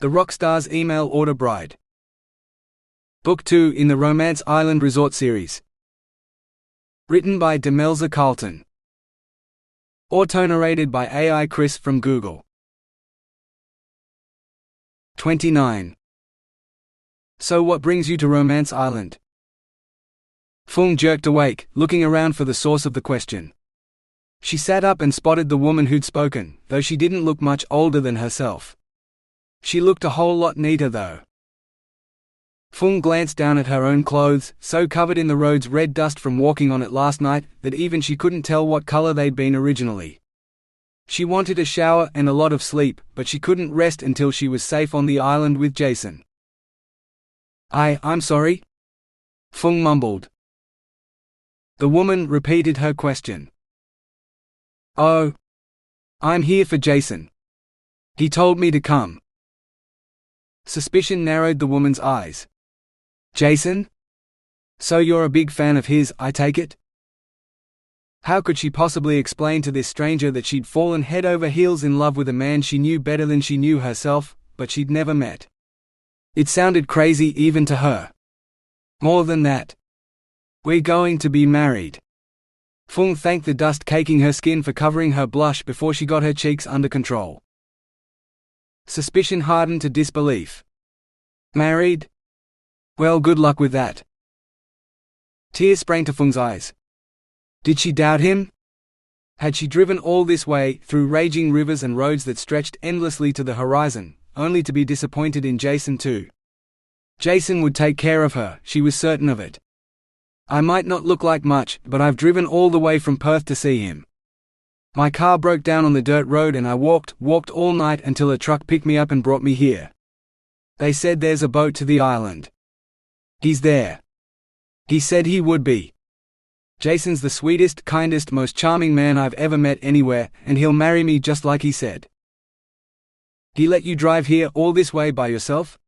The Rockstar's Email Order Bride. Book 2 in the Romance Island Resort series. Written by Demelza Carlton. Autonarrated by AI Chris from Google. 29. So what brings you to Romance Island? Phuong jerked awake, looking around for the source of the question. She sat up and spotted the woman who'd spoken, though she didn't look much older than herself. She looked a whole lot neater though. Phuong glanced down at her own clothes, so covered in the road's red dust from walking on it last night, that even she couldn't tell what color they'd been originally. She wanted a shower and a lot of sleep, but she couldn't rest until she was safe on the island with Jason. I'm sorry? Phuong mumbled. The woman repeated her question. Oh. I'm here for Jason. He told me to come. Suspicion narrowed the woman's eyes. Jason? So you're a big fan of his, I take it? How could she possibly explain to this stranger that she'd fallen head over heels in love with a man she knew better than she knew herself, but she'd never met? It sounded crazy even to her. More than that. We're going to be married. Phuong thanked the dust caking her skin for covering her blush before she got her cheeks under control. Suspicion hardened to disbelief. Married? Well, good luck with that. Tears sprang to Phuong's eyes. Did she doubt him? Had she driven all this way, through raging rivers and roads that stretched endlessly to the horizon, only to be disappointed in Jason too? Jason would take care of her, she was certain of it. I might not look like much, but I've driven all the way from Perth to see him. My car broke down on the dirt road and I walked all night until a truck picked me up and brought me here. They said there's a boat to the island. He's there. He said he would be. Jason's the sweetest, kindest, most charming man I've ever met anywhere, and he'll marry me just like he said. He let you drive here all this way by yourself?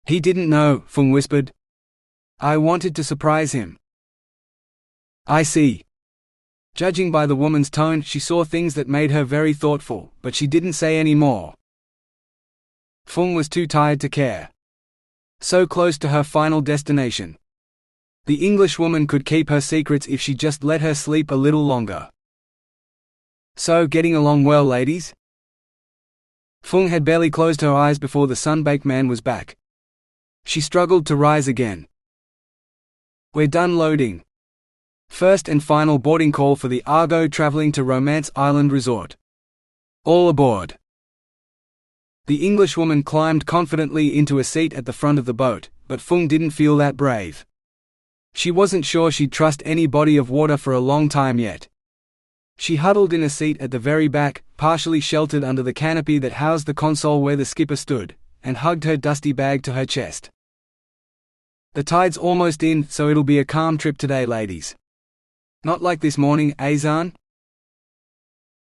He didn't know, Phuong whispered. I wanted to surprise him. I see. Judging by the woman's tone, she saw things that made her very thoughtful, but she didn't say any more. Phuong was too tired to care. So close to her final destination. The Englishwoman could keep her secrets if she just let her sleep a little longer. So, getting along well, ladies? Phuong had barely closed her eyes before the sun-baked man was back. She struggled to rise again. We're done loading. First and final boarding call for the Argo traveling to Romance Island Resort. All aboard. The Englishwoman climbed confidently into a seat at the front of the boat, but Phuong didn't feel that brave. She wasn't sure she'd trust any body of water for a long time yet. She huddled in a seat at the very back, partially sheltered under the canopy that housed the console where the skipper stood, and hugged her dusty bag to her chest. The tide's almost in, so it'll be a calm trip today, ladies. Not like this morning, eh, Zan?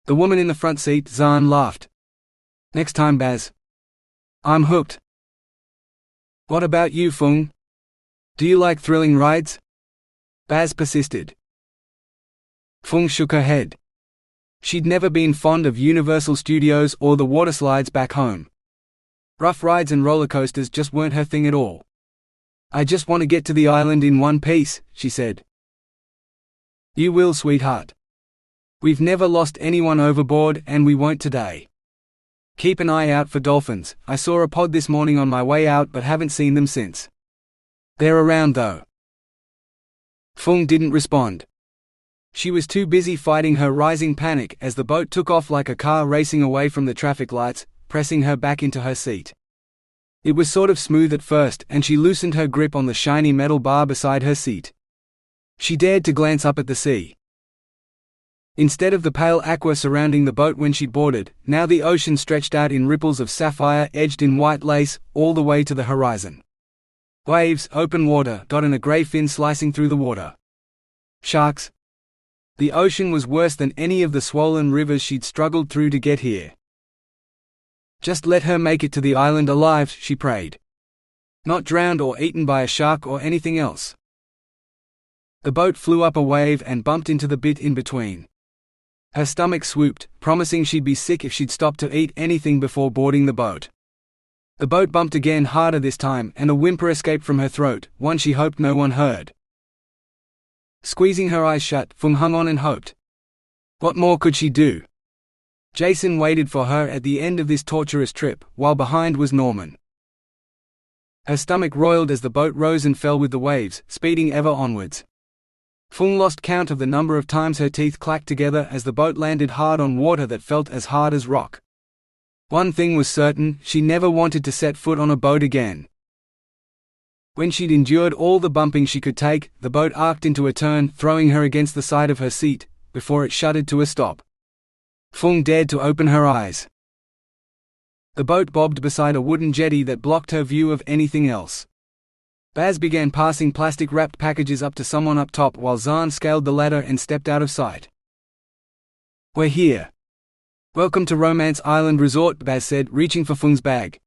The woman in the front seat, Zan, laughed. Next time, Baz. I'm hooked. What about you, Phuong? Do you like thrilling rides? Baz persisted. Phuong shook her head. She'd never been fond of Universal Studios or the water slides back home. Rough rides and roller coasters just weren't her thing at all. I just want to get to the island in one piece, she said. You will, sweetheart. We've never lost anyone overboard, and we won't today. Keep an eye out for dolphins. I saw a pod this morning on my way out but haven't seen them since. They're around though. Phuong didn't respond. She was too busy fighting her rising panic as the boat took off like a car racing away from the traffic lights, pressing her back into her seat. It was sort of smooth at first, and she loosened her grip on the shiny metal bar beside her seat. She dared to glance up at the sea. Instead of the pale aqua surrounding the boat when she'd boarded, now the ocean stretched out in ripples of sapphire edged in white lace, all the way to the horizon. Waves, open water, and a grey fin slicing through the water. Sharks. The ocean was worse than any of the swollen rivers she'd struggled through to get here. Just let her make it to the island alive, she prayed. Not drowned or eaten by a shark or anything else. The boat flew up a wave and bumped into the bit in between. Her stomach swooped, promising she'd be sick if she'd stopped to eat anything before boarding the boat. The boat bumped again, harder this time, and a whimper escaped from her throat, one she hoped no one heard. Squeezing her eyes shut, Phuong hung on and hoped. What more could she do? Jason waited for her at the end of this torturous trip, while behind was Norman. Her stomach roiled as the boat rose and fell with the waves, speeding ever onwards. Phuong lost count of the number of times her teeth clacked together as the boat landed hard on water that felt as hard as rock. One thing was certain, she never wanted to set foot on a boat again. When she'd endured all the bumping she could take, the boat arced into a turn, throwing her against the side of her seat, before it shuddered to a stop. Phuong dared to open her eyes. The boat bobbed beside a wooden jetty that blocked her view of anything else. Baz began passing plastic-wrapped packages up to someone up top while Zaan scaled the ladder and stepped out of sight. "We're here. Welcome to Romance Island Resort," Baz said, reaching for Phuong's bag.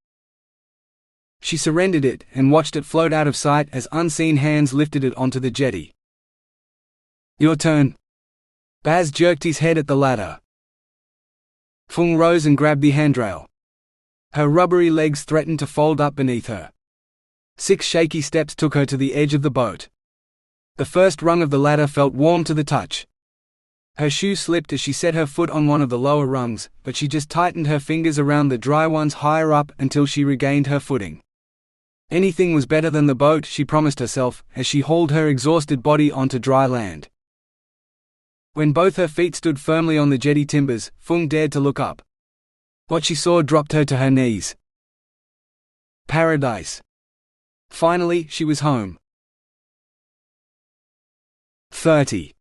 She surrendered it, and watched it float out of sight as unseen hands lifted it onto the jetty. "Your turn." Baz jerked his head at the ladder. Phuong rose and grabbed the handrail. Her rubbery legs threatened to fold up beneath her. 6 shaky steps took her to the edge of the boat. The first rung of the ladder felt warm to the touch. Her shoe slipped as she set her foot on one of the lower rungs, but she just tightened her fingers around the dry ones higher up until she regained her footing. Anything was better than the boat, she promised herself, as she hauled her exhausted body onto dry land. When both her feet stood firmly on the jetty timbers, Phuong dared to look up. What she saw dropped her to her knees. Paradise. Finally, she was home. 30.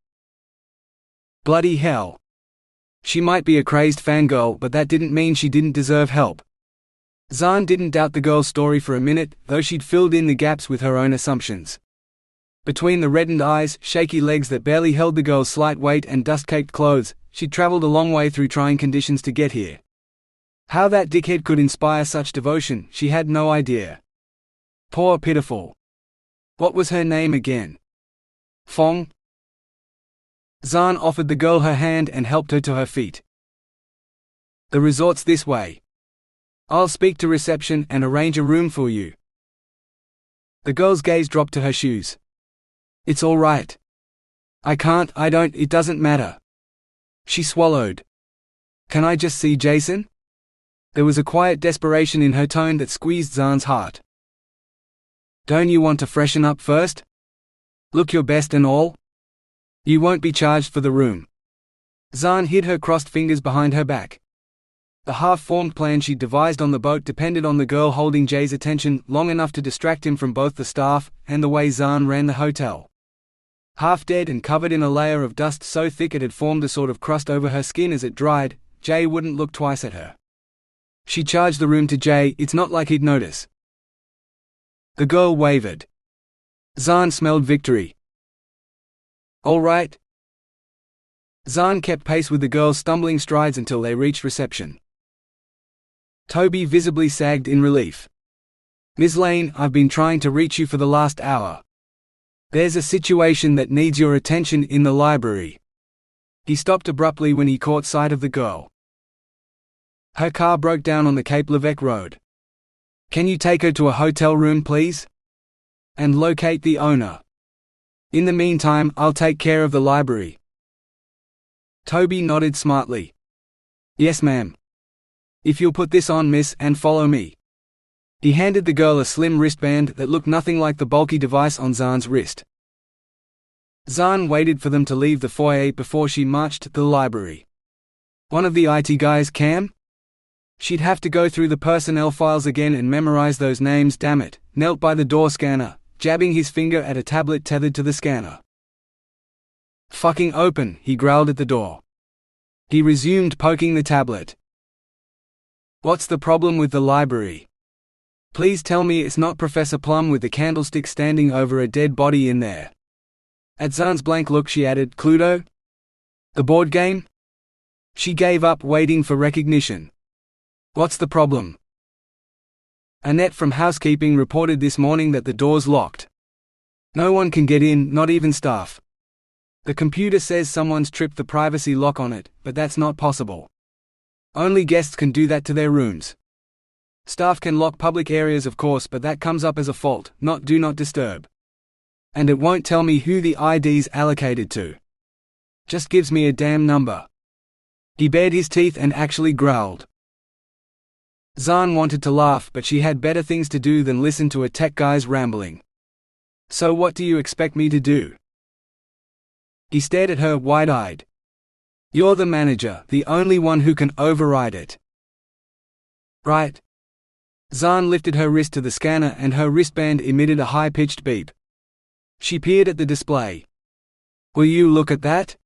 Bloody hell. She might be a crazed fangirl, but that didn't mean she didn't deserve help. Zaan didn't doubt the girl's story for a minute, though she'd filled in the gaps with her own assumptions. Between the reddened eyes, shaky legs that barely held the girl's slight weight, and dust-caked clothes, she'd traveled a long way through trying conditions to get here. How that dickhead could inspire such devotion, she had no idea. Poor pitiful. What was her name again? Phuong? Zaan offered the girl her hand and helped her to her feet. "The resort's this way. I'll speak to reception and arrange a room for you." The girl's gaze dropped to her shoes. "It's all right. It doesn't matter." She swallowed. "Can I just see Jason?" There was a quiet desperation in her tone that squeezed Zaan's heart. "Don't you want to freshen up first? Look your best and all? You won't be charged for the room." Zaan hid her crossed fingers behind her back. The half-formed plan she'd devised on the boat depended on the girl holding Jay's attention long enough to distract him from both the staff and the way Zaan ran the hotel. Half dead and covered in a layer of dust so thick it had formed a sort of crust over her skin as it dried, Jay wouldn't look twice at her. She charged the room to Jay, it's not like he'd notice. The girl wavered. Zaan smelled victory. "All right." Zaan kept pace with the girl's stumbling strides until they reached reception. Toby visibly sagged in relief. "Ms. Lane, I've been trying to reach you for the last hour. There's a situation that needs your attention in the library." He stopped abruptly when he caught sight of the girl. Her car broke down on the Cape Levesque road. "Can you take her to a hotel room, please? And locate the owner. In the meantime, I'll take care of the library." Toby nodded smartly. "Yes, ma'am. If you'll put this on, miss, and follow me." He handed the girl a slim wristband that looked nothing like the bulky device on Zaan's wrist. Zaan waited for them to leave the foyer before she marched to the library. "One of the IT guys, Cam?" She'd have to go through the personnel files again and memorize those names, damn it, knelt by the door scanner, jabbing his finger at a tablet tethered to the scanner. "Fucking open," he growled at the door. He resumed poking the tablet. "What's the problem with the library? Please tell me it's not Professor Plum with the candlestick standing over a dead body in there." At Zaan's blank look she added, "Cluedo? The board game?" She gave up waiting for recognition. "What's the problem?" Annette from housekeeping reported this morning that the door's locked. "No one can get in, not even staff. The computer says someone's tripped the privacy lock on it, but that's not possible. Only guests can do that to their rooms." Staff can lock public areas of course, but that comes up as a fault, not do not disturb. And it won't tell me who the ID's allocated to. Just gives me a damn number." He bared his teeth and actually growled. Zan wanted to laugh, but she had better things to do than listen to a tech guy's rambling. "So what do you expect me to do?" He stared at her wide-eyed. "You're the manager, the only one who can override it." "Right." Zan lifted her wrist to the scanner and her wristband emitted a high-pitched beep. She peered at the display. "Will you look at that?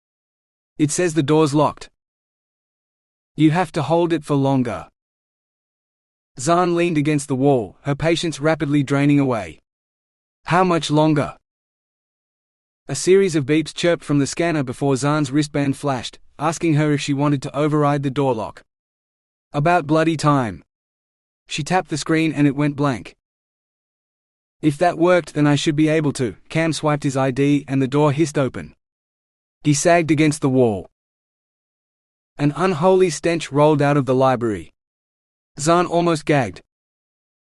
It says the door's locked. You have to hold it for longer." Zan leaned against the wall, her patience rapidly draining away. "How much longer?" A series of beeps chirped from the scanner before Zan's wristband flashed, asking her if she wanted to override the door lock. "About bloody time." She tapped the screen and it went blank. "If that worked, then I should be able to." Cam swiped his ID and the door hissed open. He sagged against the wall. An unholy stench rolled out of the library. Zan almost gagged.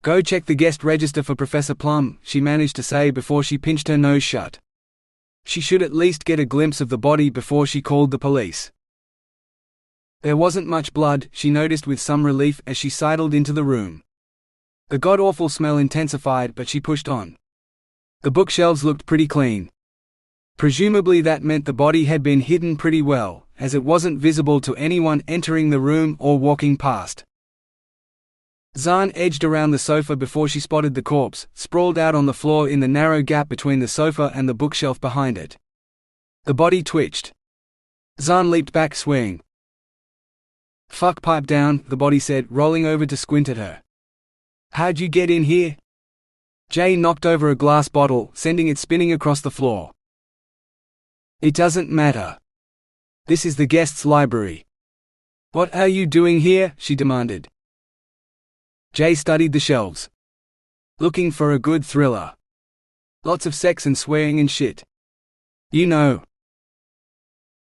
"Go check the guest register for Professor Plum," she managed to say before she pinched her nose shut. She should at least get a glimpse of the body before she called the police. There wasn't much blood, she noticed with some relief as she sidled into the room. The god-awful smell intensified, but she pushed on. The bookshelves looked pretty clean. Presumably that meant the body had been hidden pretty well, as it wasn't visible to anyone entering the room or walking past. Zan edged around the sofa before she spotted the corpse, sprawled out on the floor in the narrow gap between the sofa and the bookshelf behind it. The body twitched. Zan leaped back, swaying. "Fuck, pipe down," the body said, rolling over to squint at her. "How'd you get in here?" Jay knocked over a glass bottle, sending it spinning across the floor. "It doesn't matter. This is the guest's library." "What are you doing here?" she demanded. Jay studied the shelves. "Looking for a good thriller. Lots of sex and swearing and shit. You know."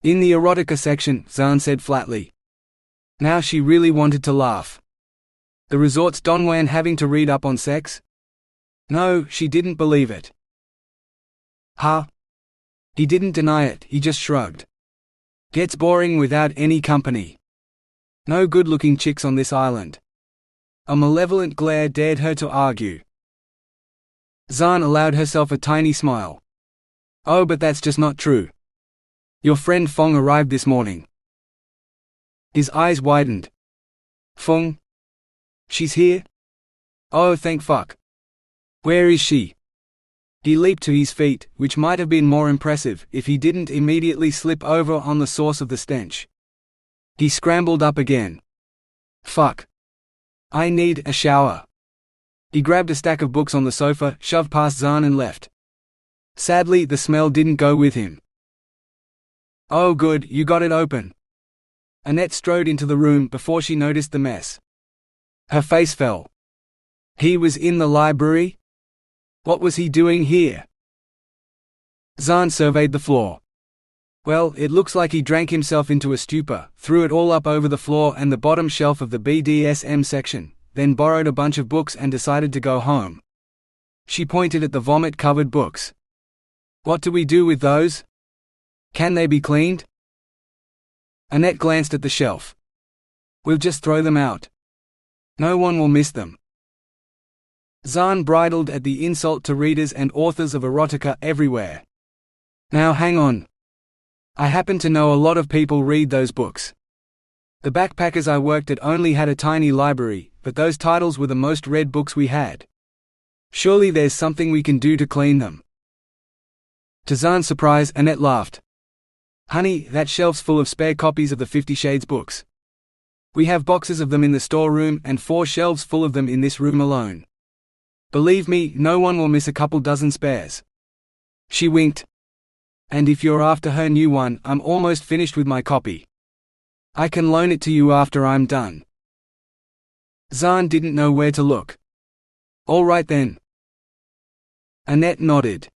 "In the erotica section," Zan said flatly. Now she really wanted to laugh. The resort's Don Juan having to read up on sex? No, she didn't believe it. Huh? He didn't deny it, he just shrugged. "Gets boring without any company. No good-looking chicks on this island." A malevolent glare dared her to argue. Zan allowed herself a tiny smile. "Oh, but that's just not true. Your friend Phuong arrived this morning." His eyes widened. "Phuong? She's here? Oh, thank fuck. Where is she?" He leaped to his feet, which might have been more impressive if he didn't immediately slip over on the source of the stench. He scrambled up again. "Fuck. I need a shower." He grabbed a stack of books on the sofa, shoved past Zan and left. Sadly, the smell didn't go with him. "Oh good, you got it open." Annette strode into the room before she noticed the mess. Her face fell. He was in the library? What was he doing here? Zan surveyed the floor. Well, it looks like he drank himself into a stupor, threw it all up over the floor and the bottom shelf of the BDSM section, then borrowed a bunch of books and decided to go home. She pointed at the vomit-covered books. "What do we do with those? Can they be cleaned?" Annette glanced at the shelf. "We'll just throw them out. No one will miss them." Zan bridled at the insult to readers and authors of erotica everywhere. "Now hang on. I happen to know a lot of people read those books. The backpackers I worked at only had a tiny library, but those titles were the most read books we had. Surely there's something we can do to clean them." To Zan's surprise, Annette laughed. "Honey, that shelf's full of spare copies of the 50 Shades books. We have boxes of them in the storeroom and 4 shelves full of them in this room alone. Believe me, no one will miss a couple dozen spares." She winked. "And if you're after her new one, I'm almost finished with my copy. I can loan it to you after I'm done." Zan didn't know where to look. "All right then." Annette nodded.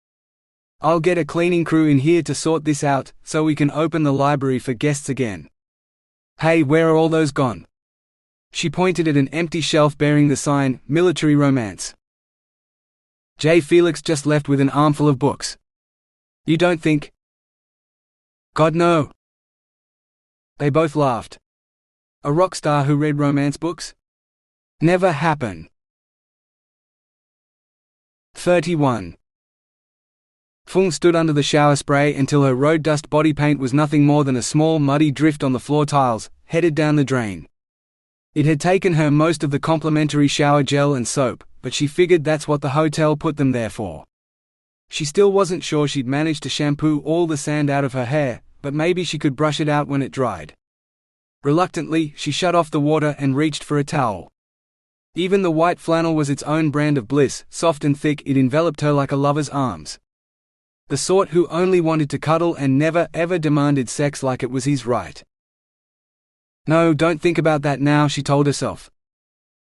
"I'll get a cleaning crew in here to sort this out, so we can open the library for guests again. Hey, where are all those gone?" She pointed at an empty shelf bearing the sign, Military Romance. J. Felix just left with an armful of books. You don't think? God, no. They both laughed. A rock star who read romance books? Never happen. 31. Phuong stood under the shower spray until her road dust body paint was nothing more than a small muddy drift on the floor tiles, headed down the drain. It had taken her most of the complimentary shower gel and soap, but she figured that's what the hotel put them there for. She still wasn't sure she'd manage to shampoo all the sand out of her hair, but maybe she could brush it out when it dried. Reluctantly, she shut off the water and reached for a towel. Even the white flannel was its own brand of bliss, soft and thick. It enveloped her like a lover's arms. The sort who only wanted to cuddle and never ever demanded sex like it was his right. No, don't think about that now, she told herself.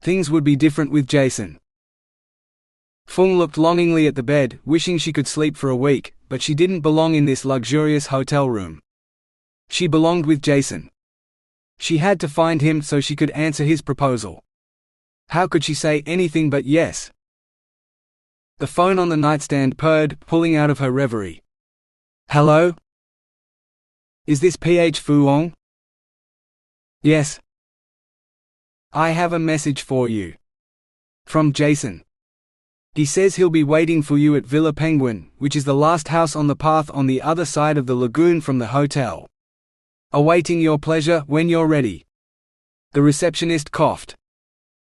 Things would be different with Jason. Phuong looked longingly at the bed, wishing she could sleep for a week, but she didn't belong in this luxurious hotel room. She belonged with Jason. She had to find him so she could answer his proposal. How could she say anything but yes? The phone on the nightstand purred, pulling out of her reverie. Hello? Is this PH Phuong? Yes. I have a message for you. From Jason. He says he'll be waiting for you at Villa Penguin, which is the last house on the path on the other side of the lagoon from the hotel. Awaiting your pleasure when you're ready. The receptionist coughed.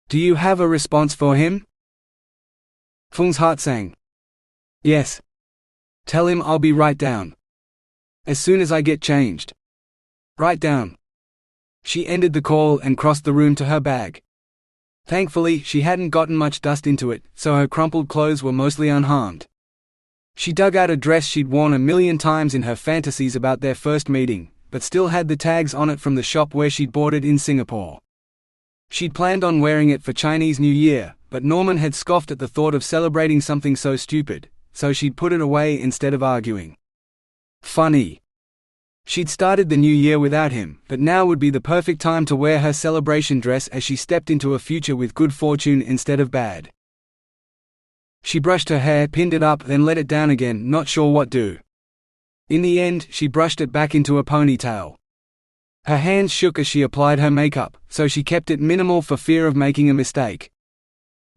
Do you have a response for him? Phuong's heart sang. Yes. Tell him I'll be right down. As soon as I get changed. Right down. She ended the call and crossed the room to her bag. Thankfully, she hadn't gotten much dust into it, so her crumpled clothes were mostly unharmed. She dug out a dress she'd worn a million times in her fantasies about their first meeting, but still had the tags on it from the shop where she'd bought it in Singapore. She'd planned on wearing it for Chinese New Year, but Norman had scoffed at the thought of celebrating something so stupid, so she'd put it away instead of arguing. Funny. She'd started the new year without him, but now would be the perfect time to wear her celebration dress as she stepped into a future with good fortune instead of bad. She brushed her hair, pinned it up, then let it down again, not sure what to do. In the end, she brushed it back into a ponytail. Her hands shook as she applied her makeup, so she kept it minimal for fear of making a mistake.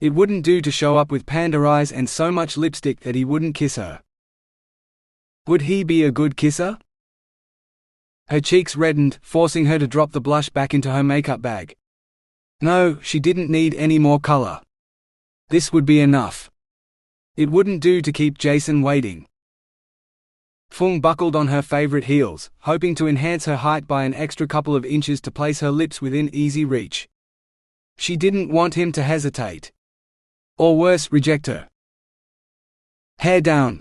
It wouldn't do to show up with panda eyes and so much lipstick that he wouldn't kiss her. Would he be a good kisser? Her cheeks reddened, forcing her to drop the blush back into her makeup bag. No, she didn't need any more color. This would be enough. It wouldn't do to keep Jason waiting. Phuong buckled on her favorite heels, hoping to enhance her height by an extra couple of inches to place her lips within easy reach. She didn't want him to hesitate. Or worse, reject her. Hair down.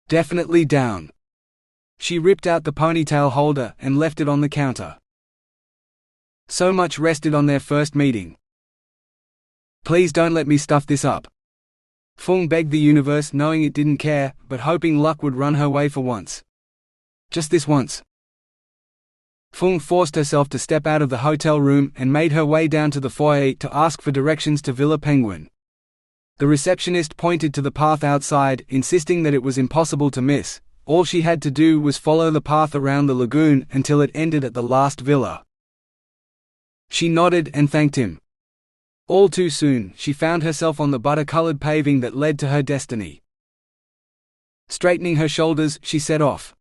Definitely down. She ripped out the ponytail holder and left it on the counter. So much rested on their first meeting. Please don't let me stuff this up. Phuong begged the universe, knowing it didn't care, but hoping luck would run her way for once. Just this once. Phuong forced herself to step out of the hotel room and made her way down to the foyer to ask for directions to Villa Penguin. The receptionist pointed to the path outside, insisting that it was impossible to miss. All she had to do was follow the path around the lagoon until it ended at the last villa. She nodded and thanked him. All too soon, she found herself on the butter-colored paving that led to her destiny. Straightening her shoulders, she set off.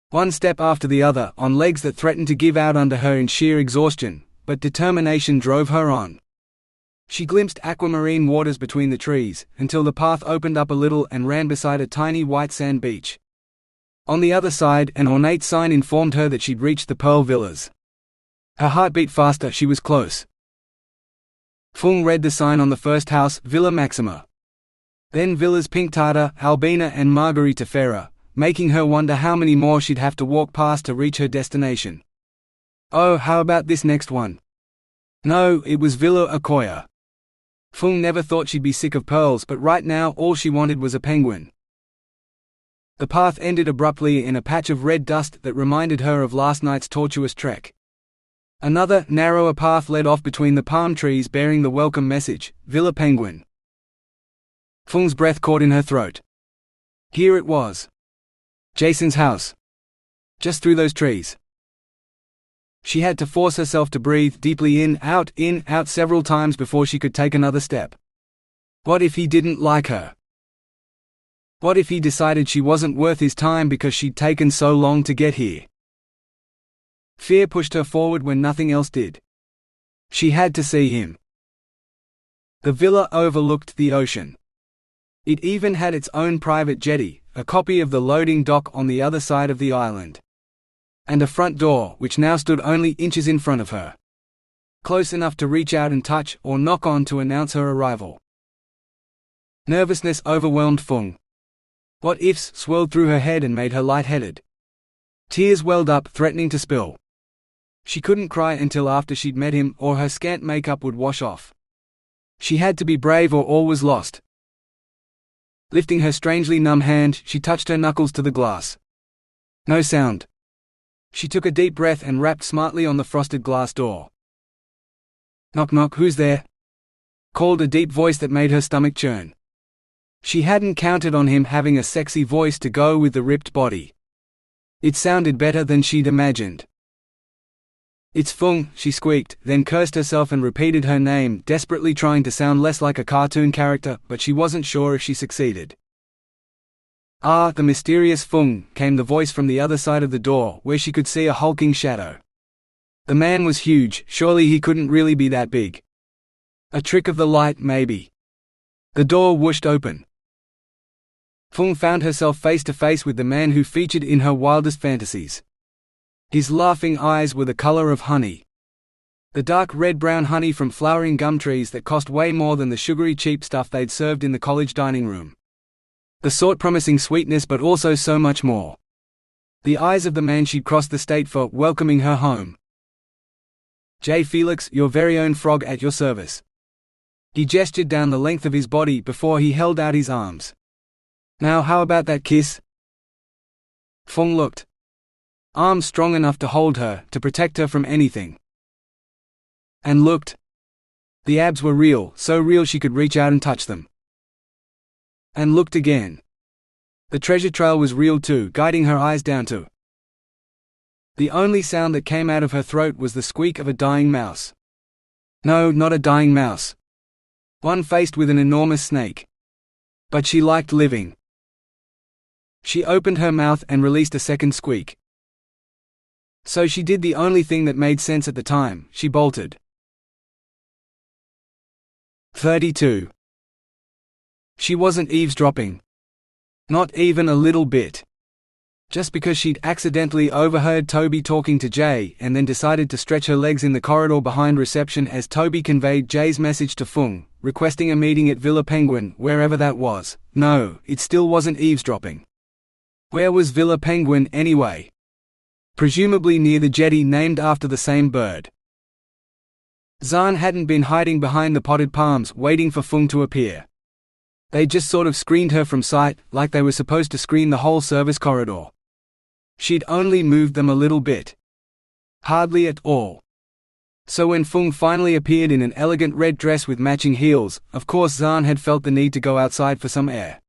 One step after the other, on legs that threatened to give out under her in sheer exhaustion, but determination drove her on. She glimpsed aquamarine waters between the trees, until the path opened up a little and ran beside a tiny white sand beach. On the other side, an ornate sign informed her that she'd reached the Pearl Villas. Her heart beat faster, she was close. Phuong read the sign on the first house, Villa Maxima. Then Villas Pink Tartar, Albina and Margarita Ferra, making her wonder how many more she'd have to walk past to reach her destination. Oh, how about this next one? No, it was Villa Acoya. Phuong never thought she'd be sick of pearls, but right now all she wanted was a penguin. The path ended abruptly in a patch of red dust that reminded her of last night's tortuous trek. Another, narrower path led off between the palm trees bearing the welcome message, Villa Penguin. Phuong's breath caught in her throat. Here it was. Jason's house. Just through those trees. She had to force herself to breathe deeply in, out several times before she could take another step. What if he didn't like her? What if he decided she wasn't worth his time because she'd taken so long to get here? Fear pushed her forward when nothing else did. She had to see him. The villa overlooked the ocean. It even had its own private jetty, a copy of the loading dock on the other side of the island. And a front door which now stood only inches in front of her. Close enough to reach out and touch or knock on to announce her arrival. Nervousness overwhelmed Phuong. What ifs swirled through her head and made her lightheaded. Tears welled up, threatening to spill. She couldn't cry until after she'd met him, or her scant makeup would wash off. She had to be brave or all was lost. Lifting her strangely numb hand, she touched her knuckles to the glass. No sound. She took a deep breath and rapped smartly on the frosted glass door. Knock knock, who's there? Called a deep voice that made her stomach churn. She hadn't counted on him having a sexy voice to go with the ripped body. It sounded better than she'd imagined. It's Phuong, she squeaked, then cursed herself and repeated her name, desperately trying to sound less like a cartoon character, but she wasn't sure if she succeeded. Ah, the mysterious Phuong, came the voice from the other side of the door, where she could see a hulking shadow. The man was huge, surely he couldn't really be that big. A trick of the light, maybe. The door whooshed open. Phuong found herself face to face with the man who featured in her wildest fantasies. His laughing eyes were the color of honey. The dark red-brown honey from flowering gum trees that cost way more than the sugary cheap stuff they'd served in the college dining room. The sort promising sweetness but also so much more. The eyes of the man she'd crossed the state for, welcoming her home. J. Felix, your very own frog at your service. He gestured down the length of his body before he held out his arms. Now how about that kiss? Phuong looked. Arms strong enough to hold her, to protect her from anything. And looked. The abs were real, so real she could reach out and touch them. And looked again. The treasure trail was real too, guiding her eyes down to. The only sound that came out of her throat was the squeak of a dying mouse. No, not a dying mouse. One faced with an enormous snake. But she liked living. She opened her mouth and released a second squeak. So she did the only thing that made sense at the time, she bolted. 32. She wasn't eavesdropping. Not even a little bit. Just because she'd accidentally overheard Toby talking to Jay and then decided to stretch her legs in the corridor behind reception as Toby conveyed Jay's message to Phuong, requesting a meeting at Villa Penguin, wherever that was. No, it still wasn't eavesdropping. Where was Villa Penguin anyway? Presumably near the jetty named after the same bird. Zaan hadn't been hiding behind the potted palms waiting for Phuong to appear. They just sort of screened her from sight, like they were supposed to screen the whole service corridor. She'd only moved them a little bit. Hardly at all. So when Phuong finally appeared in an elegant red dress with matching heels, of course Zaan had felt the need to go outside for some air.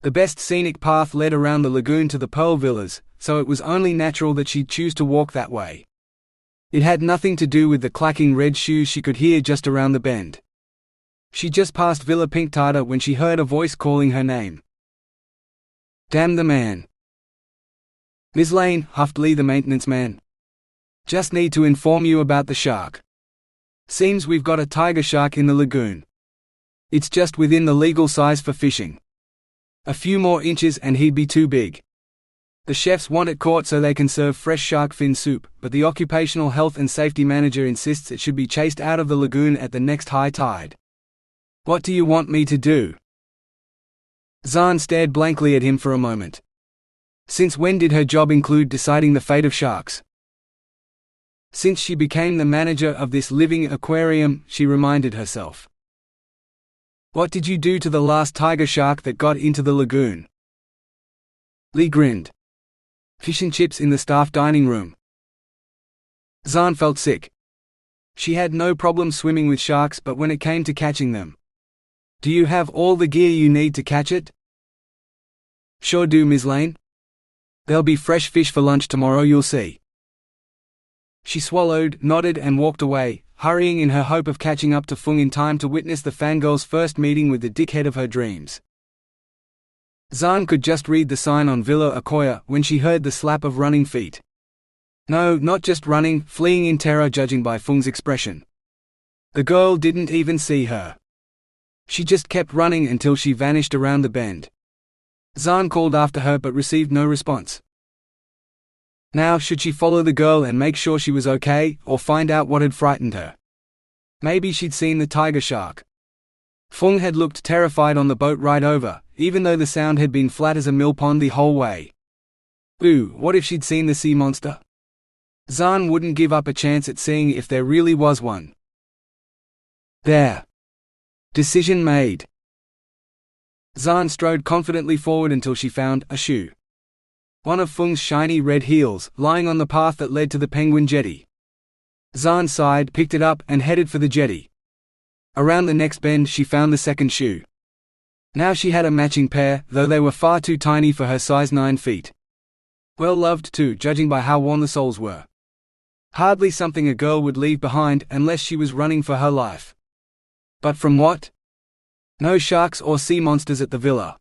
The best scenic path led around the lagoon to the Pearl Villas, so it was only natural that she'd choose to walk that way. It had nothing to do with the clacking red shoes she could hear just around the bend. She just passed Villa Pinctada when she heard a voice calling her name. Damn the man. Ms. Lane, huffed Lee the maintenance man. Just need to inform you about the shark. Seems we've got a tiger shark in the lagoon. It's just within the legal size for fishing. A few more inches and he'd be too big. The chefs want it caught so they can serve fresh shark fin soup, but the occupational health and safety manager insists it should be chased out of the lagoon at the next high tide. What do you want me to do? Zaan stared blankly at him for a moment. Since when did her job include deciding the fate of sharks? Since she became the manager of this living aquarium, she reminded herself. What did you do to the last tiger shark that got into the lagoon? Lee grinned. Fish and chips in the staff dining room. Zan felt sick. She had no problem swimming with sharks, but when it came to catching them. "Do you have all the gear you need to catch it?" "Sure do, Ms. Lane. There'll be fresh fish for lunch tomorrow, you'll see." She swallowed, nodded and walked away, hurrying in her hope of catching up to Phuong in time to witness the fangirl's first meeting with the dickhead of her dreams. Zan could just read the sign on Villa Akoya when she heard the slap of running feet. No, not just running, fleeing in terror judging by Phuong's expression. The girl didn't even see her. She just kept running until she vanished around the bend. Zan called after her but received no response. Now, should she follow the girl and make sure she was okay, or find out what had frightened her? Maybe she'd seen the tiger shark. Phuong had looked terrified on the boat ride over, even though the sound had been flat as a mill pond the whole way. Ooh, what if she'd seen the sea monster? Zan wouldn't give up a chance at seeing if there really was one. There. Decision made. Zan strode confidently forward until she found a shoe. One of Phuong's shiny red heels, lying on the path that led to the Penguin Jetty. Zan sighed, picked it up, and headed for the jetty. Around the next bend she found the second shoe. Now she had a matching pair, though they were far too tiny for her size 9 feet. Well loved too, judging by how worn the soles were. Hardly something a girl would leave behind unless she was running for her life. But from what? No sharks or sea monsters at the villa.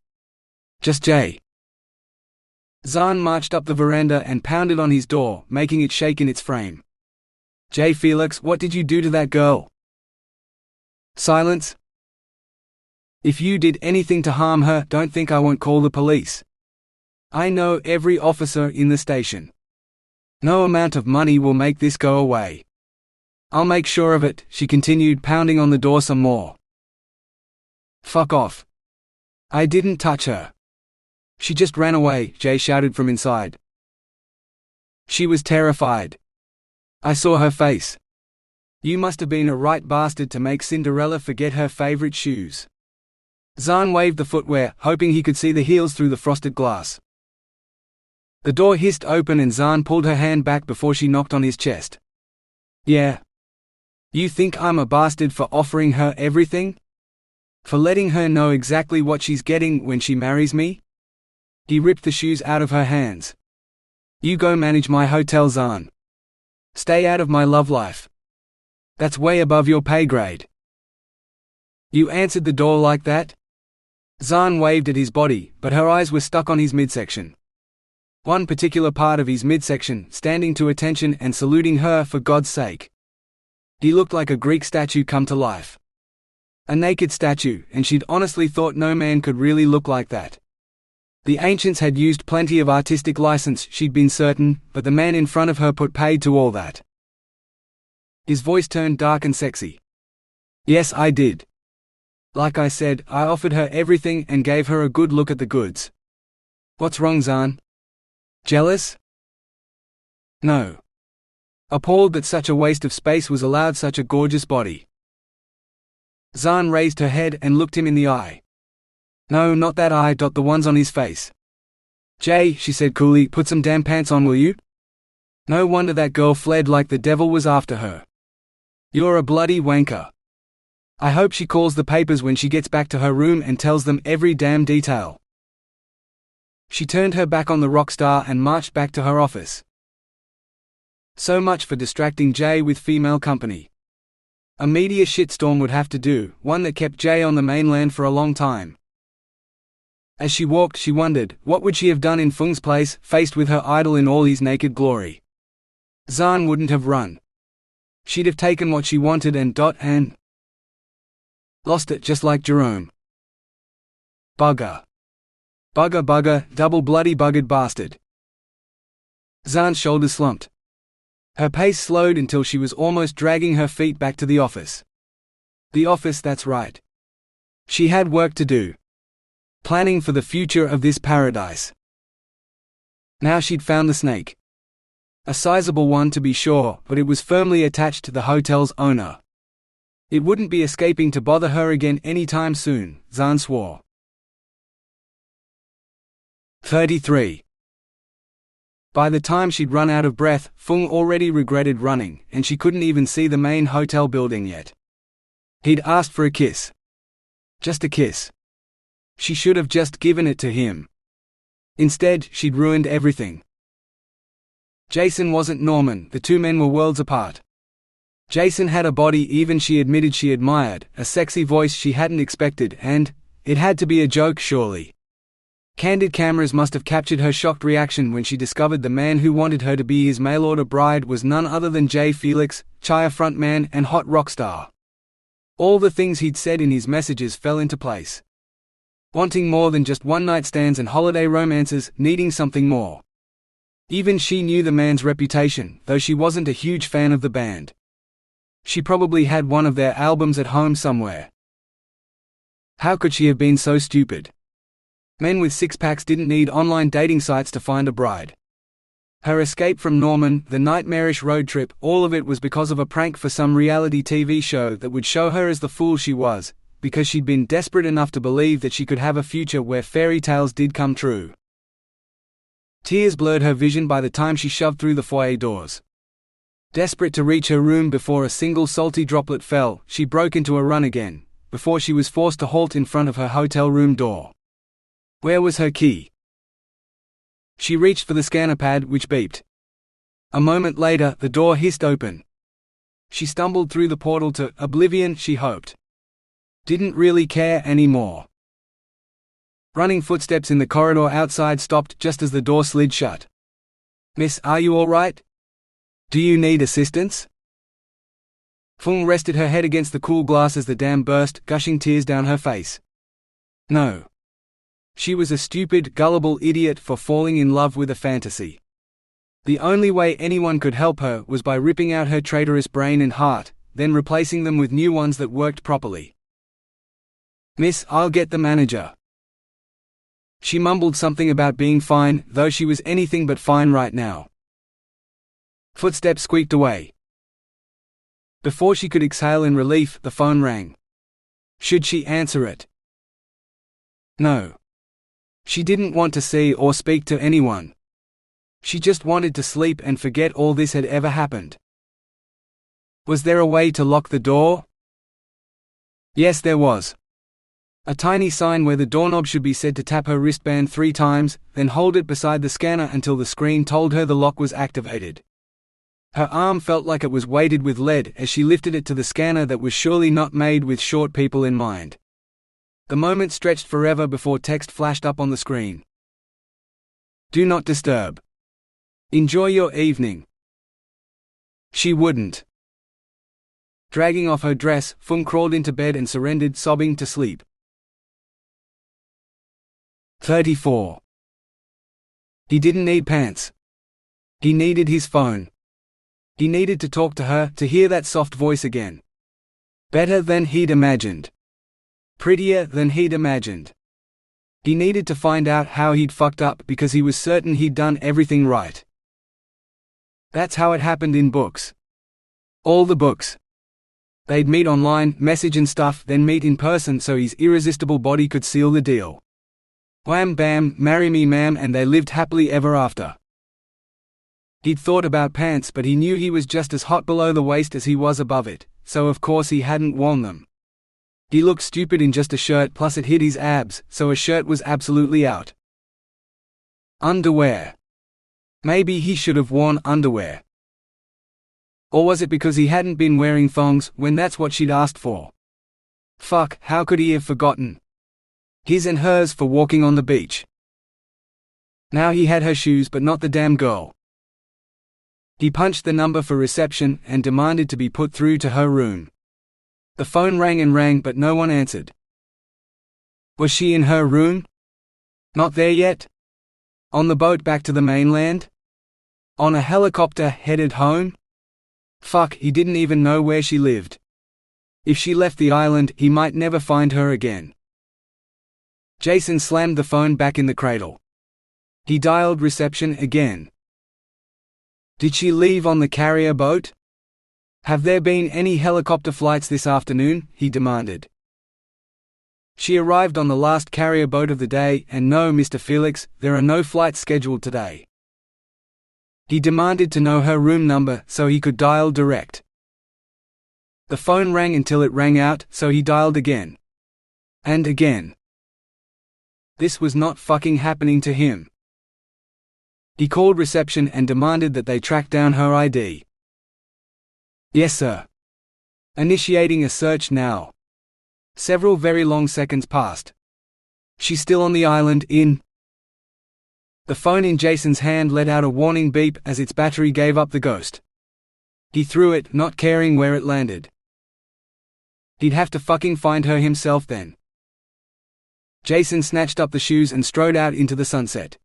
Just Jay. Zan marched up the veranda and pounded on his door, making it shake in its frame. "Jay Felix, what did you do to that girl?" Silence. "If you did anything to harm her, don't think I won't call the police. I know every officer in the station. No amount of money will make this go away. I'll make sure of it," she continued, pounding on the door some more. "Fuck off. I didn't touch her. She just ran away," Jay shouted from inside. "She was terrified. I saw her face. You must have been a right bastard to make Cinderella forget her favorite shoes." Zan waved the footwear, hoping he could see the heels through the frosted glass. The door hissed open and Zan pulled her hand back before she knocked on his chest. "Yeah. You think I'm a bastard for offering her everything? For letting her know exactly what she's getting when she marries me?" He ripped the shoes out of her hands. "You go manage my hotel, Zan. Stay out of my love life. That's way above your pay grade." "You answered the door like that?" Zan waved at his body, but her eyes were stuck on his midsection. One particular part of his midsection, standing to attention and saluting her for God's sake. He looked like a Greek statue come to life. A naked statue, and she'd honestly thought no man could really look like that. The ancients had used plenty of artistic license, she'd been certain, but the man in front of her put paid to all that. His voice turned dark and sexy. "Yes, I did. Like I said, I offered her everything and gave her a good look at the goods. What's wrong, Zan? Jealous?" "No. Appalled that such a waste of space was allowed such a gorgeous body." Zan raised her head and looked him in the eye. "No, not that eye, the ones on his face." "Jay," she said coolly, "put some damn pants on, will you?" No wonder that girl fled like the devil was after her. "You're a bloody wanker. I hope she calls the papers when she gets back to her room and tells them every damn detail." She turned her back on the rock star and marched back to her office. So much for distracting Jay with female company. A media shitstorm would have to do, one that kept Jay on the mainland for a long time. As she walked, she wondered, what would she have done in Phuong's place, faced with her idol in all his naked glory? Zan wouldn't have run. She'd have taken what she wanted and lost it, just like Jerome. Bugger. Bugger bugger, double bloody buggered bastard. Zan's shoulders slumped. Her pace slowed until she was almost dragging her feet back to the office. The office, that's right. She had work to do. Planning for the future of this paradise. Now she'd found the snake. A sizable one to be sure, but it was firmly attached to the hotel's owner. It wouldn't be escaping to bother her again anytime soon, Zan swore. 33. By the time she'd run out of breath, Phuong already regretted running, and she couldn't even see the main hotel building yet. He'd asked for a kiss. Just a kiss. She should have just given it to him. Instead, she'd ruined everything. Jason wasn't Norman, the two men were worlds apart. Jason had a body even she admitted she admired, a sexy voice she hadn't expected, and it had to be a joke, surely. Candid cameras must have captured her shocked reaction when she discovered the man who wanted her to be his mail-order bride was none other than Jay Felix, Chaya frontman and hot rock star. All the things he'd said in his messages fell into place. Wanting more than just one-night stands and holiday romances, needing something more. Even she knew the man's reputation, though she wasn't a huge fan of the band. She probably had one of their albums at home somewhere. How could she have been so stupid? Men with six-packs didn't need online dating sites to find a bride. Her escape from Norman, the nightmarish road trip, all of it was because of a prank for some reality TV show that would show her as the fool she was, because she'd been desperate enough to believe that she could have a future where fairy tales did come true. Tears blurred her vision by the time she shoved through the foyer doors. Desperate to reach her room before a single salty droplet fell, she broke into a run again, before she was forced to halt in front of her hotel room door. Where was her key? She reached for the scanner pad, which beeped. A moment later, the door hissed open. She stumbled through the portal to oblivion, she hoped. Didn't really care anymore. Running footsteps in the corridor outside stopped just as the door slid shut. "Miss, are you all right? Do you need assistance?" Phuong rested her head against the cool glass as the dam burst, gushing tears down her face. No. She was a stupid, gullible idiot for falling in love with a fantasy. The only way anyone could help her was by ripping out her traitorous brain and heart, then replacing them with new ones that worked properly. "Miss, I'll get the manager." She mumbled something about being fine, though she was anything but fine right now. Footsteps squeaked away. Before she could exhale in relief, the phone rang. Should she answer it? No. She didn't want to see or speak to anyone. She just wanted to sleep and forget all this had ever happened. Was there a way to lock the door? Yes, there was. A tiny sign where the doorknob should be said to tap her wristband 3 times, then hold it beside the scanner until the screen told her the lock was activated. Her arm felt like it was weighted with lead as she lifted it to the scanner that was surely not made with short people in mind. The moment stretched forever before text flashed up on the screen. Do not disturb. Enjoy your evening. She wouldn't. Dragging off her dress, Phuong crawled into bed and surrendered, sobbing, to sleep. 34. He didn't need pants. He needed his phone. He needed to talk to her, to hear that soft voice again. Better than he'd imagined. Prettier than he'd imagined. He needed to find out how he'd fucked up because he was certain he'd done everything right. That's how it happened in books. All the books. They'd meet online, message and stuff, then meet in person so his irresistible body could seal the deal. Wham bam, marry me ma'am, and they lived happily ever after. He'd thought about pants, but he knew he was just as hot below the waist as he was above it, so of course he hadn't worn them. He looked stupid in just a shirt, plus it hid his abs, so a shirt was absolutely out. Underwear. Maybe he should have worn underwear. Or was it because he hadn't been wearing thongs when that's what she'd asked for? Fuck, how could he have forgotten? His and hers for walking on the beach. Now he had her shoes but not the damn girl. He punched the number for reception and demanded to be put through to her room. The phone rang and rang but no one answered. Was she in her room? Not there yet? On the boat back to the mainland? On a helicopter headed home? Fuck, he didn't even know where she lived. If she left the island, he might never find her again. Jason slammed the phone back in the cradle. He dialed reception again. Did she leave on the carrier boat? Have there been any helicopter flights this afternoon? He demanded. She arrived on the last carrier boat of the day, and no, Mr. Felix, there are no flights scheduled today. He demanded to know her room number so he could dial direct. The phone rang until it rang out, so he dialed again. And again. This was not fucking happening to him. He called reception and demanded that they track down her ID. Yes, sir. Initiating a search now. Several very long seconds passed. She's still on the island, in. The phone in Jason's hand let out a warning beep as its battery gave up the ghost. He threw it, not caring where it landed. He'd have to fucking find her himself then. Jason snatched up the shoes and strode out into the sunset.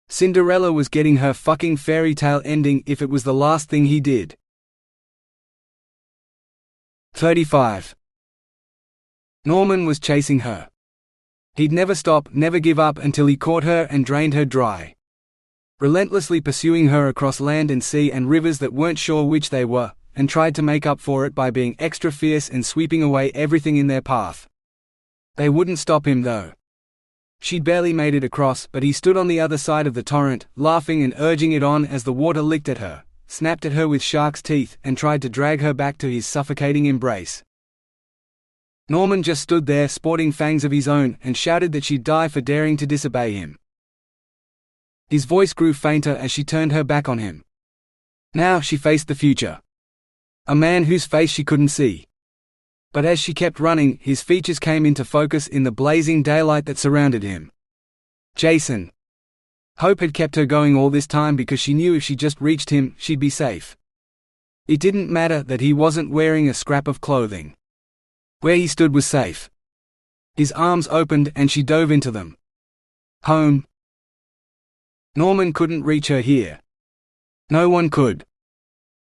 Cinderella was getting her fucking fairy tale ending if it was the last thing he did. 35. Norman was chasing her. He'd never stop, never give up until he caught her and drained her dry. Relentlessly pursuing her across land and sea and rivers that weren't sure which they were, and tried to make up for it by being extra fierce and sweeping away everything in their path. They wouldn't stop him though. She'd barely made it across, but he stood on the other side of the torrent, laughing and urging it on as the water licked at her, snapped at her with shark's teeth, and tried to drag her back to his suffocating embrace. Norman just stood there sporting fangs of his own and shouted that she'd die for daring to disobey him. His voice grew fainter as she turned her back on him. Now she faced the future. A man whose face she couldn't see. But as she kept running, his features came into focus in the blazing daylight that surrounded him. Jason. Hope had kept her going all this time because she knew if she just reached him, she'd be safe. It didn't matter that he wasn't wearing a scrap of clothing. Where he stood was safe. His arms opened and she dove into them. Home. Norman couldn't reach her here. No one could.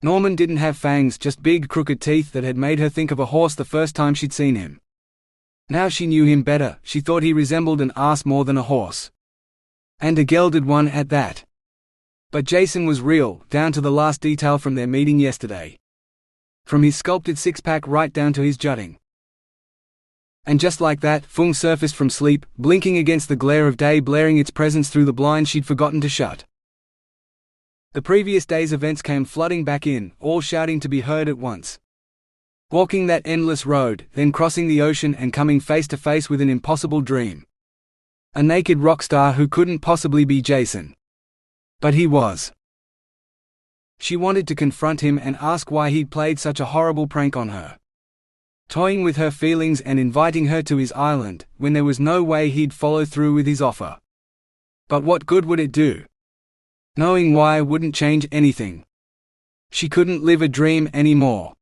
Norman didn't have fangs, just big crooked teeth that had made her think of a horse the first time she'd seen him. Now she knew him better, she thought he resembled an ass more than a horse. And a gelded one at that. But Jason was real, down to the last detail from their meeting yesterday. From his sculpted six-pack right down to his jutting. And just like that, Phuong surfaced from sleep, blinking against the glare of day, blaring its presence through the blinds she'd forgotten to shut. The previous day's events came flooding back in, all shouting to be heard at once. Walking that endless road, then crossing the ocean and coming face to face with an impossible dream. A naked rock star who couldn't possibly be Jason. But he was. She wanted to confront him and ask why he'd played such a horrible prank on her. Toying with her feelings and inviting her to his island, when there was no way he'd follow through with his offer. But what good would it do? Knowing why wouldn't change anything. She couldn't live a dream anymore.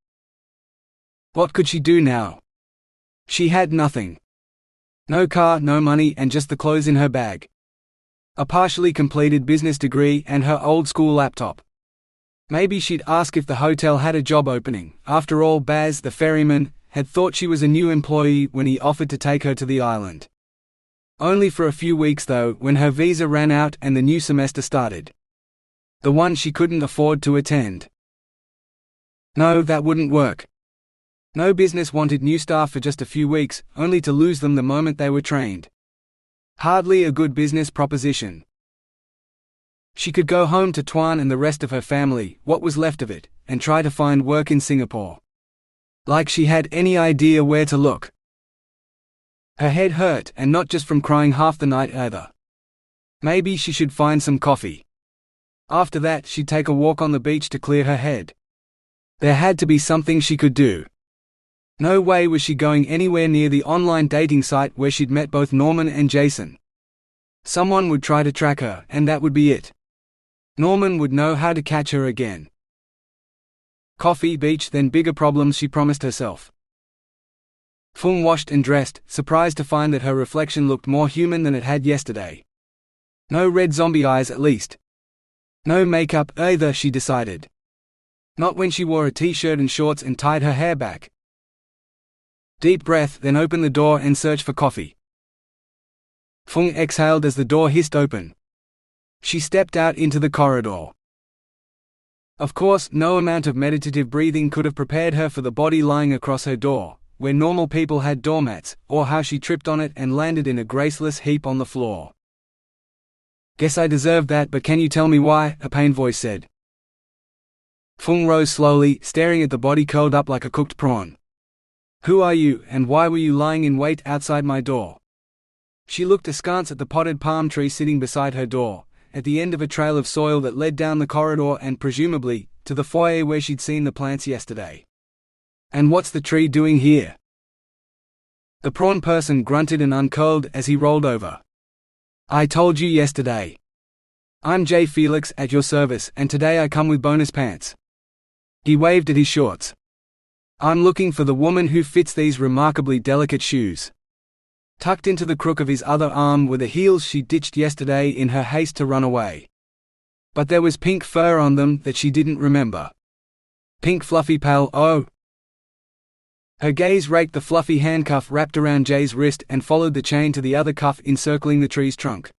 What could she do now? She had nothing. No car, no money, and just the clothes in her bag. A partially completed business degree and her old-school laptop. Maybe she'd ask if the hotel had a job opening. After all, Baz, the ferryman, had thought she was a new employee when he offered to take her to the island. Only for a few weeks though, when her visa ran out and the new semester started. The one she couldn't afford to attend. No, that wouldn't work. No business wanted new staff for just a few weeks, only to lose them the moment they were trained. Hardly a good business proposition. She could go home to Tuan and the rest of her family, what was left of it, and try to find work in Singapore. Like she had any idea where to look. Her head hurt, and not just from crying half the night either. Maybe she should find some coffee. After that, she'd take a walk on the beach to clear her head. There had to be something she could do. No way was she going anywhere near the online dating site where she'd met both Norman and Jason. Someone would try to track her, and that would be it. Norman would know how to catch her again. Coffee, beach, then bigger problems, she promised herself. Phuong washed and dressed, surprised to find that her reflection looked more human than it had yesterday. No red zombie eyes at least. No makeup either, she decided. Not when she wore a t-shirt and shorts and tied her hair back. Deep breath, then open the door and search for coffee. Phuong exhaled as the door hissed open. She stepped out into the corridor. Of course, no amount of meditative breathing could have prepared her for the body lying across her door, where normal people had doormats, or how she tripped on it and landed in a graceless heap on the floor. Guess I deserved that, but can you tell me why? A pained voice said. Phuong rose slowly, staring at the body curled up like a cooked prawn. Who are you, and why were you lying in wait outside my door? She looked askance at the potted palm tree sitting beside her door, at the end of a trail of soil that led down the corridor and, presumably, to the foyer where she'd seen the plants yesterday. And what's the tree doing here? The prawn person grunted and uncurled as he rolled over. I told you yesterday. I'm J. Felix, at your service, and today I come with bonus pants. He waved at his shorts. I'm looking for the woman who fits these remarkably delicate shoes. Tucked into the crook of his other arm were the heels she ditched yesterday in her haste to run away. But there was pink fur on them that she didn't remember. Pink fluffy pal, oh! Her gaze raked the fluffy handcuff wrapped around Jay's wrist and followed the chain to the other cuff encircling the tree's trunk.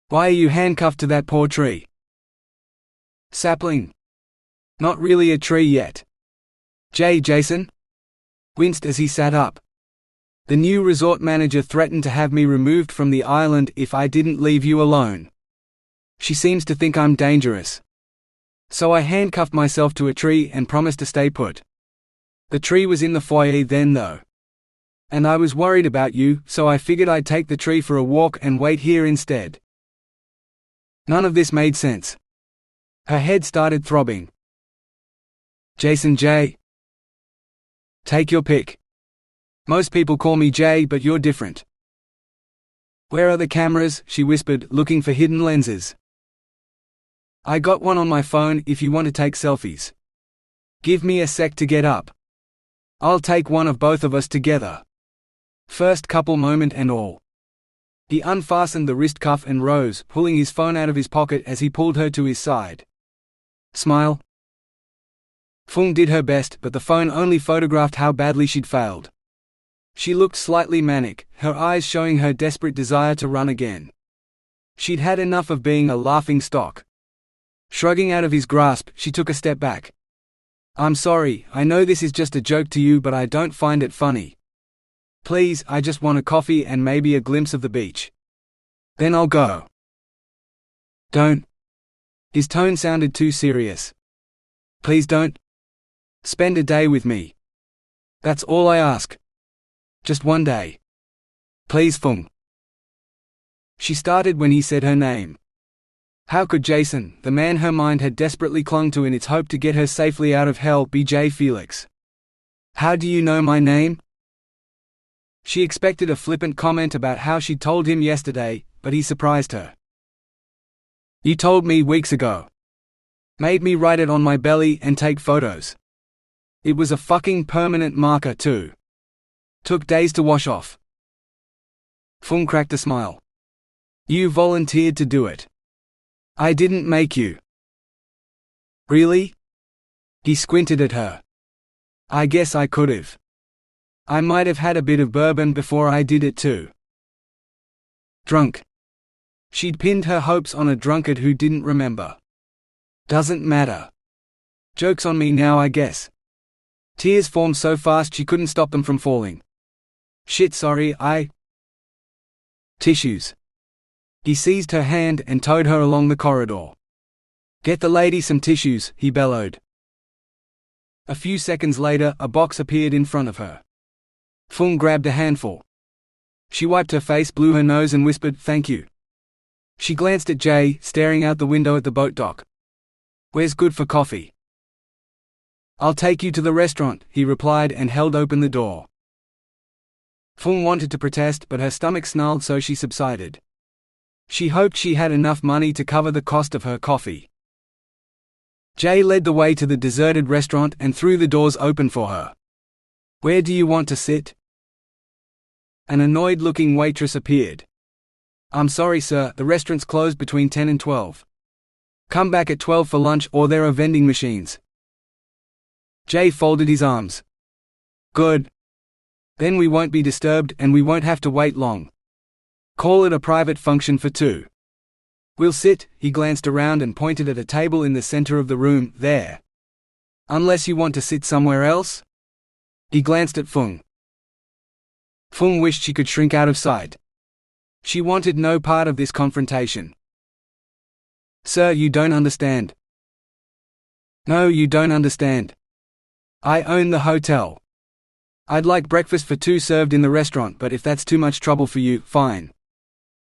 Why are you handcuffed to that poor tree? Sapling. Not really a tree yet. Jason? Winced as he sat up. The new resort manager threatened to have me removed from the island if I didn't leave you alone. She seems to think I'm dangerous. So I handcuffed myself to a tree and promised to stay put. The tree was in the foyer then though. And I was worried about you, so I figured I'd take the tree for a walk and wait here instead. None of this made sense. Her head started throbbing. Jason J. Take your pick. Most people call me Jay, but you're different. Where are the cameras? She whispered, looking for hidden lenses. I got one on my phone if you want to take selfies. Give me a sec to get up. I'll take one of both of us together. First couple moment and all. He unfastened the wrist cuff and rose, pulling his phone out of his pocket as he pulled her to his side. Smile. Phuong did her best, but the phone only photographed how badly she'd failed. She looked slightly manic, her eyes showing her desperate desire to run again. She'd had enough of being a laughing stock. Shrugging out of his grasp, she took a step back. I'm sorry, I know this is just a joke to you, but I don't find it funny. Please, I just want a coffee and maybe a glimpse of the beach. Then I'll go. Don't. His tone sounded too serious. Please don't. Spend a day with me. That's all I ask. Just one day. Please, Phuong. She started when he said her name. How could Jason, the man her mind had desperately clung to in its hope to get her safely out of hell, be J. Felix? How do you know my name? She expected a flippant comment about how she'd told him yesterday, but he surprised her. You told me weeks ago. Made me write it on my belly and take photos. It was a fucking permanent marker too. Took days to wash off. Phuong cracked a smile. You volunteered to do it. I didn't make you. Really? He squinted at her. I guess I could've. I might have had a bit of bourbon before I did it too. Drunk. She'd pinned her hopes on a drunkard who didn't remember. Doesn't matter. Joke's on me now, I guess. Tears formed so fast she couldn't stop them from falling. Shit, sorry, Tissues. He seized her hand and towed her along the corridor. Get the lady some tissues, he bellowed. A few seconds later, a box appeared in front of her. Phuong grabbed a handful. She wiped her face, blew her nose and whispered, "Thank you." She glanced at Jay, staring out the window at the boat dock. Where's good for coffee? I'll take you to the restaurant, he replied and held open the door. Phuong wanted to protest, but her stomach snarled, so she subsided. She hoped she had enough money to cover the cost of her coffee. Jay led the way to the deserted restaurant and threw the doors open for her. Where do you want to sit? An annoyed-looking waitress appeared. I'm sorry, sir, the restaurant's closed between 10 and 12. Come back at 12 for lunch, or there are vending machines. Jay folded his arms. Good. Then we won't be disturbed and we won't have to wait long. Call it a private function for two. We'll sit, he glanced around and pointed at a table in the center of the room, there. Unless you want to sit somewhere else? He glanced at Phuong. Phuong wished she could shrink out of sight. She wanted no part of this confrontation. Sir, you don't understand. No, you don't understand. I own the hotel. I'd like breakfast for two served in the restaurant, but if that's too much trouble for you, fine.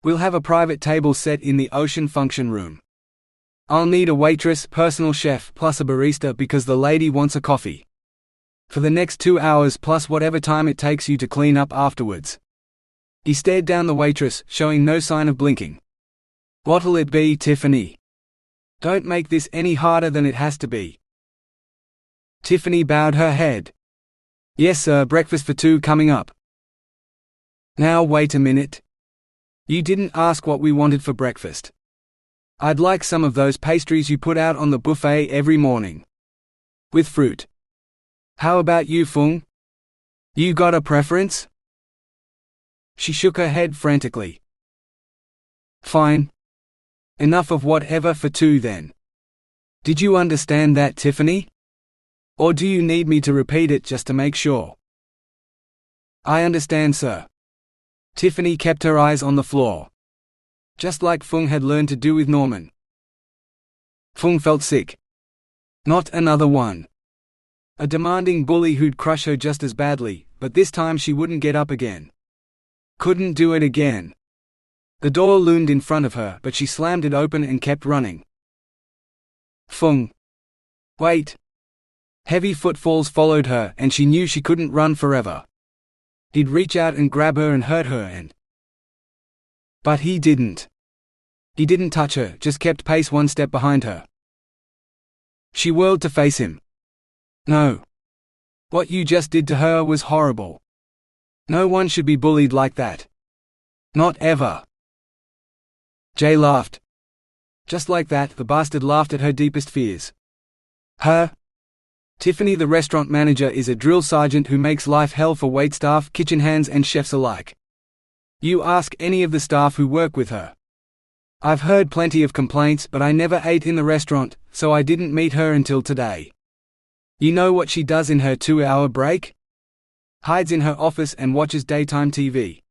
We'll have a private table set in the ocean function room. I'll need a waitress, personal chef, plus a barista because the lady wants a coffee. For the next 2 hours plus whatever time it takes you to clean up afterwards. He stared down the waitress, showing no sign of blinking. What'll it be, Tiffany? Don't make this any harder than it has to be. Tiffany bowed her head. Yes sir, breakfast for two coming up. Now wait a minute. You didn't ask what we wanted for breakfast. I'd like some of those pastries you put out on the buffet every morning. With fruit. How about you, Phuong? You got a preference? She shook her head frantically. Fine. Enough of whatever for two then. Did you understand that, Tiffany? Or do you need me to repeat it just to make sure? I understand, sir. Tiffany kept her eyes on the floor. Just like Phuong had learned to do with Norman. Phuong felt sick. Not another one. A demanding bully who'd crush her just as badly, but this time she wouldn't get up again. Couldn't do it again. The door loomed in front of her, but she slammed it open and kept running. Phuong. Wait. Heavy footfalls followed her, and she knew she couldn't run forever. He'd reach out and grab her and hurt her But he didn't. He didn't touch her, just kept pace one step behind her. She whirled to face him. No. What you just did to her was horrible. No one should be bullied like that. Not ever. Jay laughed. Just like that, the bastard laughed at her deepest fears. Her? Tiffany, the restaurant manager, is a drill sergeant who makes life hell for waitstaff, kitchen hands and chefs alike. You ask any of the staff who work with her. I've heard plenty of complaints, but I never ate in the restaurant, so I didn't meet her until today. You know what she does in her 2-hour break? Hides in her office and watches daytime TV.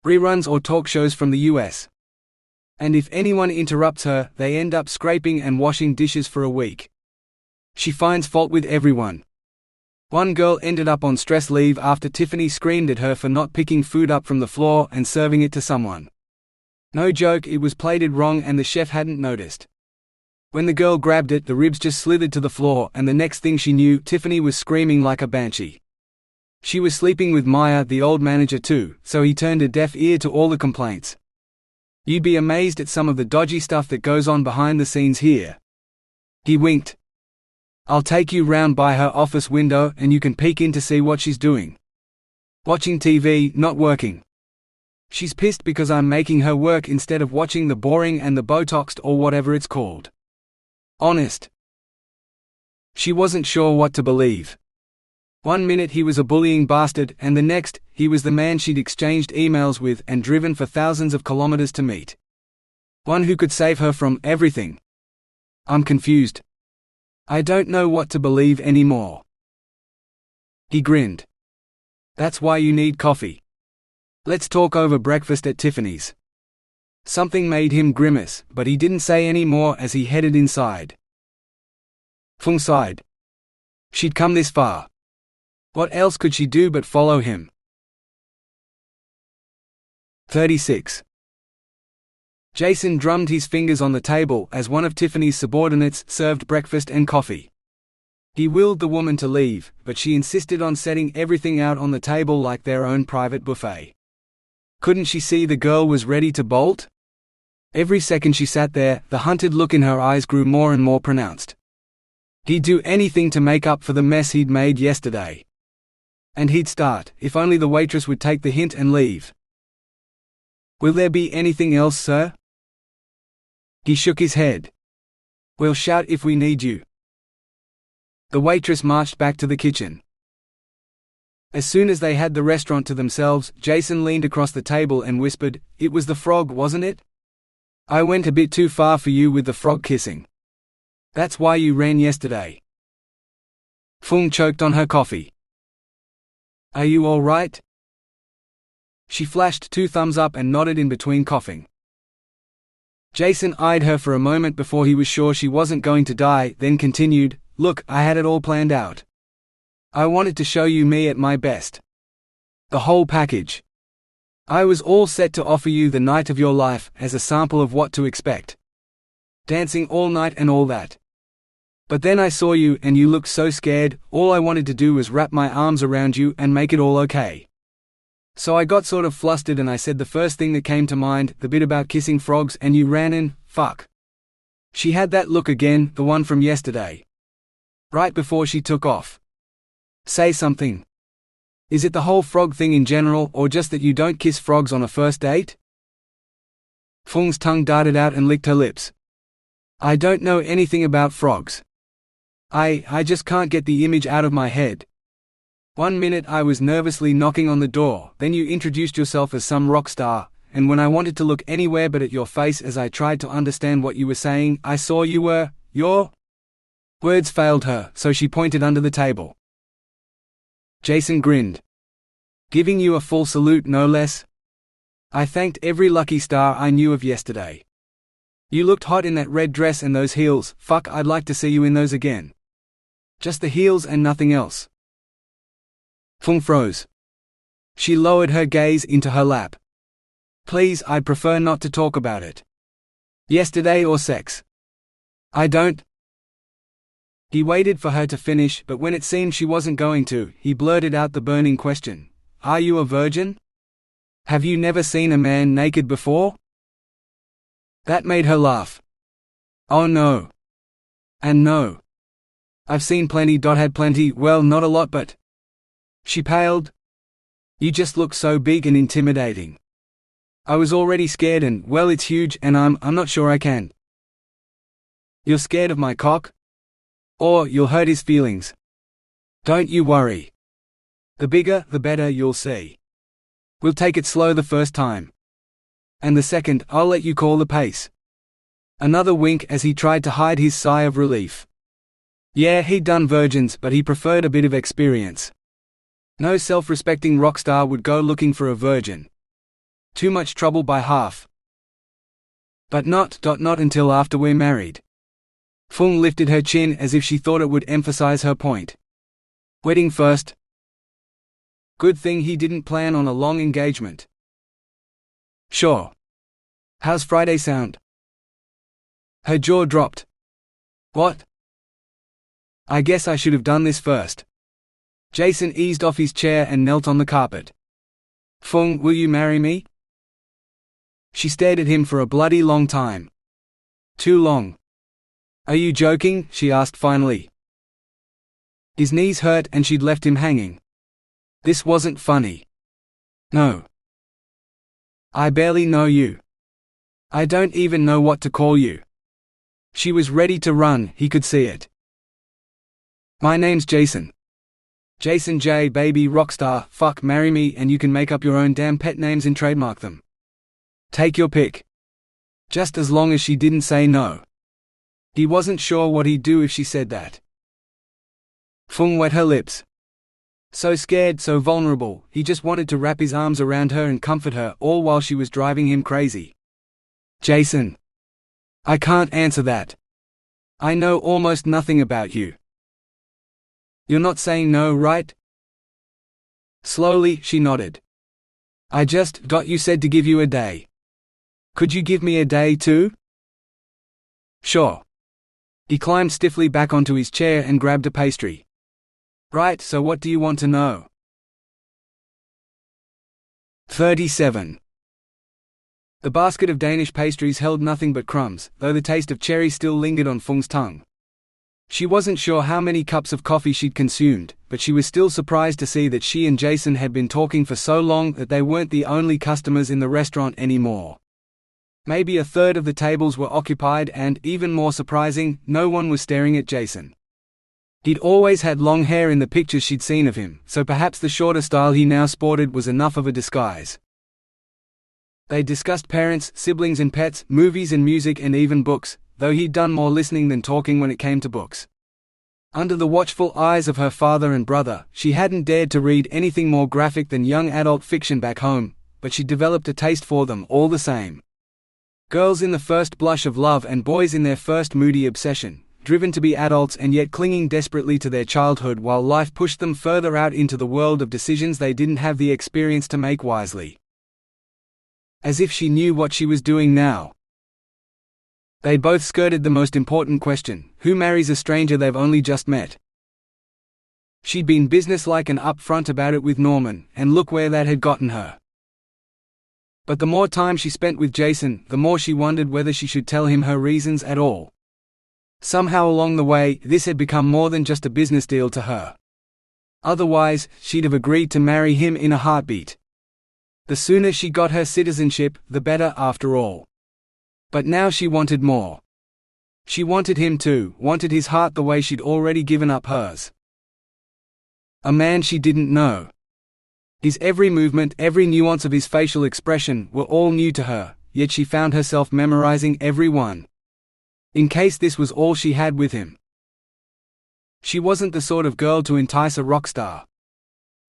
Reruns or talk shows from the US. And if anyone interrupts her, they end up scraping and washing dishes for a week. She finds fault with everyone. One girl ended up on stress leave after Tiffany screamed at her for not picking food up from the floor and serving it to someone. No joke, it was plated wrong and the chef hadn't noticed. When the girl grabbed it, the ribs just slithered to the floor, and the next thing she knew, Tiffany was screaming like a banshee. She was sleeping with Maya, the old manager too, so he turned a deaf ear to all the complaints. You'd be amazed at some of the dodgy stuff that goes on behind the scenes here. He winked. I'll take you round by her office window and you can peek in to see what she's doing. Watching TV, not working. She's pissed because I'm making her work instead of watching the boring and the Botoxed or whatever it's called. Honest. She wasn't sure what to believe. One minute he was a bullying bastard, and the next, he was the man she'd exchanged emails with and driven for thousands of kilometers to meet. One who could save her from everything. I'm confused. I don't know what to believe anymore. He grinned. That's why you need coffee. Let's talk over breakfast at Tiffany's. Something made him grimace, but he didn't say any more as he headed inside. Phuong sighed. She'd come this far. What else could she do but follow him? 36. Jason drummed his fingers on the table as one of Tiffany's subordinates served breakfast and coffee. He willed the woman to leave, but she insisted on setting everything out on the table like their own private buffet. Couldn't she see the girl was ready to bolt? Every second she sat there, the hunted look in her eyes grew more and more pronounced. He'd do anything to make up for the mess he'd made yesterday. And he'd start, if only the waitress would take the hint and leave. Will there be anything else, sir? He shook his head. We'll shout if we need you. The waitress marched back to the kitchen. As soon as they had the restaurant to themselves, Jason leaned across the table and whispered, "It was the frog, wasn't it? I went a bit too far for you with the frog kissing. That's why you ran yesterday." Phuong choked on her coffee. Are you all right? She flashed 2 thumbs up and nodded in between coughing. Jason eyed her for a moment before he was sure she wasn't going to die, then continued, "Look, I had it all planned out. I wanted to show you me at my best. The whole package. I was all set to offer you the night of your life, as a sample of what to expect. Dancing all night and all that. But then I saw you and you looked so scared, all I wanted to do was wrap my arms around you and make it all okay. So I got sort of flustered and I said the first thing that came to mind, the bit about kissing frogs, and you ran in, fuck." She had that look again, the one from yesterday. Right before she took off. "Say something. Is it the whole frog thing in general, or just that you don't kiss frogs on a first date?" Phuong's tongue darted out and licked her lips. "I don't know anything about frogs. I just can't get the image out of my head. One minute I was nervously knocking on the door, then you introduced yourself as some rock star, and when I wanted to look anywhere but at your face as I tried to understand what you were saying, I saw your…" Words failed her, so she pointed under the table. Jason grinned. "Giving you a full salute, no less. I thanked every lucky star I knew of yesterday. You looked hot in that red dress and those heels. Fuck, I'd like to see you in those again. Just the heels and nothing else." Phuong froze. She lowered her gaze into her lap. "Please, I'd prefer not to talk about it. Yesterday or sex. I don't." He waited for her to finish, but when it seemed she wasn't going to, he blurted out the burning question. "Are you a virgin? Have you never seen a man naked before?" That made her laugh. "Oh no. And no. I've seen plenty. Had plenty, well, not a lot, but…" She paled. "You just look so big and intimidating. I was already scared and, well, it's huge and I'm not sure I can." "You're scared of my cock? Or you'll hurt his feelings. Don't you worry. The bigger, the better, you'll see. We'll take it slow the first time. And the second, I'll let you call the pace." Another wink as he tried to hide his sigh of relief. Yeah, he'd done virgins, but he preferred a bit of experience. No self-respecting rock star would go looking for a virgin. Too much trouble by half. "But not until after we're married." Phuong lifted her chin as if she thought it would emphasize her point. "Wedding first." Good thing he didn't plan on a long engagement. "Sure. How's Friday sound?" Her jaw dropped. "What? I guess I should have done this first." Jason eased off his chair and knelt on the carpet. "Phuong, will you marry me?" She stared at him for a bloody long time. "Too long." "Are you joking?" she asked finally. His knees hurt and she'd left him hanging. This wasn't funny. "No. I barely know you. I don't even know what to call you." She was ready to run, he could see it. "My name's Jason. Jason J. Baby Rockstar. Fuck, marry me and you can make up your own damn pet names and trademark them. Take your pick." Just as long as she didn't say no. He wasn't sure what he'd do if she said that. Phuong wet her lips. So scared, so vulnerable, he just wanted to wrap his arms around her and comfort her, all while she was driving him crazy. "Jason. I can't answer that. I know almost nothing about you." "You're not saying no, right?" Slowly, she nodded. "I just, you said to give you a day. Could you give me a day too?" "Sure." He climbed stiffly back onto his chair and grabbed a pastry. "Right, so what do you want to know?" 37. The basket of Danish pastries held nothing but crumbs, though the taste of cherry still lingered on Phuong's tongue. She wasn't sure how many cups of coffee she'd consumed, but she was still surprised to see that she and Jason had been talking for so long that they weren't the only customers in the restaurant anymore. Maybe a third of the tables were occupied and, even more surprising, no one was staring at Jason. He'd always had long hair in the pictures she'd seen of him, so perhaps the shorter style he now sported was enough of a disguise. They discussed parents, siblings and pets, movies and music and even books, though he'd done more listening than talking when it came to books. Under the watchful eyes of her father and brother, she hadn't dared to read anything more graphic than young adult fiction back home, but she'd developed a taste for them all the same. Girls in the first blush of love and boys in their first moody obsession, driven to be adults and yet clinging desperately to their childhood while life pushed them further out into the world of decisions they didn't have the experience to make wisely. As if she knew what she was doing now. They'd both skirted the most important question: who marries a stranger they've only just met? She'd been businesslike and upfront about it with Norman, and look where that had gotten her. But the more time she spent with Jason, the more she wondered whether she should tell him her reasons at all. Somehow along the way, this had become more than just a business deal to her. Otherwise, she'd have agreed to marry him in a heartbeat. The sooner she got her citizenship, the better after all. But now she wanted more. She wanted him too, wanted his heart the way she'd already given up hers. A man she didn't know. His every movement, every nuance of his facial expression were all new to her, yet she found herself memorizing every one. In case this was all she had with him. She wasn't the sort of girl to entice a rock star.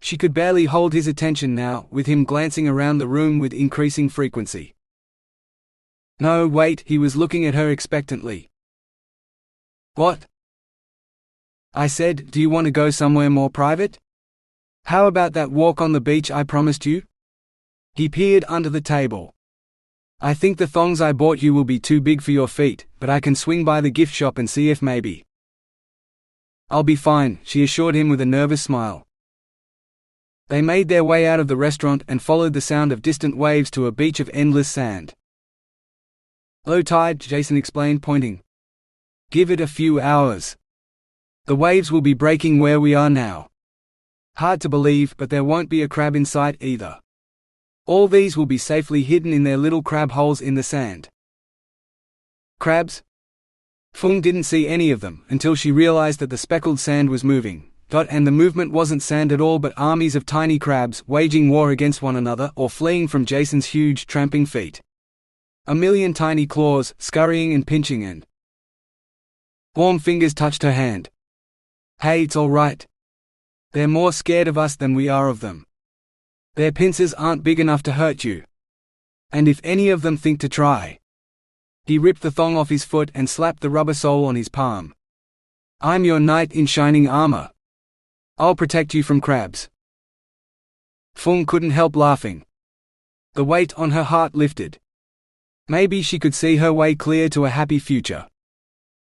She could barely hold his attention now, with him glancing around the room with increasing frequency. No, wait, he was looking at her expectantly. What? I said, do you want to go somewhere more private? How about that walk on the beach I promised you? He peered under the table. I think the thongs I bought you will be too big for your feet, but I can swing by the gift shop and see if maybe. I'll be fine, she assured him with a nervous smile. They made their way out of the restaurant and followed the sound of distant waves to a beach of endless sand. Low tide, Jason explained, pointing. Give it a few hours. The waves will be breaking where we are now. Hard to believe, but there won't be a crab in sight either. All these will be safely hidden in their little crab holes in the sand. Crabs? Phuong didn't see any of them until she realized that the speckled sand was moving, and the movement wasn't sand at all but armies of tiny crabs waging war against one another or fleeing from Jason's huge tramping feet. A million tiny claws, scurrying and pinching, and warm fingers touched her hand. Hey, it's all right. They're more scared of us than we are of them. Their pincers aren't big enough to hurt you. And if any of them think to try. He ripped the thong off his foot and slapped the rubber sole on his palm. I'm your knight in shining armor. I'll protect you from crabs. Phuong couldn't help laughing. The weight on her heart lifted. Maybe she could see her way clear to a happy future.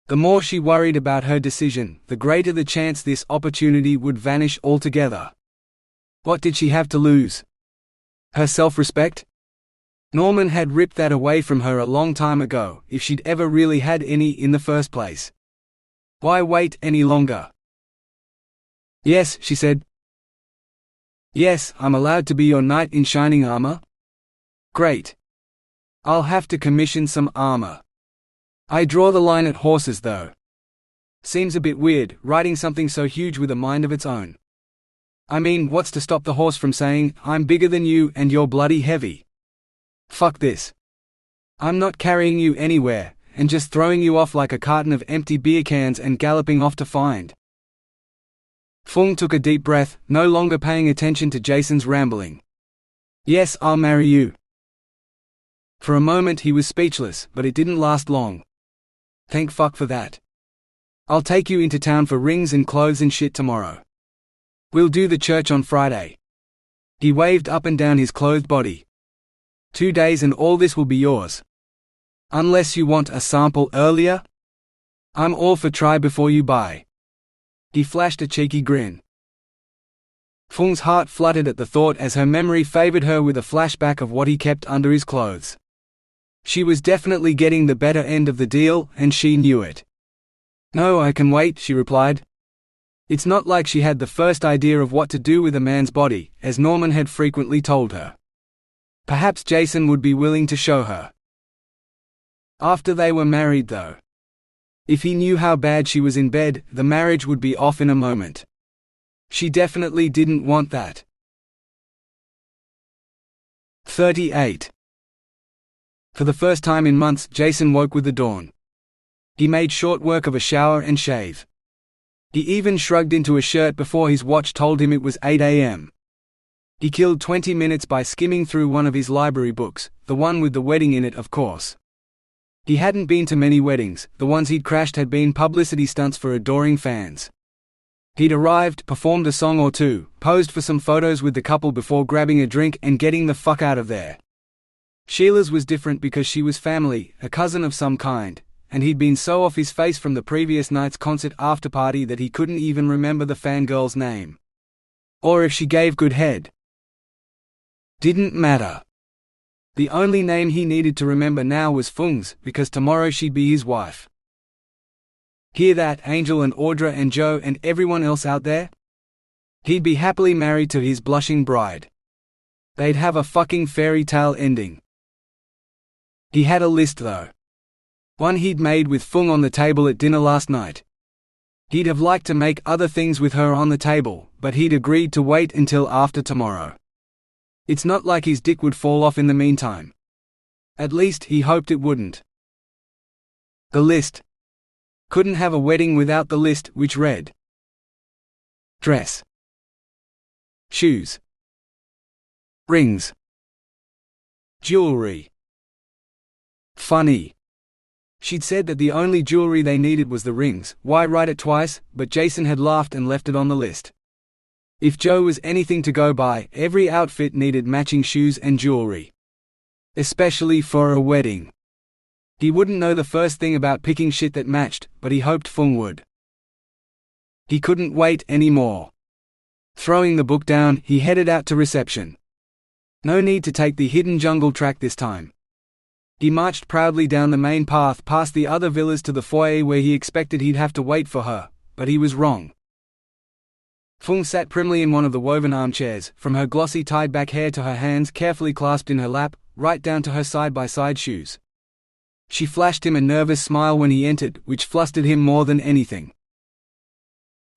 The more she worried about her decision, the greater the chance this opportunity would vanish altogether. What did she have to lose? Her self-respect? Norman had ripped that away from her a long time ago, if she'd ever really had any in the first place. Why wait any longer? Yes, she said. Yes, I'm allowed to be your knight in shining armor? Great. I'll have to commission some armor. I draw the line at horses though. Seems a bit weird, riding something so huge with a mind of its own. I mean, what's to stop the horse from saying, I'm bigger than you and you're bloody heavy? Fuck this. I'm not carrying you anywhere, and just throwing you off like a carton of empty beer cans and galloping off to find. Phuong took a deep breath, no longer paying attention to Jason's rambling. Yes, I'll marry you. For a moment he was speechless, but it didn't last long. Thank fuck for that. I'll take you into town for rings and clothes and shit tomorrow. We'll do the church on Friday. He waved up and down his clothed body. 2 days and all this will be yours. Unless you want a sample earlier? I'm all for try before you buy. He flashed a cheeky grin. Phuong's heart fluttered at the thought as her memory favored her with a flashback of what he kept under his clothes. She was definitely getting the better end of the deal, and she knew it. No, I can wait, she replied. It's not like she had the first idea of what to do with a man's body, as Norman had frequently told her. Perhaps Jason would be willing to show her. After they were married though. If he knew how bad she was in bed, the marriage would be off in a moment. She definitely didn't want that. 38. For the first time in months, Jason woke with the dawn. He made short work of a shower and shave. He even shrugged into a shirt before his watch told him it was 8 a.m. He killed 20 minutes by skimming through one of his library books, the one with the wedding in it, of course. He hadn't been to many weddings, the ones he'd crashed had been publicity stunts for adoring fans. He'd arrived, performed a song or two, posed for some photos with the couple before grabbing a drink and getting the fuck out of there. Sheila's was different because she was family, a cousin of some kind, and he'd been so off his face from the previous night's concert after-party that he couldn't even remember the fangirl's name. Or if she gave good head. Didn't matter. The only name he needed to remember now was Phuong's, because tomorrow she'd be his wife. Hear that, Angel and Audra and Joe and everyone else out there? He'd be happily married to his blushing bride. They'd have a fucking fairy tale ending. He had a list though. One he'd made with Phuong on the table at dinner last night. He'd have liked to make other things with her on the table, but he'd agreed to wait until after tomorrow. It's not like his dick would fall off in the meantime. At least he hoped it wouldn't. The list. Couldn't have a wedding without the list, which read: dress, shoes, rings, jewelry. Funny. She'd said that the only jewelry they needed was the rings. Why write it twice? But Jason had laughed and left it on the list. If Joe was anything to go by, every outfit needed matching shoes and jewelry. Especially for a wedding. He wouldn't know the first thing about picking shit that matched, but he hoped Phuong would. He couldn't wait anymore. Throwing the book down, he headed out to reception. No need to take the hidden jungle track this time. He marched proudly down the main path past the other villas to the foyer where he expected he'd have to wait for her, but he was wrong. Phuong sat primly in one of the woven armchairs, from her glossy tied-back hair to her hands carefully clasped in her lap, right down to her side-by-side shoes. She flashed him a nervous smile when he entered, which flustered him more than anything.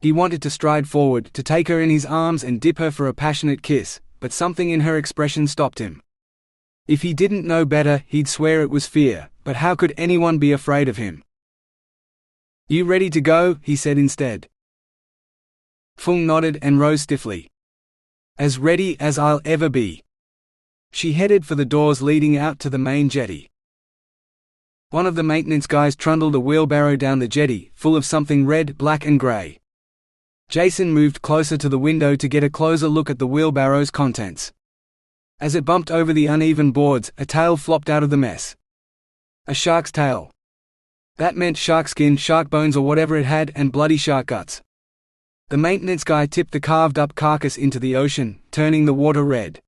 He wanted to stride forward, to take her in his arms and dip her for a passionate kiss, but something in her expression stopped him. If he didn't know better, he'd swear it was fear, but how could anyone be afraid of him? "You ready to go?" he said instead. Phuong nodded and rose stiffly. "As ready as I'll ever be." She headed for the doors leading out to the main jetty. One of the maintenance guys trundled a wheelbarrow down the jetty, full of something red, black and grey. Jason moved closer to the window to get a closer look at the wheelbarrow's contents. As it bumped over the uneven boards, a tail flopped out of the mess. A shark's tail. That meant shark skin, shark bones or whatever it had, and bloody shark guts. The maintenance guy tipped the carved-up carcass into the ocean, turning the water red.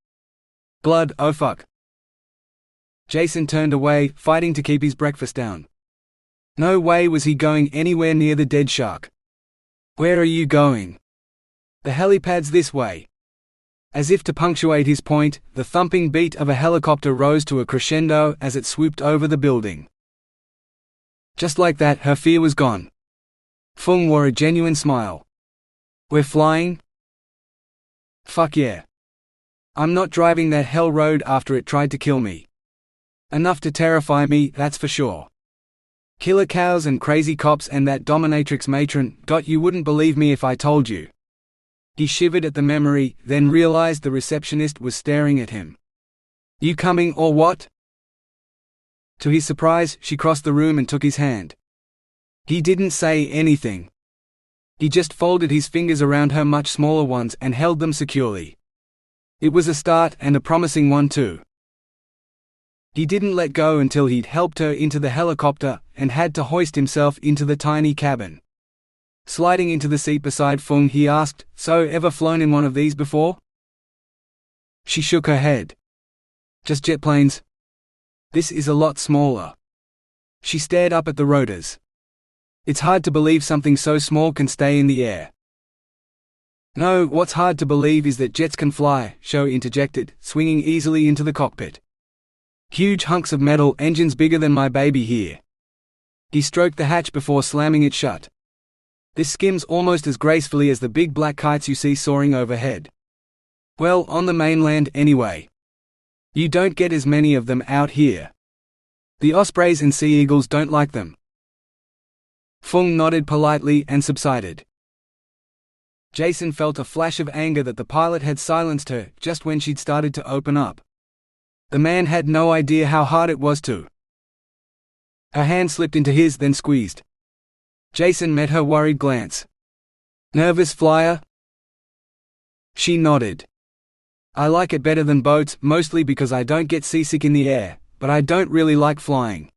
Blood, oh fuck. Jason turned away, fighting to keep his breakfast down. No way was he going anywhere near the dead shark. "Where are you going?" "The helipad's this way." As if to punctuate his point, the thumping beat of a helicopter rose to a crescendo as it swooped over the building. Just like that, her fear was gone. Phuong wore a genuine smile. "We're flying?" "Fuck yeah. I'm not driving that hell road after it tried to kill me. Enough to terrify me, that's for sure. Killer cows and crazy cops and that dominatrix matron. You wouldn't believe me if I told you." He shivered at the memory, then realized the receptionist was staring at him. "You coming or what?" To his surprise, she crossed the room and took his hand. He didn't say anything. He just folded his fingers around her much smaller ones and held them securely. It was a start, and a promising one too. He didn't let go until he'd helped her into the helicopter and had to hoist himself into the tiny cabin. Sliding into the seat beside Phuong, he asked, "So, ever flown in one of these before?" She shook her head. "Just jet planes. This is a lot smaller." She stared up at the rotors. "It's hard to believe something so small can stay in the air." "No, what's hard to believe is that jets can fly," Sho interjected, swinging easily into the cockpit. "Huge hunks of metal, engines bigger than my baby here." He stroked the hatch before slamming it shut. "This skims almost as gracefully as the big black kites you see soaring overhead. Well, on the mainland anyway. You don't get as many of them out here. The ospreys and sea eagles don't like them." Phuong nodded politely and subsided. Jason felt a flash of anger that the pilot had silenced her just when she'd started to open up. The man had no idea how hard it was to Her hand slipped into his, then squeezed. Jason met her worried glance. "Nervous, flyer?" She nodded. "I like it better than boats, mostly because I don't get seasick in the air, but I don't really like flying."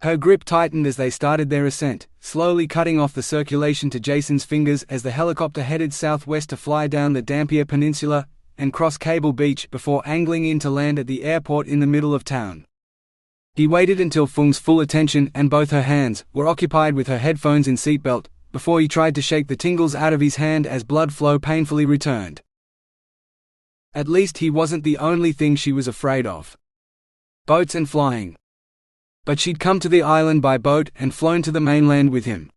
Her grip tightened as they started their ascent, slowly cutting off the circulation to Jason's fingers as the helicopter headed southwest to fly down the Dampier Peninsula and cross Cable Beach before angling in to land at the airport in the middle of town. He waited until Phuong's full attention and both her hands were occupied with her headphones and seatbelt, before he tried to shake the tingles out of his hand as blood flow painfully returned. At least he wasn't the only thing she was afraid of. Boats and flying. But she'd come to the island by boat and flown to the mainland with him.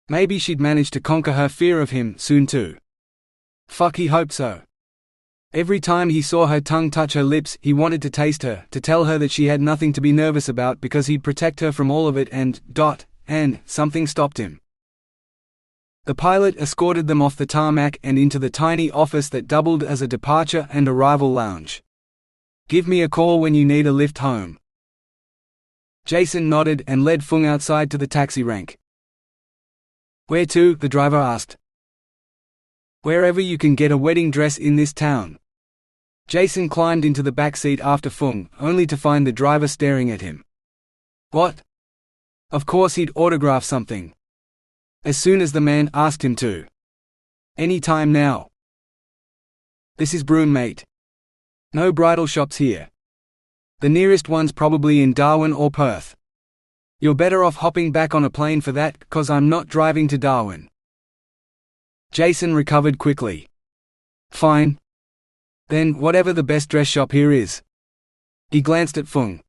Maybe she'd manage to conquer her fear of him soon too. Fuck, he hoped so. Every time he saw her tongue touch her lips, he wanted to taste her, to tell her that she had nothing to be nervous about because he'd protect her from all of it and something stopped him. The pilot escorted them off the tarmac and into the tiny office that doubled as a departure and arrival lounge. "Give me a call when you need a lift home." Jason nodded and led Phuong outside to the taxi rank. "Where to?" the driver asked. "Wherever you can get a wedding dress in this town." Jason climbed into the back seat after Phuong, only to find the driver staring at him. What? Of course he'd autograph something. As soon as the man asked him to. "Any time now." "This is Broome, mate. No bridal shops here. The nearest one's probably in Darwin or Perth. You're better off hopping back on a plane for that, 'cause I'm not driving to Darwin." Jason recovered quickly. "Fine. Then, whatever the best dress shop here is." He glanced at Phuong.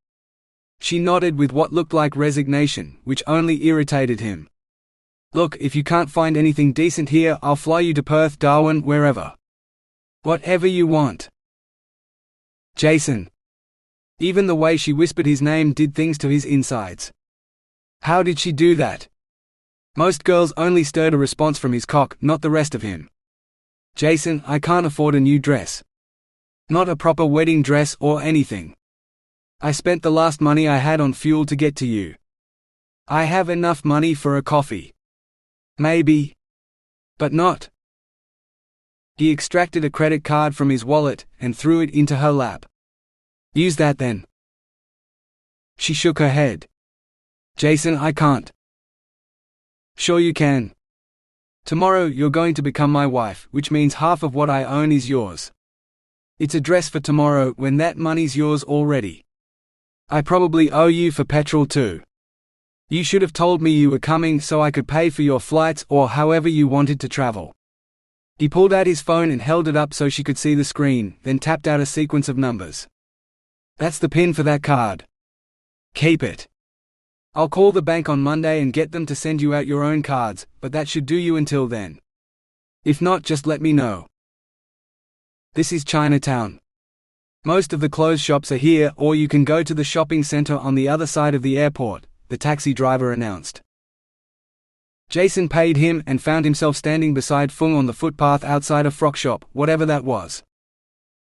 She nodded with what looked like resignation, which only irritated him. "Look, if you can't find anything decent here, I'll fly you to Perth, Darwin, wherever. Whatever you want." Jason. Even the way she whispered his name did things to his insides. How did she do that? Most girls only stirred a response from his cock, not the rest of him. "Jason, I can't afford a new dress. Not a proper wedding dress or anything. I spent the last money I had on fuel to get to you. I have enough money for a coffee. Maybe. But not." He extracted a credit card from his wallet and threw it into her lap. "Use that then." She shook her head. "Jason, I can't." "Sure you can. Tomorrow you're going to become my wife, which means half of what I own is yours. It's a dress for tomorrow when that money's yours already. I probably owe you for petrol too. You should have told me you were coming so I could pay for your flights or however you wanted to travel." He pulled out his phone and held it up so she could see the screen, then tapped out a sequence of numbers. "That's the PIN for that card. Keep it. I'll call the bank on Monday and get them to send you out your own cards, but that should do you until then. If not, just let me know. This is Chinatown. Most of the clothes shops are here, or you can go to the shopping center on the other side of the airport," the taxi driver announced. Jason paid him and found himself standing beside Phuong on the footpath outside a frock shop, whatever that was.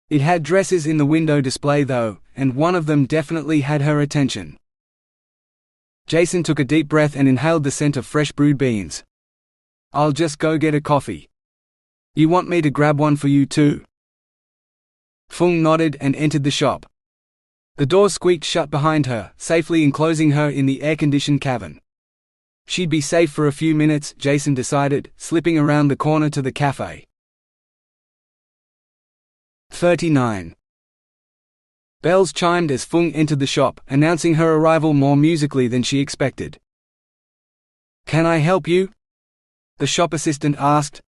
It had dresses in the window display though, and one of them definitely had her attention. Jason took a deep breath and inhaled the scent of fresh brewed beans. "I'll just go get a coffee. You want me to grab one for you too?" Phuong nodded and entered the shop. The door squeaked shut behind her, safely enclosing her in the air-conditioned cabin. She'd be safe for a few minutes, Jason decided, slipping around the corner to the cafe. 39. Bells chimed as Phuong entered the shop, announcing her arrival more musically than she expected. "Can I help you?" the shop assistant asked.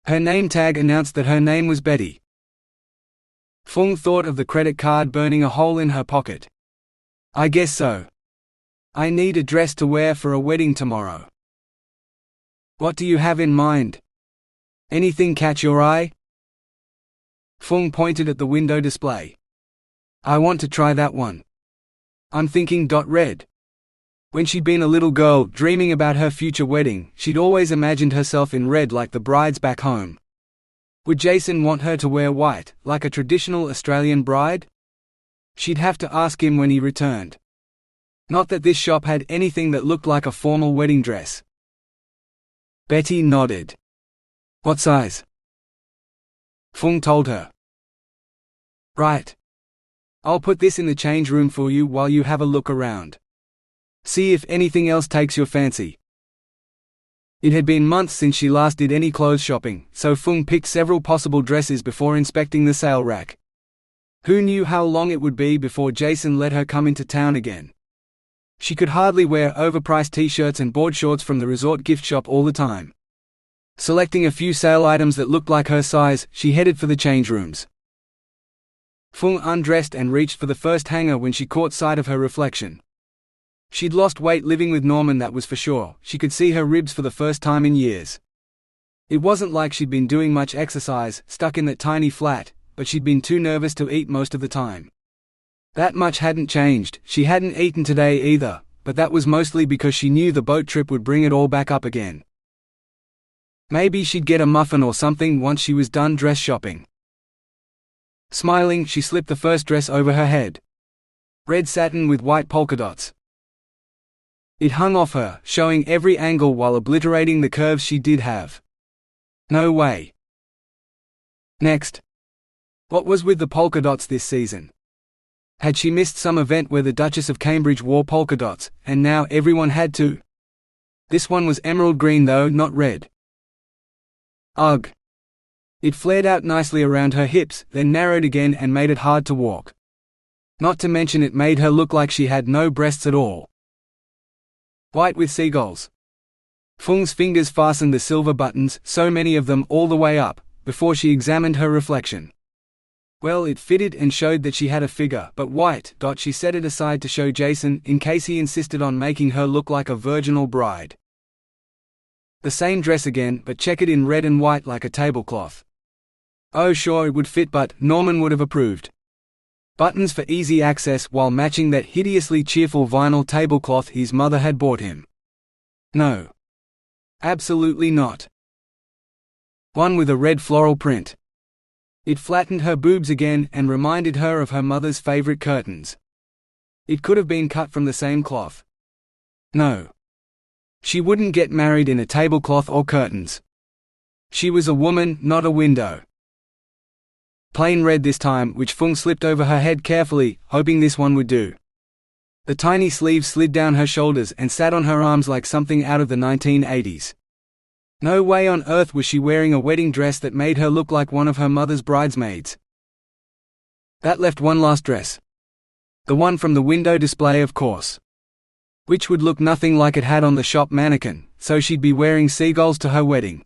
Her name tag announced that her name was Betty. Phuong thought of the credit card burning a hole in her pocket. "I guess so. I need a dress to wear for a wedding tomorrow." "What do you have in mind? Anything catch your eye?" Phuong pointed at the window display. "I want to try that one. I'm thinking red." When she'd been a little girl dreaming about her future wedding, she'd always imagined herself in red like the brides back home. Would Jason want her to wear white, like a traditional Australian bride? She'd have to ask him when he returned. Not that this shop had anything that looked like a formal wedding dress. Betty nodded. What size? Phuong told her. Right. I'll put this in the change room for you while you have a look around. See if anything else takes your fancy. It had been months since she last did any clothes shopping, so Phuong picked several possible dresses before inspecting the sale rack. Who knew how long it would be before Jason let her come into town again? She could hardly wear overpriced t-shirts and board shorts from the resort gift shop all the time. Selecting a few sale items that looked like her size, she headed for the change rooms. Phuong undressed and reached for the first hanger when she caught sight of her reflection. She'd lost weight living with Norman, that was for sure. She could see her ribs for the first time in years. It wasn't like she'd been doing much exercise, stuck in that tiny flat, but she'd been too nervous to eat most of the time. That much hadn't changed. She hadn't eaten today either, but that was mostly because she knew the boat trip would bring it all back up again. Maybe she'd get a muffin or something once she was done dress shopping. Smiling, she slipped the first dress over her head. Red satin with white polka dots. It hung off her, showing every angle while obliterating the curves she did have. No way. Next. What was with the polka dots this season? Had she missed some event where the Duchess of Cambridge wore polka dots, and now everyone had to? This one was emerald green though, not red. Ugh. It flared out nicely around her hips, then narrowed again and made it hard to walk. Not to mention it made her look like she had no breasts at all. White with seagulls. Phuong's fingers fastened the silver buttons, so many of them, all the way up, before she examined her reflection. Well, it fitted and showed that she had a figure, but white. She set it aside to show Jason, in case he insisted on making her look like a virginal bride. The same dress again, but checkered in red and white like a tablecloth. Oh sure, it would fit, but Norman would have approved. Buttons for easy access while matching that hideously cheerful vinyl tablecloth his mother had bought him. No. Absolutely not. One with a red floral print. It flattened her boobs again and reminded her of her mother's favorite curtains. It could have been cut from the same cloth. No. She wouldn't get married in a tablecloth or curtains. She was a woman, not a window. Plain red this time, which Phuong slipped over her head carefully, hoping this one would do. The tiny sleeves slid down her shoulders and sat on her arms like something out of the 1980s. No way on earth was she wearing a wedding dress that made her look like one of her mother's bridesmaids. That left one last dress. The one from the window display, of course. Which would look nothing like it had on the shop mannequin, so she'd be wearing seagulls to her wedding.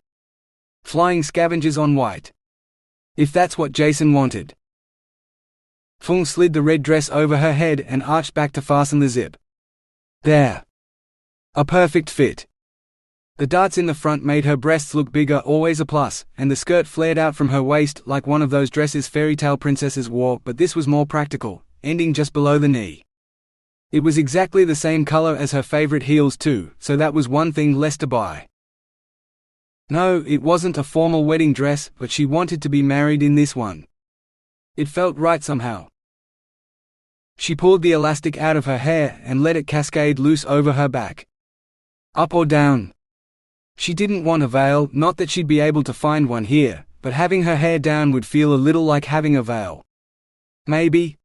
Flying scavengers on white. If that's what Jason wanted. Phuong slid the red dress over her head and arched back to fasten the zip. There. A perfect fit. The darts in the front made her breasts look bigger, always a plus, and the skirt flared out from her waist like one of those dresses fairytale princesses wore, but this was more practical, ending just below the knee. It was exactly the same color as her favorite heels too, so that was one thing less to buy. No, it wasn't a formal wedding dress, but she wanted to be married in this one. It felt right somehow. She pulled the elastic out of her hair and let it cascade loose over her back. Up or down? She didn't want a veil, not that she'd be able to find one here, but having her hair down would feel a little like having a veil. Maybe.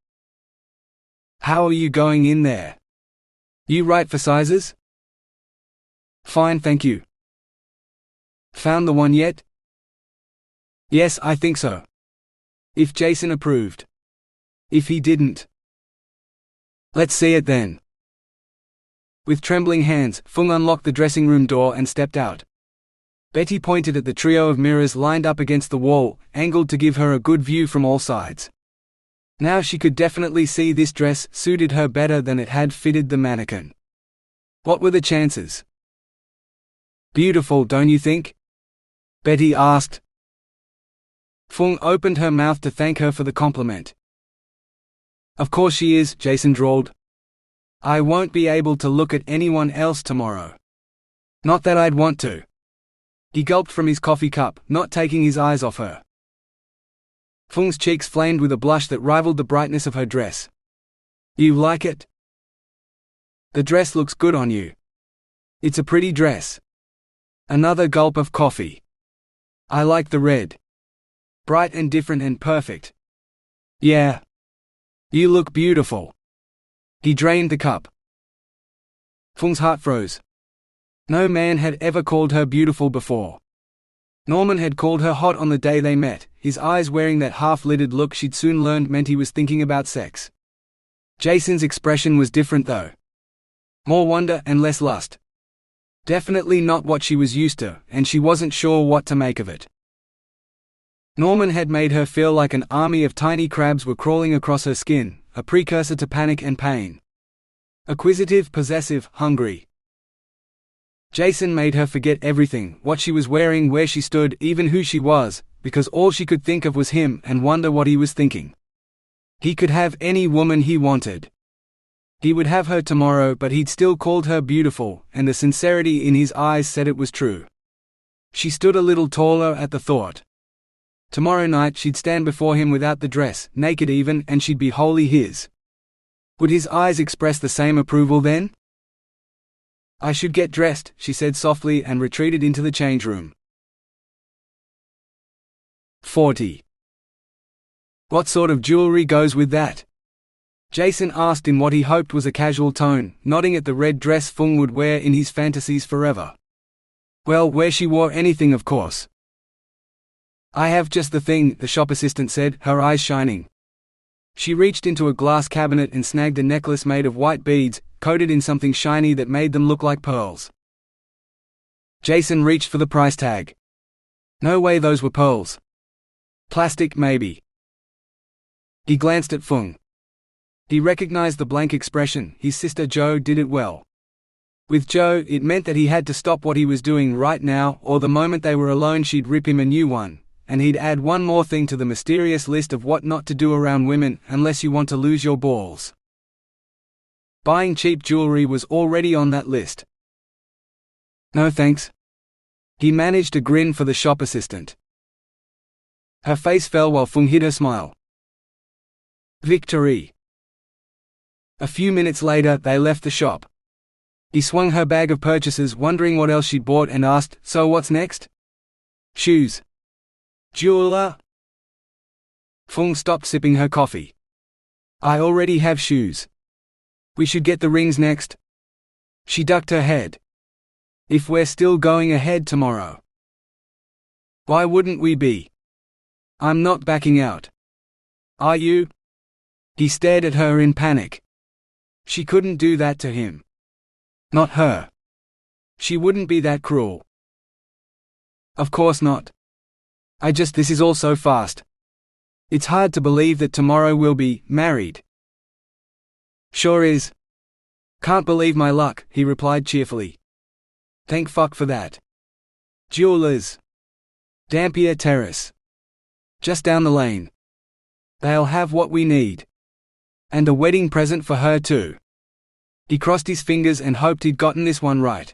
How are you going in there? You right for sizes? Fine, thank you. Found the one yet? Yes, I think so. If Jason approved. If he didn't. Let's see it then. With trembling hands, Phuong unlocked the dressing room door and stepped out. Betty pointed at the trio of mirrors lined up against the wall, angled to give her a good view from all sides. Now she could definitely see this dress suited her better than it had fitted the mannequin. What were the chances? Beautiful, don't you think? Betty asked. Phuong opened her mouth to thank her for the compliment. Of course she is, Jason drawled. I won't be able to look at anyone else tomorrow. Not that I'd want to. He gulped from his coffee cup, not taking his eyes off her. Phuong's cheeks flamed with a blush that rivaled the brightness of her dress. You like it? The dress looks good on you. It's a pretty dress. Another gulp of coffee. I like the red. Bright and different and perfect. Yeah. You look beautiful. He drained the cup. Phuong's heart froze. No man had ever called her beautiful before. Norman had called her hot on the day they met, his eyes wearing that half-lidded look she'd soon learned meant he was thinking about sex. Jason's expression was different though. More wonder and less lust. Definitely not what she was used to, and she wasn't sure what to make of it. Norman had made her feel like an army of tiny crabs were crawling across her skin, a precursor to panic and pain. Acquisitive, possessive, hungry. Jason made her forget everything, what she was wearing, where she stood, even who she was, because all she could think of was him and wonder what he was thinking. He could have any woman he wanted. He would have her tomorrow, but he'd still called her beautiful, and the sincerity in his eyes said it was true. She stood a little taller at the thought. Tomorrow night she'd stand before him without the dress, naked even, and she'd be wholly his. Would his eyes express the same approval then? I should get dressed, she said softly and retreated into the change room. 40. What sort of jewelry goes with that? Jason asked in what he hoped was a casual tone, nodding at the red dress Phuong would wear in his fantasies forever. Well, where she wore anything, of course. I have just the thing, the shop assistant said, her eyes shining. She reached into a glass cabinet and snagged a necklace made of white beads, coated in something shiny that made them look like pearls. Jason reached for the price tag. No way those were pearls. Plastic, maybe. He glanced at Phuong. He recognized the blank expression. His sister Jo did it well. With Jo, it meant that he had to stop what he was doing right now, or the moment they were alone she'd rip him a new one, and he'd add one more thing to the mysterious list of what not to do around women unless you want to lose your balls. Buying cheap jewelry was already on that list. No thanks. He managed a grin for the shop assistant. Her face fell while Phuong hid her smile. Victory. A few minutes later they left the shop. He swung her bag of purchases, wondering what else she'd bought, and asked, so what's next? Shoes. Jeweler? Phuong stopped sipping her coffee. I already have shoes. We should get the rings next. She ducked her head. If we're still going ahead tomorrow. Why wouldn't we be? I'm not backing out. Are you? He stared at her in panic. She couldn't do that to him. Not her. She wouldn't be that cruel. Of course not. This is all so fast. It's hard to believe that tomorrow we'll be married. Sure is. Can't believe my luck, he replied cheerfully. Thank fuck for that. Jewelers. Dampier Terrace. Just down the lane. They'll have what we need. And a wedding present for her too. He crossed his fingers and hoped he'd gotten this one right.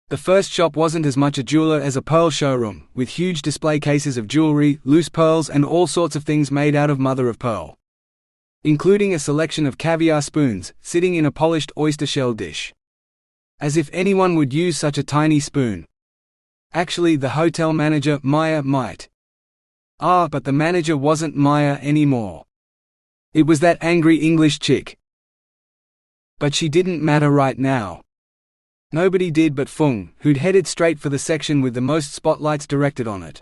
The first shop wasn't as much a jeweler as a pearl showroom, with huge display cases of jewelry, loose pearls and all sorts of things made out of mother of pearl. Including a selection of caviar spoons, sitting in a polished oyster shell dish. As if anyone would use such a tiny spoon. Actually, the hotel manager, Maya, might. But the manager wasn't Maya anymore. It was that angry English chick. But she didn't matter right now. Nobody did but Phuong, who'd headed straight for the section with the most spotlights directed on it.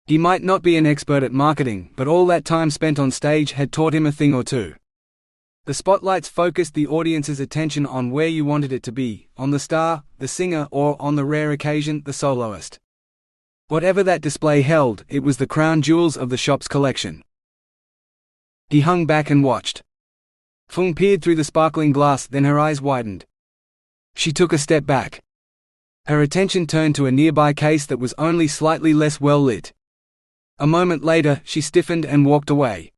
He might not be an expert at marketing, but all that time spent on stage had taught him a thing or two. The spotlights focused the audience's attention on where you wanted it to be, on the star, the singer, or, on the rare occasion, the soloist. Whatever that display held, it was the crown jewels of the shop's collection. He hung back and watched. Phuong peered through the sparkling glass, then her eyes widened. She took a step back. Her attention turned to a nearby case that was only slightly less well lit. A moment later, she stiffened and walked away.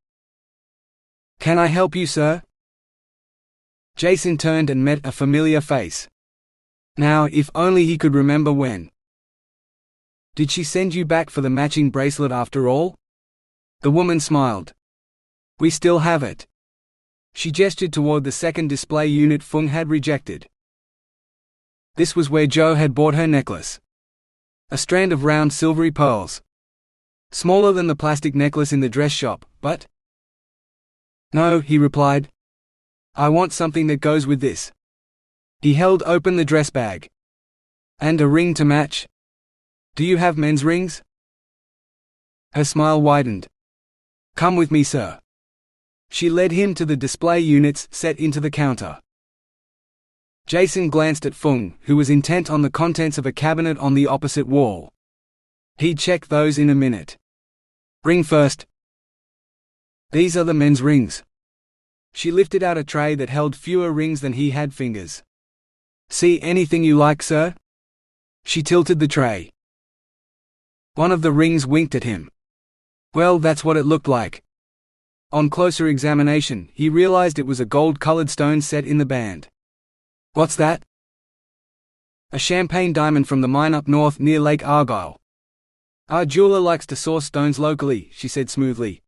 Can I help you, sir? Jason turned and met a familiar face. Now, if only he could remember when. Did she send you back for the matching bracelet after all? The woman smiled. We still have it. She gestured toward the second display unit Phuong had rejected. This was where Joe had bought her necklace. A strand of round silvery pearls. Smaller than the plastic necklace in the dress shop, but… "No," he replied. "I want something that goes with this." He held open the dress bag. "And a ring to match? Do you have men's rings?" Her smile widened. "Come with me, sir." She led him to the display units set into the counter. Jason glanced at Phuong, who was intent on the contents of a cabinet on the opposite wall. He'd check those in a minute. "Ring first." "These are the men's rings." She lifted out a tray that held fewer rings than he had fingers. "See anything you like, sir?" She tilted the tray. One of the rings winked at him. Well, that's what it looked like. On closer examination, he realized it was a gold-colored stone set in the band. "What's that?" "A champagne diamond from the mine up north near Lake Argyle. Our jeweler likes to source stones locally," she said smoothly.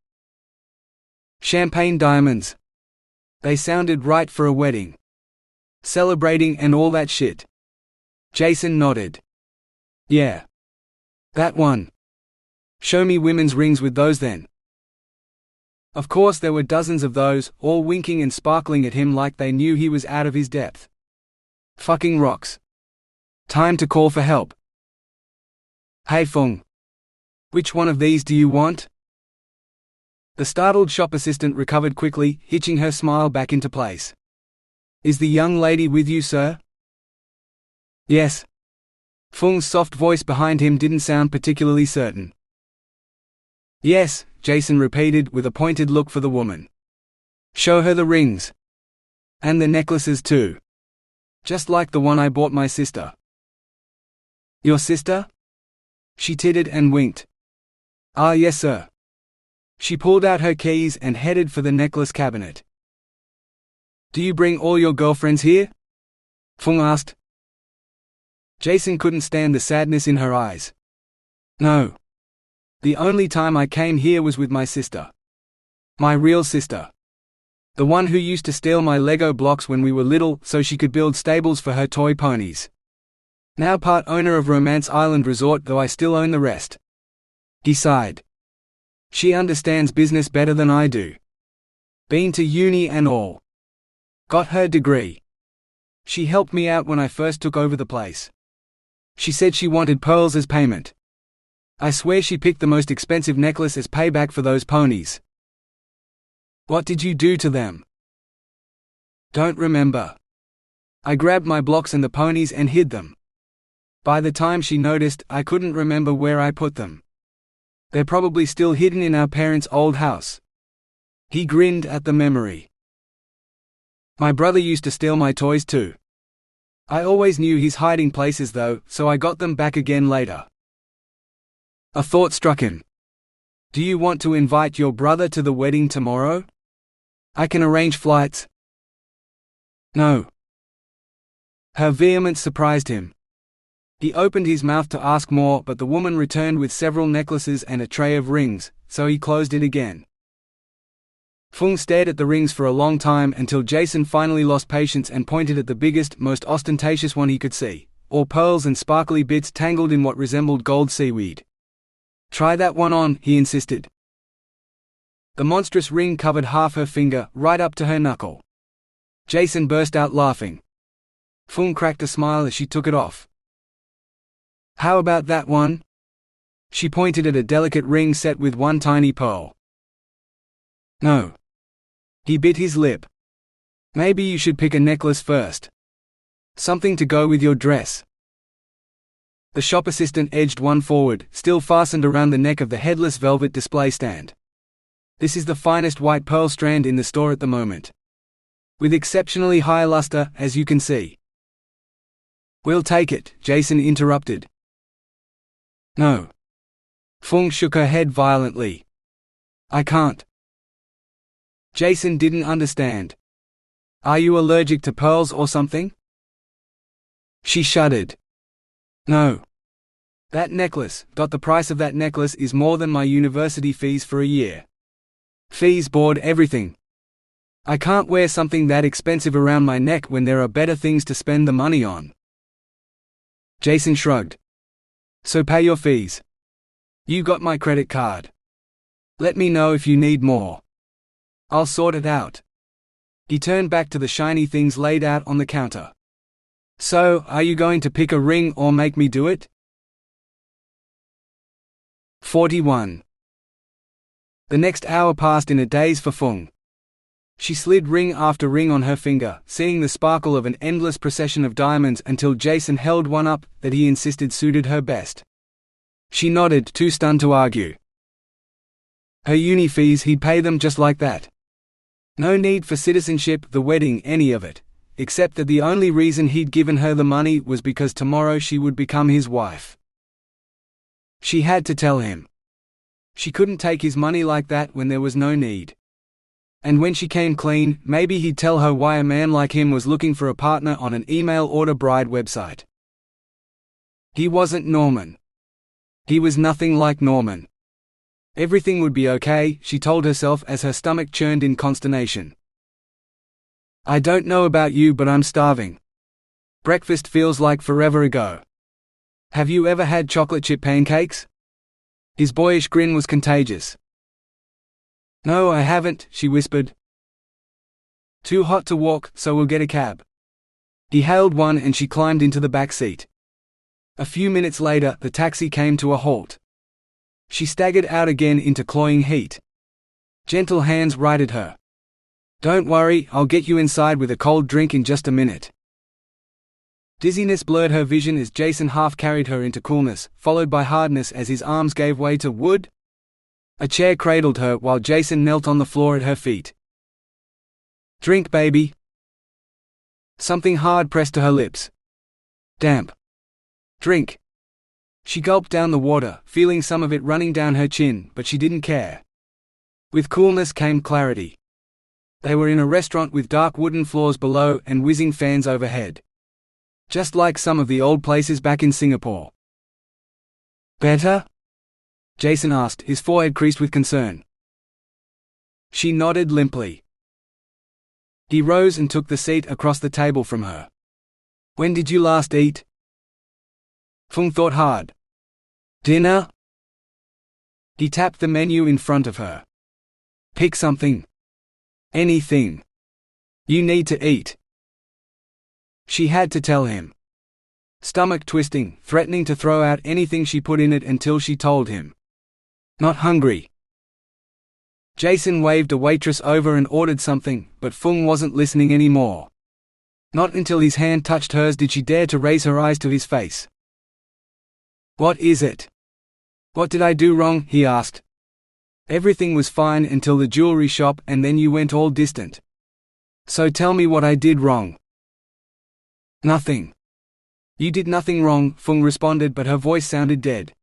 Champagne diamonds. They sounded right for a wedding. Celebrating and all that shit. Jason nodded. "Yeah. That one. Show me women's rings with those then." Of course there were dozens of those, all winking and sparkling at him like they knew he was out of his depth. Fucking rocks. Time to call for help. "Hey Phuong. Which one of these do you want?" The startled shop assistant recovered quickly, hitching her smile back into place. "Is the young lady with you, sir?" "Yes." Phuong's soft voice behind him didn't sound particularly certain. "Yes," Jason repeated with a pointed look for the woman. "Show her the rings. And the necklaces too. Just like the one I bought my sister." "Your sister?" She tittered and winked. "Ah, yes, sir." She pulled out her keys and headed for the necklace cabinet. "Do you bring all your girlfriends here?" Phuong asked. Jason couldn't stand the sadness in her eyes. "No. The only time I came here was with my sister. My real sister. The one who used to steal my Lego blocks when we were little so she could build stables for her toy ponies. Now part owner of Romance Island Resort, though I still own the rest." He sighed. "She understands business better than I do. Been to uni and all. Got her degree. She helped me out when I first took over the place. She said she wanted pearls as payment. I swear she picked the most expensive necklace as payback for those ponies." "What did you do to them?" "Don't remember. I grabbed my blocks and the ponies and hid them. By the time she noticed, I couldn't remember where I put them. They're probably still hidden in our parents' old house." He grinned at the memory. "My brother used to steal my toys too. I always knew his hiding places though, so I got them back again later." A thought struck him. "Do you want to invite your brother to the wedding tomorrow? I can arrange flights." "No." Her vehemence surprised him. He opened his mouth to ask more, but the woman returned with several necklaces and a tray of rings, so he closed it again. Phuong stared at the rings for a long time until Jason finally lost patience and pointed at the biggest, most ostentatious one he could see, all pearls and sparkly bits tangled in what resembled gold seaweed. "Try that one on," he insisted. The monstrous ring covered half her finger, right up to her knuckle. Jason burst out laughing. Phuong cracked a smile as she took it off. "How about that one?" She pointed at a delicate ring set with one tiny pearl. "No." He bit his lip. "Maybe you should pick a necklace first. Something to go with your dress." The shop assistant edged one forward, still fastened around the neck of the headless velvet display stand. "This is the finest white pearl strand in the store at the moment. With exceptionally high luster, as you can see." "We'll take it," Jason interrupted. "No." Phuong shook her head violently. "I can't." Jason didn't understand. "Are you allergic to pearls or something?" She shuddered. "No. That necklace, the price of that necklace is more than my university fees for a year. Fees, board, everything. I can't wear something that expensive around my neck when there are better things to spend the money on." Jason shrugged. "So pay your fees. You got my credit card. Let me know if you need more. I'll sort it out." He turned back to the shiny things laid out on the counter. "So, are you going to pick a ring or make me do it?" 41. The next hour passed in a daze for Phuong. She slid ring after ring on her finger, seeing the sparkle of an endless procession of diamonds until Jason held one up that he insisted suited her best. She nodded, too stunned to argue. Her uni fees, he'd pay them just like that. No need for citizenship, the wedding, any of it, except that the only reason he'd given her the money was because tomorrow she would become his wife. She had to tell him. She couldn't take his money like that when there was no need. And when she came clean, maybe he'd tell her why a man like him was looking for a partner on an email order bride website. He wasn't Norman. He was nothing like Norman. Everything would be okay, she told herself as her stomach churned in consternation. "I don't know about you, but I'm starving. Breakfast feels like forever ago. Have you ever had chocolate chip pancakes?" His boyish grin was contagious. "No, I haven't," she whispered. "Too hot to walk, so we'll get a cab." He hailed one and she climbed into the back seat. A few minutes later, the taxi came to a halt. She staggered out again into cloying heat. Gentle hands righted her. "Don't worry, I'll get you inside with a cold drink in just a minute." Dizziness blurred her vision as Jason half carried her into coolness, followed by hardness as his arms gave way to wood. A chair cradled her while Jason knelt on the floor at her feet. "Drink, baby." Something hard pressed to her lips. Damp. "Drink." She gulped down the water, feeling some of it running down her chin, but she didn't care. With coolness came clarity. They were in a restaurant with dark wooden floors below and whizzing fans overhead. Just like some of the old places back in Singapore. "Better?" Jason asked, his forehead creased with concern. She nodded limply. He rose and took the seat across the table from her. "When did you last eat?" Phuong thought hard. "Dinner?" He tapped the menu in front of her. "Pick something. Anything. You need to eat." She had to tell him. Stomach twisting, threatening to throw out anything she put in it until she told him. "Not hungry." Jason waved a waitress over and ordered something, but Phuong wasn't listening anymore. Not until his hand touched hers did she dare to raise her eyes to his face. "What is it?" "What did I do wrong?" he asked. "Everything was fine until the jewelry shop and then you went all distant. So tell me what I did wrong." "Nothing." "You did nothing wrong," Phuong responded, but her voice sounded dead.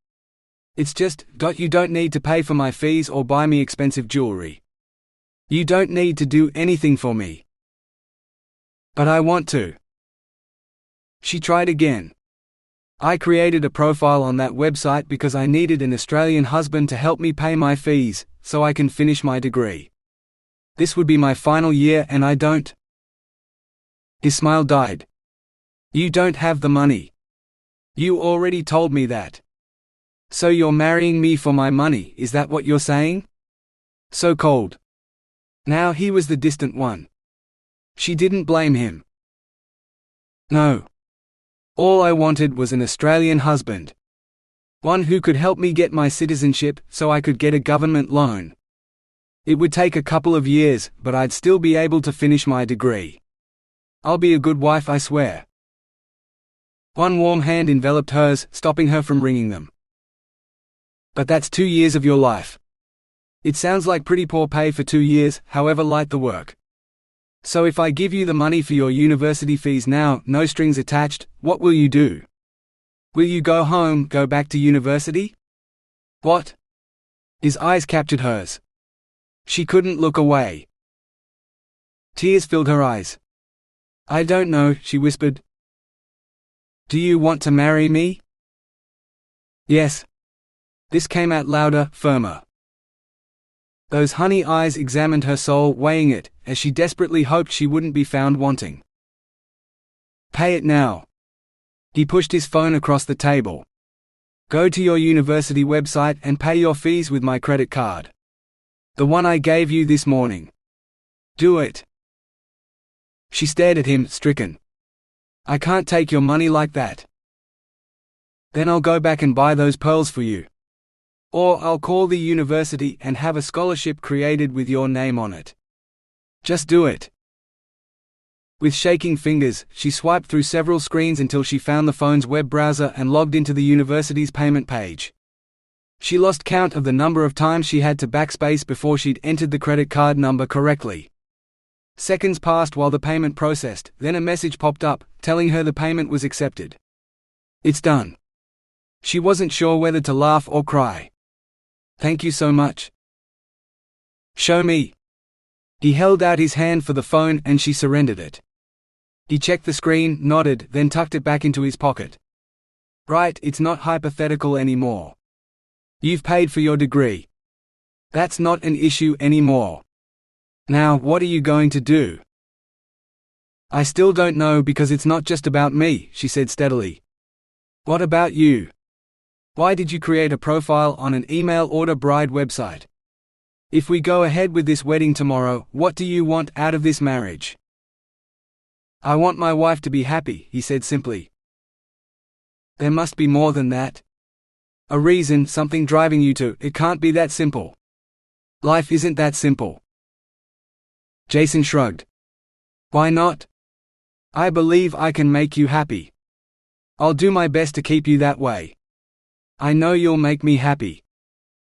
"It's just, you don't need to pay for my fees or buy me expensive jewelry. You don't need to do anything for me." "But I want to." She tried again. "I created a profile on that website because I needed an Australian husband to help me pay my fees, so I can finish my degree. This would be my final year and I don't." His smile died. "You don't have the money. You already told me that. So you're marrying me for my money, is that what you're saying?" So cold. Now he was the distant one. She didn't blame him. "No. All I wanted was an Australian husband. One who could help me get my citizenship so I could get a government loan. It would take a couple of years, but I'd still be able to finish my degree. I'll be a good wife, I swear." One warm hand enveloped hers, stopping her from wringing them. "But that's 2 years of your life. It sounds like pretty poor pay for 2 years, however light the work. So if I give you the money for your university fees now, no strings attached, what will you do? Will you go home, go back to university?" "What?" His eyes captured hers. She couldn't look away. Tears filled her eyes. "I don't know," she whispered. "Do you want to marry me?" "Yes." This came out louder, firmer. Those honey eyes examined her soul, weighing it, as she desperately hoped she wouldn't be found wanting. Pay it now. He pushed his phone across the table. Go to your university website and pay your fees with my credit card. The one I gave you this morning. Do it. She stared at him, stricken. I can't take your money like that. Then I'll go back and buy those pearls for you. Or I'll call the university and have a scholarship created with your name on it. Just do it. With shaking fingers, she swiped through several screens until she found the phone's web browser and logged into the university's payment page. She lost count of the number of times she had to backspace before she'd entered the credit card number correctly. Seconds passed while the payment processed, then a message popped up, telling her the payment was accepted. It's done. She wasn't sure whether to laugh or cry. Thank you so much. Show me. He held out his hand for the phone and she surrendered it. He checked the screen, nodded, then tucked it back into his pocket. Right, it's not hypothetical anymore. You've paid for your degree. That's not an issue anymore. Now, what are you going to do? I still don't know because it's not just about me, she said steadily. What about you? Why did you create a profile on an email order bride website? If we go ahead with this wedding tomorrow, what do you want out of this marriage? I want my wife to be happy, he said simply. There must be more than that. A reason, something driving you to. It can't be that simple. Life isn't that simple. Jason shrugged. Why not? I believe I can make you happy. I'll do my best to keep you that way. I know you'll make me happy.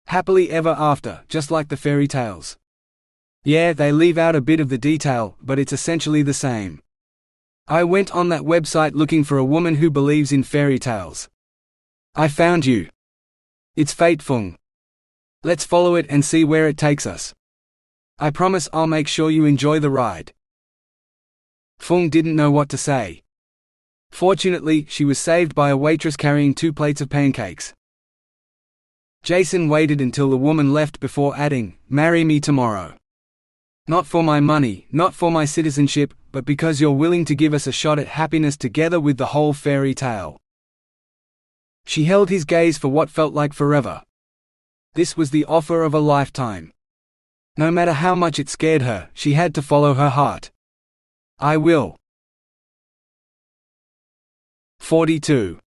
Happily ever after, just like the fairy tales. Yeah, they leave out a bit of the detail, but it's essentially the same. I went on that website looking for a woman who believes in fairy tales. I found you. It's fate, Phuong. Let's follow it and see where it takes us. I promise I'll make sure you enjoy the ride. Phuong didn't know what to say. Fortunately, she was saved by a waitress carrying 2 plates of pancakes. Jason waited until the woman left before adding, "Marry me tomorrow. Not for my money, not for my citizenship, but because you're willing to give us a shot at happiness together with the whole fairy tale." She held his gaze for what felt like forever. This was the offer of a lifetime. No matter how much it scared her, she had to follow her heart. I will. 42.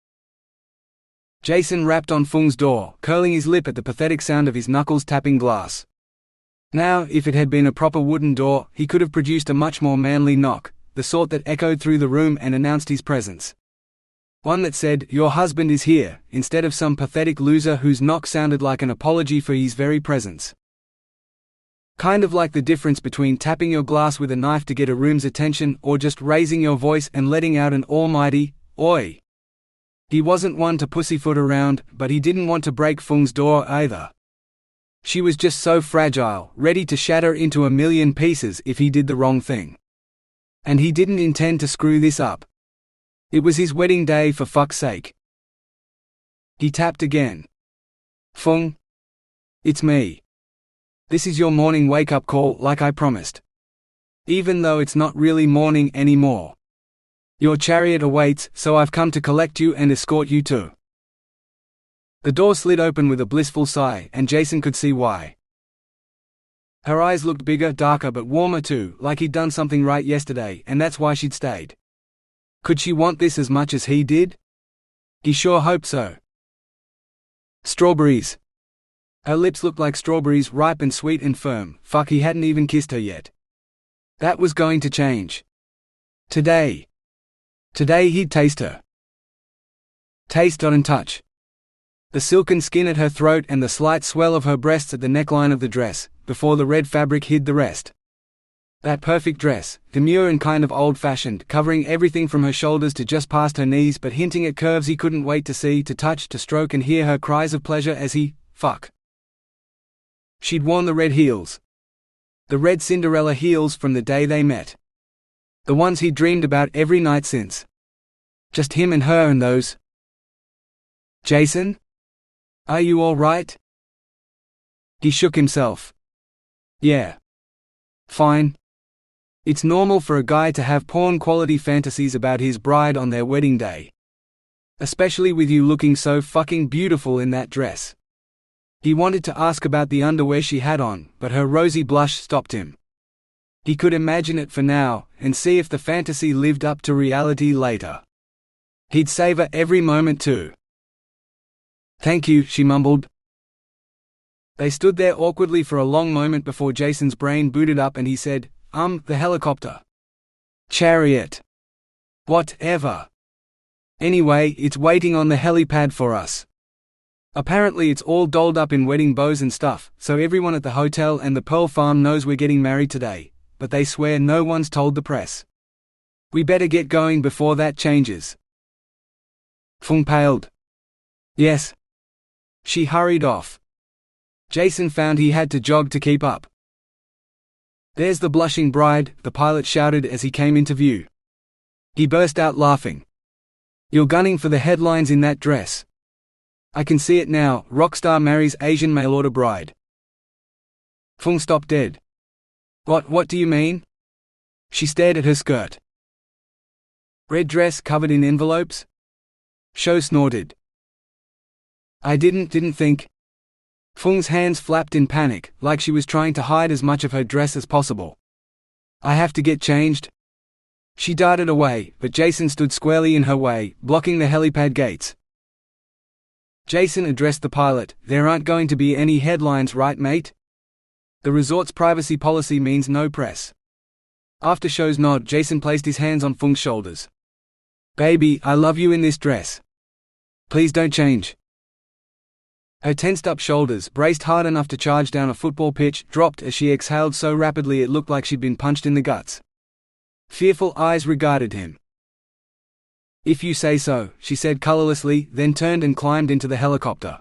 Jason rapped on Phuong's door, curling his lip at the pathetic sound of his knuckles tapping glass. Now, if it had been a proper wooden door, he could have produced a much more manly knock, the sort that echoed through the room and announced his presence. One that said, "Your husband is here," instead of some pathetic loser whose knock sounded like an apology for his very presence. Kind of like the difference between tapping your glass with a knife to get a room's attention or just raising your voice and letting out an almighty, "Oi!" He wasn't one to pussyfoot around, but he didn't want to break Phuong's door either. She was just so fragile, ready to shatter into a million pieces if he did the wrong thing. And he didn't intend to screw this up. It was his wedding day, for fuck's sake. He tapped again. "Phuong? It's me. This is your morning wake-up call, like I promised. Even though it's not really morning anymore. Your chariot awaits, so I've come to collect you and escort you to." The door slid open with a blissful sigh, and Jason could see why. Her eyes looked bigger, darker but warmer too, like he'd done something right yesterday, and that's why she'd stayed. Could she want this as much as he did? He sure hoped so. Strawberries. Her lips looked like strawberries, ripe and sweet and firm. Fuck, he hadn't even kissed her yet. That was going to change. Today. Today he'd taste her. Taste and touch. The silken skin at her throat and the slight swell of her breasts at the neckline of the dress, before the red fabric hid the rest. That perfect dress, demure and kind of old-fashioned, covering everything from her shoulders to just past her knees but hinting at curves he couldn't wait to see, to touch, to stroke and hear her cries of pleasure as he, fuck. She'd worn the red heels. The red Cinderella heels from the day they met. The ones he'd dreamed about every night since. Just him and her and those. "Jason? Are you all right?" He shook himself. Yeah. Fine. It's normal for a guy to have porn-quality fantasies about his bride on their wedding day. Especially with you looking so fucking beautiful in that dress. He wanted to ask about the underwear she had on, but her rosy blush stopped him. He could imagine it for now, and see if the fantasy lived up to reality later. He'd savor every moment too. "Thank you," she mumbled. They stood there awkwardly for a long moment before Jason's brain booted up and he said, the helicopter. Chariot. Whatever. Anyway, it's waiting on the helipad for us. Apparently it's all dolled up in wedding bows and stuff, so everyone at the hotel and the Pearl Farm knows we're getting married today, but they swear no one's told the press. We better get going before that changes. Phuong paled. Yes. She hurried off. Jason found he had to jog to keep up. There's the blushing bride, the pilot shouted as he came into view. He burst out laughing. You're gunning for the headlines in that dress. I can see it now, rockstar marries Asian mail-order bride. Phuong stopped dead. What do you mean? She stared at her skirt. Red dress covered in envelopes? Sho snorted. I didn't think. Phuong's hands flapped in panic, like she was trying to hide as much of her dress as possible. I have to get changed. She darted away, but Jason stood squarely in her way, blocking the helipad gates. Jason addressed the pilot. There aren't going to be any headlines, right, mate? The resort's privacy policy means no press. After Sho's nod, Jason placed his hands on Phuong's shoulders. Baby, I love you in this dress. Please don't change. Her tensed-up shoulders, braced hard enough to charge down a football pitch, dropped as she exhaled so rapidly it looked like she'd been punched in the guts. Fearful eyes regarded him. If you say so, she said colorlessly, then turned and climbed into the helicopter.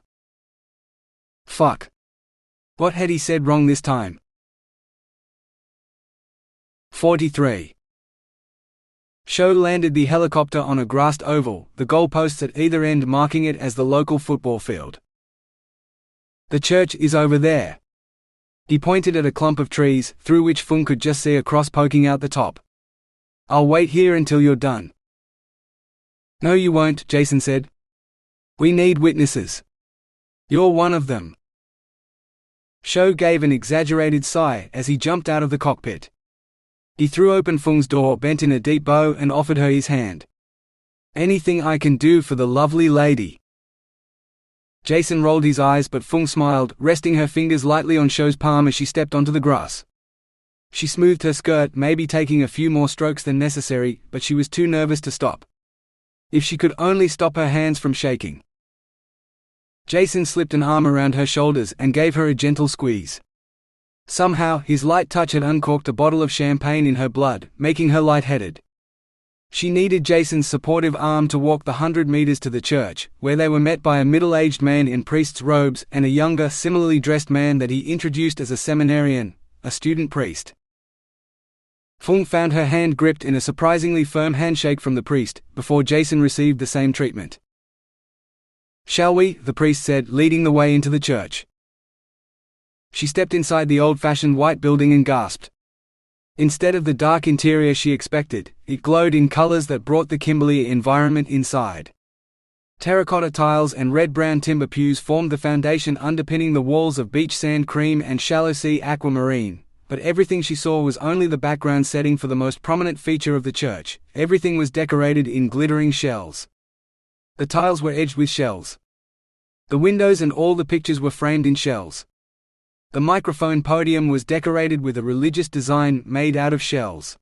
Fuck. What had he said wrong this time? 43. Sho landed the helicopter on a grassed oval, the goalposts at either end marking it as the local football field. The church is over there. He pointed at a clump of trees, through which Phuong could just see a cross poking out the top. I'll wait here until you're done. No you won't, Jason said. We need witnesses. You're one of them. Sho gave an exaggerated sigh as he jumped out of the cockpit. He threw open Phuong's door, bent in a deep bow, and offered her his hand. Anything I can do for the lovely lady. Jason rolled his eyes, but Phuong smiled, resting her fingers lightly on Sho's palm as she stepped onto the grass. She smoothed her skirt, maybe taking a few more strokes than necessary, but she was too nervous to stop. If she could only stop her hands from shaking. Jason slipped an arm around her shoulders and gave her a gentle squeeze. Somehow, his light touch had uncorked a bottle of champagne in her blood, making her lightheaded. She needed Jason's supportive arm to walk the 100 meters to the church, where they were met by a middle-aged man in priest's robes and a younger, similarly dressed man that he introduced as a seminarian, a student priest. Phuong found her hand gripped in a surprisingly firm handshake from the priest, before Jason received the same treatment. Shall we? The priest said, leading the way into the church. She stepped inside the old-fashioned white building and gasped. Instead of the dark interior she expected, it glowed in colors that brought the Kimberley environment inside. Terracotta tiles and red-brown timber pews formed the foundation underpinning the walls of beach sand cream and shallow sea aquamarine. But everything she saw was only the background setting for the most prominent feature of the church. Everything was decorated in glittering shells. The tiles were edged with shells. The windows and all the pictures were framed in shells. The microphone podium was decorated with a religious design made out of shells.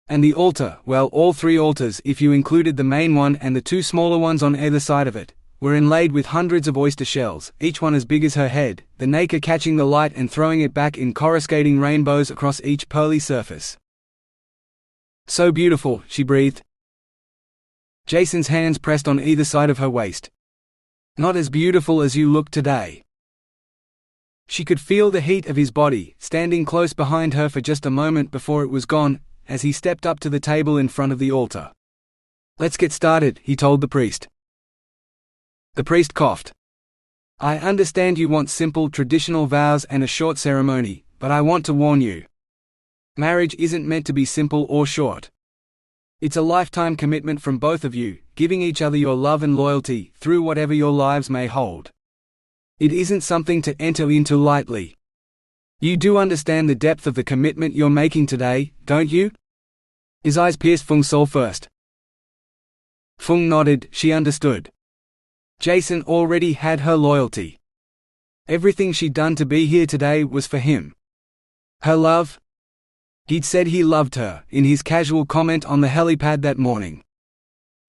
And the altar, well, all three altars if you included the main one and the two smaller ones on either side of it, were inlaid with hundreds of oyster shells, each one as big as her head, the nacre catching the light and throwing it back in coruscating rainbows across each pearly surface. So beautiful, she breathed. Jason's hands pressed on either side of her waist. Not as beautiful as you look today. She could feel the heat of his body, standing close behind her for just a moment before it was gone, as he stepped up to the table in front of the altar. Let's get started, he told the priest. The priest coughed. I understand you want simple traditional vows and a short ceremony, but I want to warn you. Marriage isn't meant to be simple or short. It's a lifetime commitment from both of you, giving each other your love and loyalty through whatever your lives may hold. It isn't something to enter into lightly. You do understand the depth of the commitment you're making today, don't you? His eyes pierced Phuong's soul first. Phuong nodded, she understood. Jason already had her loyalty. Everything she'd done to be here today was for him. Her love? He'd said he loved her, in his casual comment on the helipad that morning.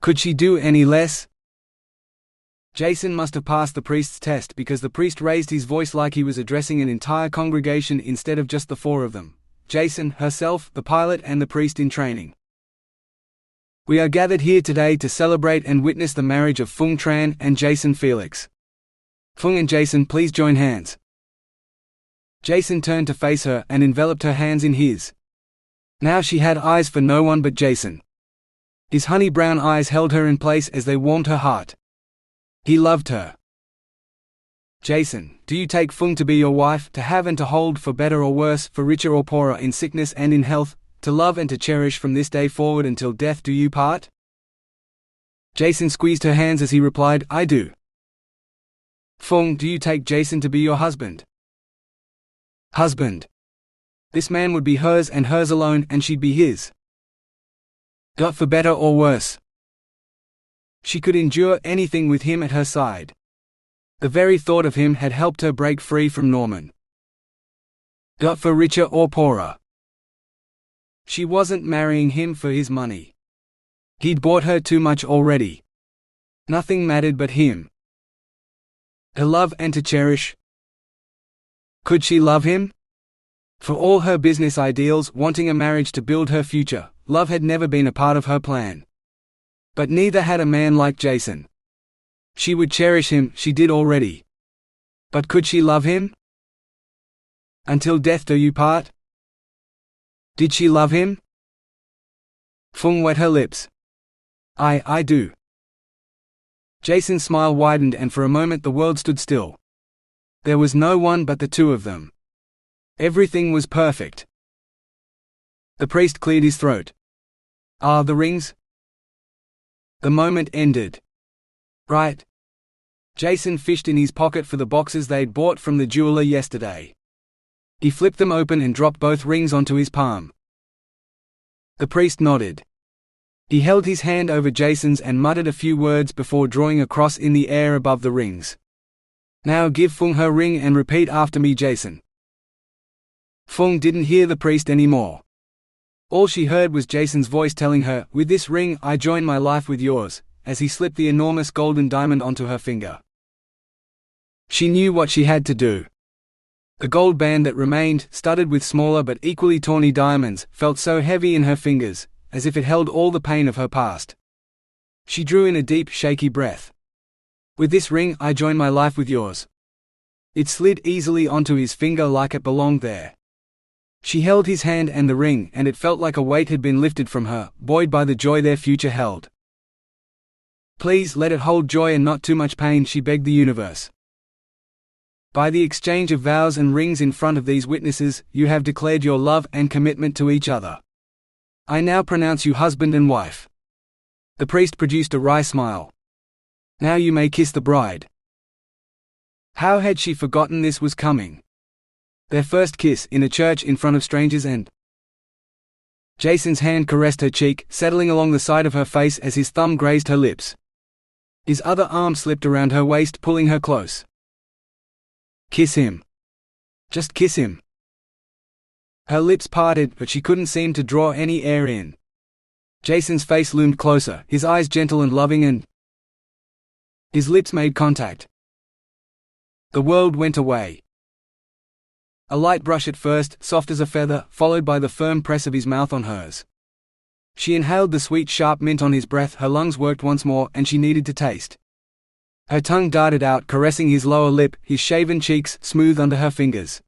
Could she do any less? Jason must have passed the priest's test because the priest raised his voice like he was addressing an entire congregation instead of just the four of them: Jason, herself, the pilot and the priest in training. We are gathered here today to celebrate and witness the marriage of Phuong Tran and Jason Felix. Phuong and Jason, please join hands. Jason turned to face her and enveloped her hands in his. Now she had eyes for no one but Jason. His honey brown eyes held her in place as they warmed her heart. He loved her. Jason, do you take Phuong to be your wife, to have and to hold, for better or worse, for richer or poorer, in sickness and in health, to love and to cherish from this day forward until death do you part? Jason squeezed her hands as he replied, I do. Phuong, do you take Jason to be your husband? Husband. This man would be hers and hers alone, and she'd be his. Got for better or worse. She could endure anything with him at her side. The very thought of him had helped her break free from Norman. Got for richer or poorer. She wasn't marrying him for his money. He'd bought her too much already. Nothing mattered but him. To love and to cherish. Could she love him? For all her business ideals, wanting a marriage to build her future, love had never been a part of her plan. But neither had a man like Jason. She would cherish him, she did already. But could she love him? Until death do you part? Did she love him? Phuong wet her lips. I do. Jason's smile widened and for a moment the world stood still. There was no one but the two of them. Everything was perfect. The priest cleared his throat. Ah, the rings? The moment ended. Right. Jason fished in his pocket for the boxes they'd bought from the jeweler yesterday. He flipped them open and dropped both rings onto his palm. The priest nodded. He held his hand over Jason's and muttered a few words before drawing a cross in the air above the rings. Now give Phuong her ring and repeat after me, Jason. Phuong didn't hear the priest anymore. All she heard was Jason's voice telling her, with this ring I join my life with yours, as he slipped the enormous golden diamond onto her finger. She knew what she had to do. The gold band that remained, studded with smaller but equally tawny diamonds, felt so heavy in her fingers, as if it held all the pain of her past. She drew in a deep, shaky breath. With this ring I join my life with yours. It slid easily onto his finger like it belonged there. She held his hand and the ring, and it felt like a weight had been lifted from her, buoyed by the joy their future held. Please let it hold joy and not too much pain, she begged the universe. By the exchange of vows and rings in front of these witnesses, you have declared your love and commitment to each other. I now pronounce you husband and wife. The priest produced a wry smile. Now you may kiss the bride. How had she forgotten this was coming? Their first kiss in a church in front of strangers, and Jason's hand caressed her cheek, settling along the side of her face as his thumb grazed her lips. His other arm slipped around her waist, pulling her close. Kiss him. Just kiss him. Her lips parted, but she couldn't seem to draw any air in. Jason's face loomed closer, his eyes gentle and loving, and his lips made contact. The world went away. A light brush at first, soft as a feather, followed by the firm press of his mouth on hers. She inhaled the sweet sharp mint on his breath, her lungs worked once more, and she needed to taste. Her tongue darted out, caressing his lower lip, his shaven cheeks, smooth under her fingers.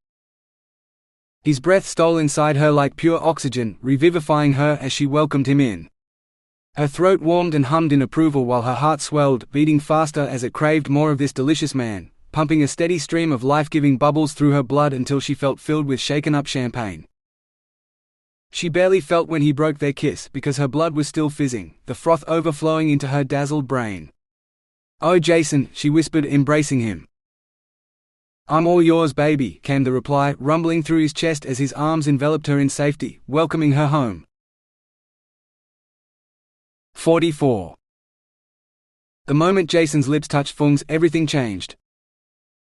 His breath stole inside her like pure oxygen, revivifying her as she welcomed him in. Her throat warmed and hummed in approval while her heart swelled, beating faster as it craved more of this delicious man, pumping a steady stream of life-giving bubbles through her blood until she felt filled with shaken-up champagne. She barely felt when he broke their kiss because her blood was still fizzing, the froth overflowing into her dazzled brain. "Oh, Jason," she whispered, embracing him. "I'm all yours, baby," came the reply, rumbling through his chest as his arms enveloped her in safety, welcoming her home. 44. The moment Jason's lips touched Phuong's, everything changed.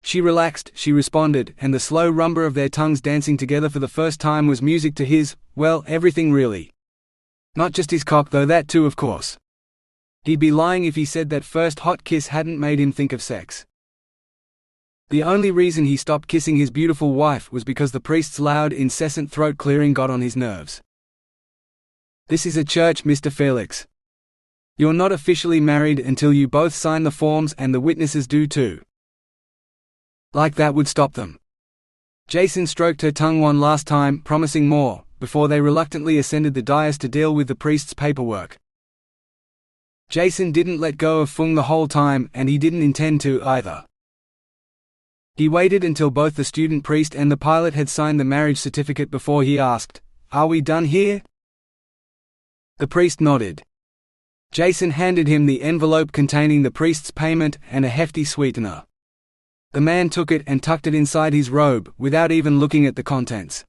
She relaxed, she responded, and the slow rumble of their tongues dancing together for the first time was music to his, well, everything really. Not just his cock though, that too of course. He'd be lying if he said that first hot kiss hadn't made him think of sex. The only reason he stopped kissing his beautiful wife was because the priest's loud, incessant throat-clearing got on his nerves. "This is a church, Mr. Felix. You're not officially married until you both sign the forms, and the witnesses do too." Like that would stop them. Jason stroked her tongue one last time, promising more, before they reluctantly ascended the dais to deal with the priest's paperwork. Jason didn't let go of Phuong the whole time, and he didn't intend to either. He waited until both the student priest and the pilot had signed the marriage certificate before he asked, "Are we done here?" The priest nodded. Jason handed him the envelope containing the priest's payment and a hefty sweetener. The man took it and tucked it inside his robe, without even looking at the contents.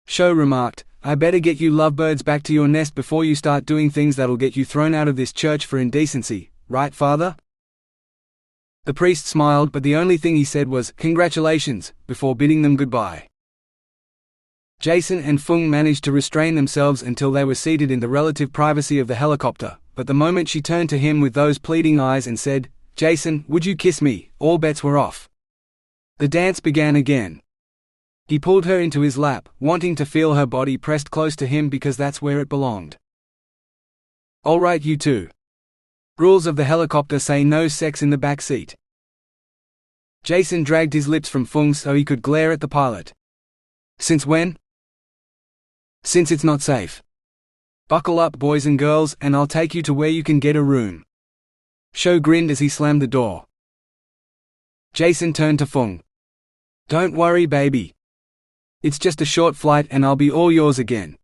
Sho remarked, "I better get you lovebirds back to your nest before you start doing things that'll get you thrown out of this church for indecency, right, father?" The priest smiled, but the only thing he said was, "Congratulations," before bidding them goodbye. Jason and Phuong managed to restrain themselves until they were seated in the relative privacy of the helicopter, but the moment she turned to him with those pleading eyes and said, "Jason, would you kiss me?" all bets were off. The dance began again. He pulled her into his lap, wanting to feel her body pressed close to him because that's where it belonged. "All right, you two. Rules of the helicopter say no sex in the back seat." Jason dragged his lips from Phuong so he could glare at the pilot. "Since when?" "Since it's not safe. Buckle up, boys and girls, and I'll take you to where you can get a room." Sho grinned as he slammed the door. Jason turned to Phuong. "Don't worry, baby. It's just a short flight and I'll be all yours again."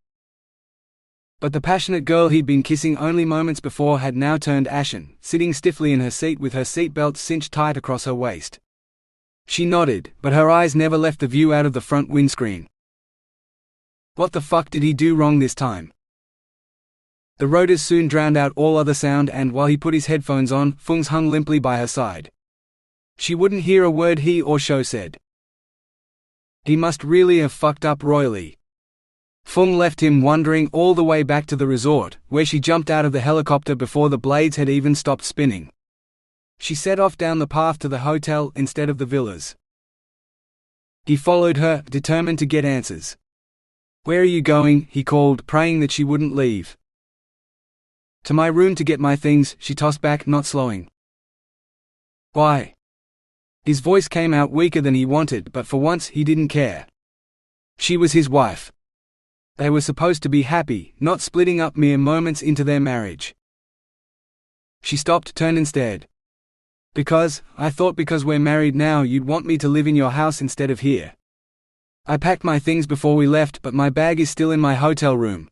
But the passionate girl he'd been kissing only moments before had now turned ashen, sitting stiffly in her seat with her seatbelt cinched tight across her waist. She nodded, but her eyes never left the view out of the front windscreen. What the fuck did he do wrong this time? The rotors soon drowned out all other sound, and while he put his headphones on, Phuong hung limply by her side. She wouldn't hear a word he or Sho said. He must really have fucked up royally. Phuong left him wondering all the way back to the resort, where she jumped out of the helicopter before the blades had even stopped spinning. She set off down the path to the hotel instead of the villas. He followed her, determined to get answers. "Where are you going?" he called, praying that she wouldn't leave. "To my room to get my things," she tossed back, not slowing. "Why?" His voice came out weaker than he wanted, but for once he didn't care. She was his wife. They were supposed to be happy, not splitting up mere moments into their marriage. She stopped, turned and stared. I thought because we're married now you'd want me to live in your house instead of here. I packed my things before we left, but my bag is still in my hotel room."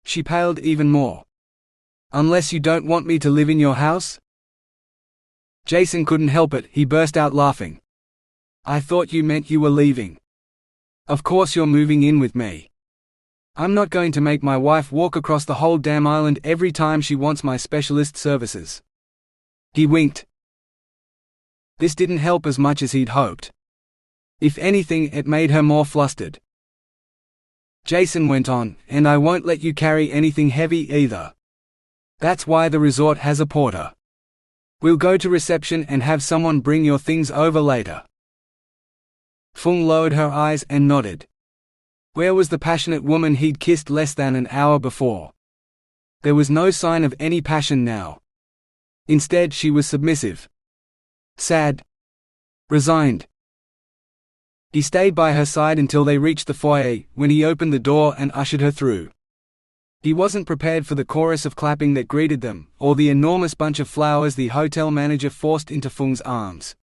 She paled even more. "Unless you don't want me to live in your house?" Jason couldn't help it, he burst out laughing. "I thought you meant you were leaving. Of course you're moving in with me. I'm not going to make my wife walk across the whole damn island every time she wants my specialist services." He winked. This didn't help as much as he'd hoped. If anything, it made her more flustered. Jason went on, "And I won't let you carry anything heavy either. That's why the resort has a porter. We'll go to reception and have someone bring your things over later." Phuong lowered her eyes and nodded. Where was the passionate woman he'd kissed less than an hour before? There was no sign of any passion now. Instead, she was submissive. Sad. Resigned. He stayed by her side until they reached the foyer, when he opened the door and ushered her through. He wasn't prepared for the chorus of clapping that greeted them, or the enormous bunch of flowers the hotel manager forced into Phuong's arms.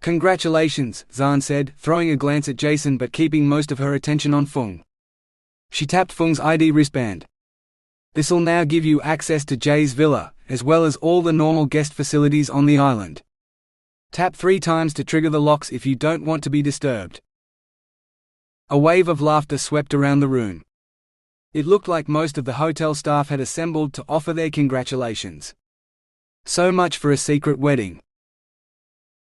"Congratulations," Zhan said, throwing a glance at Jason but keeping most of her attention on Phuong. She tapped Phuong's ID wristband. "This'll now give you access to Jay's villa, as well as all the normal guest facilities on the island. Tap 3 times to trigger the locks if you don't want to be disturbed." A wave of laughter swept around the room. It looked like most of the hotel staff had assembled to offer their congratulations. So much for a secret wedding.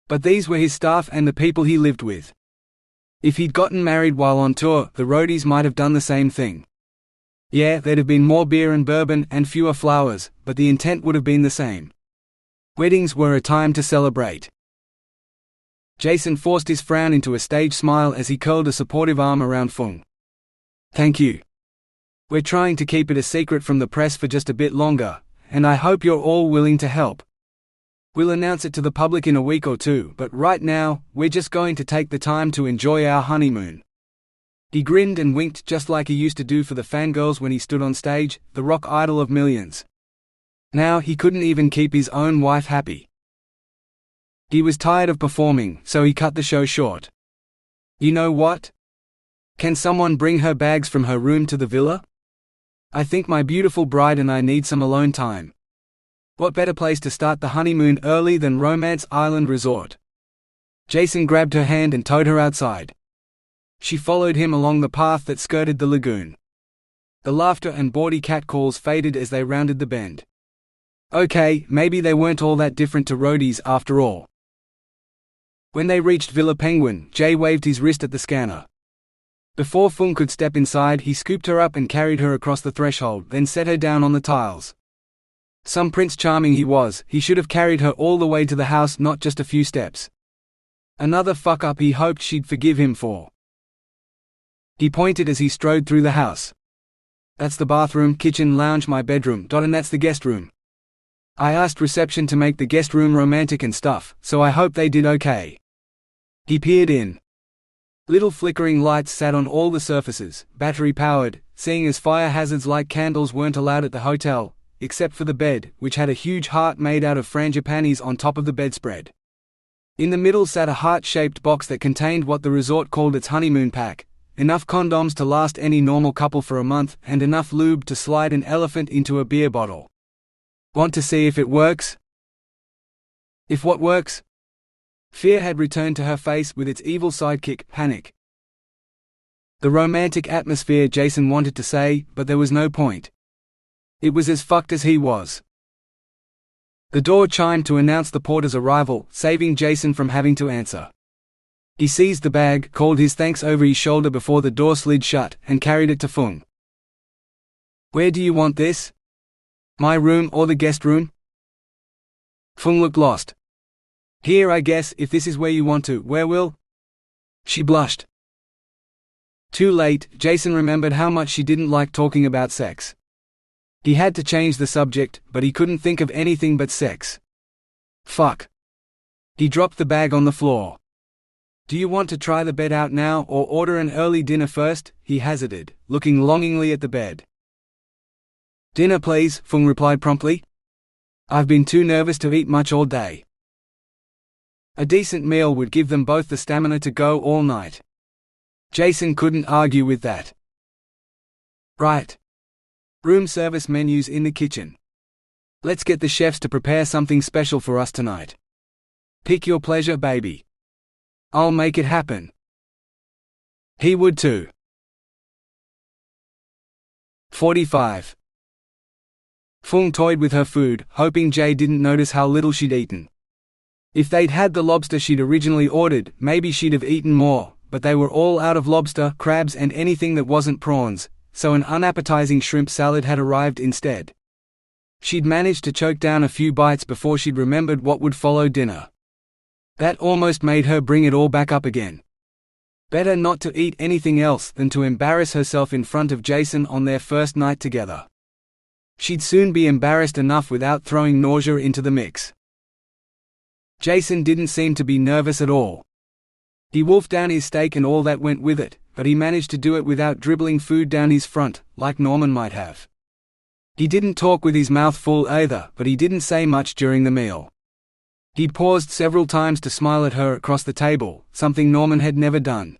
But these were his staff and the people he lived with. If he'd gotten married while on tour, the roadies might have done the same thing. Yeah, there'd have been more beer and bourbon and fewer flowers, but the intent would have been the same. Weddings were a time to celebrate. Jason forced his frown into a stage smile as he curled a supportive arm around Phuong. "Thank you. We're trying to keep it a secret from the press for just a bit longer, and I hope you're all willing to help. We'll announce it to the public in a week or two, but right now, we're just going to take the time to enjoy our honeymoon." He grinned and winked just like he used to do for the fangirls when he stood on stage, the rock idol of millions. Now he couldn't even keep his own wife happy. He was tired of performing, so he cut the show short. "You know what? Can someone bring her bags from her room to the villa? I think my beautiful bride and I need some alone time. What better place to start the honeymoon early than Romance Island Resort?" Jason grabbed her hand and towed her outside. She followed him along the path that skirted the lagoon. The laughter and bawdy catcalls faded as they rounded the bend. Okay, maybe they weren't all that different to roadies after all. When they reached Villa Penguin, Jay waved his wrist at the scanner. Before Phuong could step inside, he scooped her up and carried her across the threshold, then set her down on the tiles. Some Prince Charming he was, he should have carried her all the way to the house, not just a few steps. Another fuck-up he hoped she'd forgive him for. He pointed as he strode through the house. "That's the bathroom, kitchen, lounge, my bedroom, and that's the guest room. I asked reception to make the guest room romantic and stuff, so I hope they did okay." He peered in. Little flickering lights sat on all the surfaces, battery-powered, seeing as fire hazards like candles weren't allowed at the hotel, except for the bed, which had a huge heart made out of frangipanis on top of the bedspread. In the middle sat a heart-shaped box that contained what the resort called its honeymoon pack, enough condoms to last any normal couple for a month, and enough lube to slide an elephant into a beer bottle. "Want to see if it works?" "If what works?" Fear had returned to her face with its evil sidekick, panic. The romantic atmosphere, Jason wanted to say, but there was no point. It was as fucked as he was. The door chimed to announce the porter's arrival, saving Jason from having to answer. He seized the bag, called his thanks over his shoulder before the door slid shut, and carried it to Phuong. "Where do you want this? My room or the guest room?" Phuong looked lost. "Here, I guess, if this is where you want to. Where will?" She blushed. Too late, Jason remembered how much she didn't like talking about sex. He had to change the subject, but he couldn't think of anything but sex. Fuck. He dropped the bag on the floor. "Do you want to try the bed out now or order an early dinner first?" he hazarded, looking longingly at the bed. "Dinner please," Phuong replied promptly. "I've been too nervous to eat much all day." A decent meal would give them both the stamina to go all night. Jason couldn't argue with that. Right. Room service menus in the kitchen. Let's get the chefs to prepare something special for us tonight. Pick your pleasure, baby. I'll make it happen. He would too. 45. Phuong toyed with her food, hoping Jay didn't notice how little she'd eaten. If they'd had the lobster she'd originally ordered, maybe she'd have eaten more, but they were all out of lobster, crabs and anything that wasn't prawns, so an unappetizing shrimp salad had arrived instead. She'd managed to choke down a few bites before she'd remembered what would follow dinner. That almost made her bring it all back up again. Better not to eat anything else than to embarrass herself in front of Jason on their first night together. She'd soon be embarrassed enough without throwing nausea into the mix. Jason didn't seem to be nervous at all. He wolfed down his steak and all that went with it, but he managed to do it without dribbling food down his front, like Norman might have. He didn't talk with his mouth full either, but he didn't say much during the meal. He paused several times to smile at her across the table, something Norman had never done.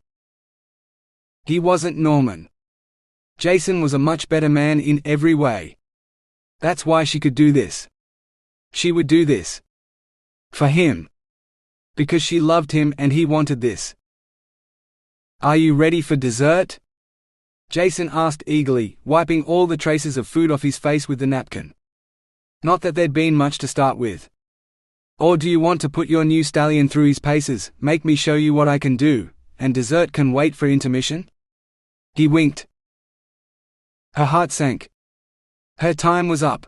He wasn't Norman. Jason was a much better man in every way. That's why she could do this. She would do this. For him. Because she loved him and he wanted this. "Are you ready for dessert?" Jason asked eagerly, wiping all the traces of food off his face with the napkin. Not that there'd been much to start with. "Or do you want to put your new stallion through his paces, make me show you what I can do, and dessert can wait for intermission?" He winked. Her heart sank. Her time was up.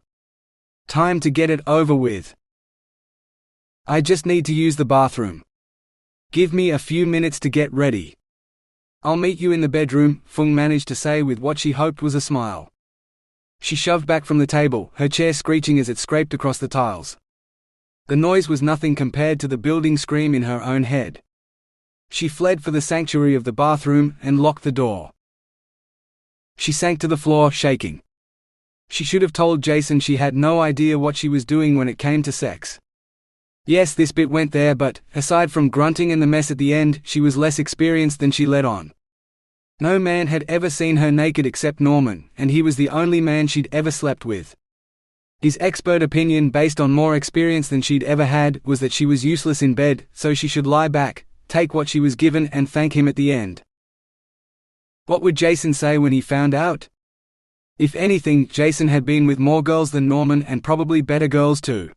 Time to get it over with. "I just need to use the bathroom. Give me a few minutes to get ready. I'll meet you in the bedroom," Phuong managed to say with what she hoped was a smile. She shoved back from the table, her chair screeching as it scraped across the tiles. The noise was nothing compared to the building scream in her own head. She fled for the sanctuary of the bathroom and locked the door. She sank to the floor, shaking. She should have told Jason she had no idea what she was doing when it came to sex. Yes, this bit went there, but, aside from grunting and the mess at the end, she was less experienced than she let on. No man had ever seen her naked except Norman, and he was the only man she'd ever slept with. His expert opinion, based on more experience than she'd ever had, was that she was useless in bed, so she should lie back, take what she was given and thank him at the end. What would Jason say when he found out? If anything, Jason had been with more girls than Norman, and probably better girls too.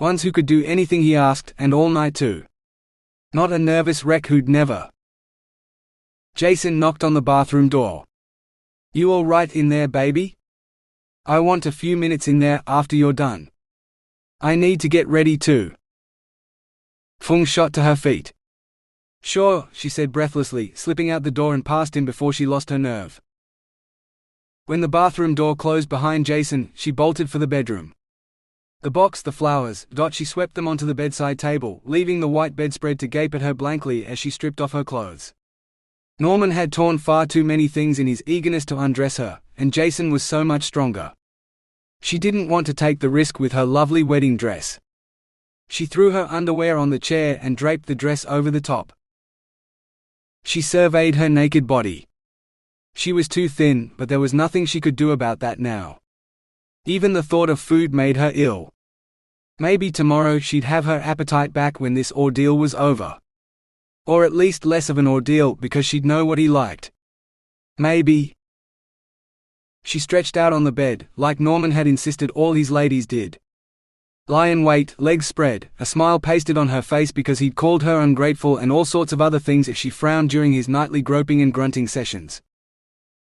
Ones who could do anything he asked, and all night too. Not a nervous wreck who'd never. Jason knocked on the bathroom door. "You all right in there, baby? I want a few minutes in there after you're done. I need to get ready too." Phuong shot to her feet. "Sure," she said breathlessly, slipping out the door and past him before she lost her nerve. When the bathroom door closed behind Jason, she bolted for the bedroom. The box, the flowers, she swept them onto the bedside table, leaving the white bedspread to gape at her blankly as she stripped off her clothes. Norman had torn far too many things in his eagerness to undress her, and Jason was so much stronger. She didn't want to take the risk with her lovely wedding dress. She threw her underwear on the chair and draped the dress over the top. She surveyed her naked body. She was too thin, but there was nothing she could do about that now. Even the thought of food made her ill. Maybe tomorrow she'd have her appetite back when this ordeal was over. Or at least less of an ordeal, because she'd know what he liked. Maybe. She stretched out on the bed, like Norman had insisted all his ladies did. Lie in wait, legs spread, a smile pasted on her face because he'd called her ungrateful and all sorts of other things if she frowned during his nightly groping and grunting sessions.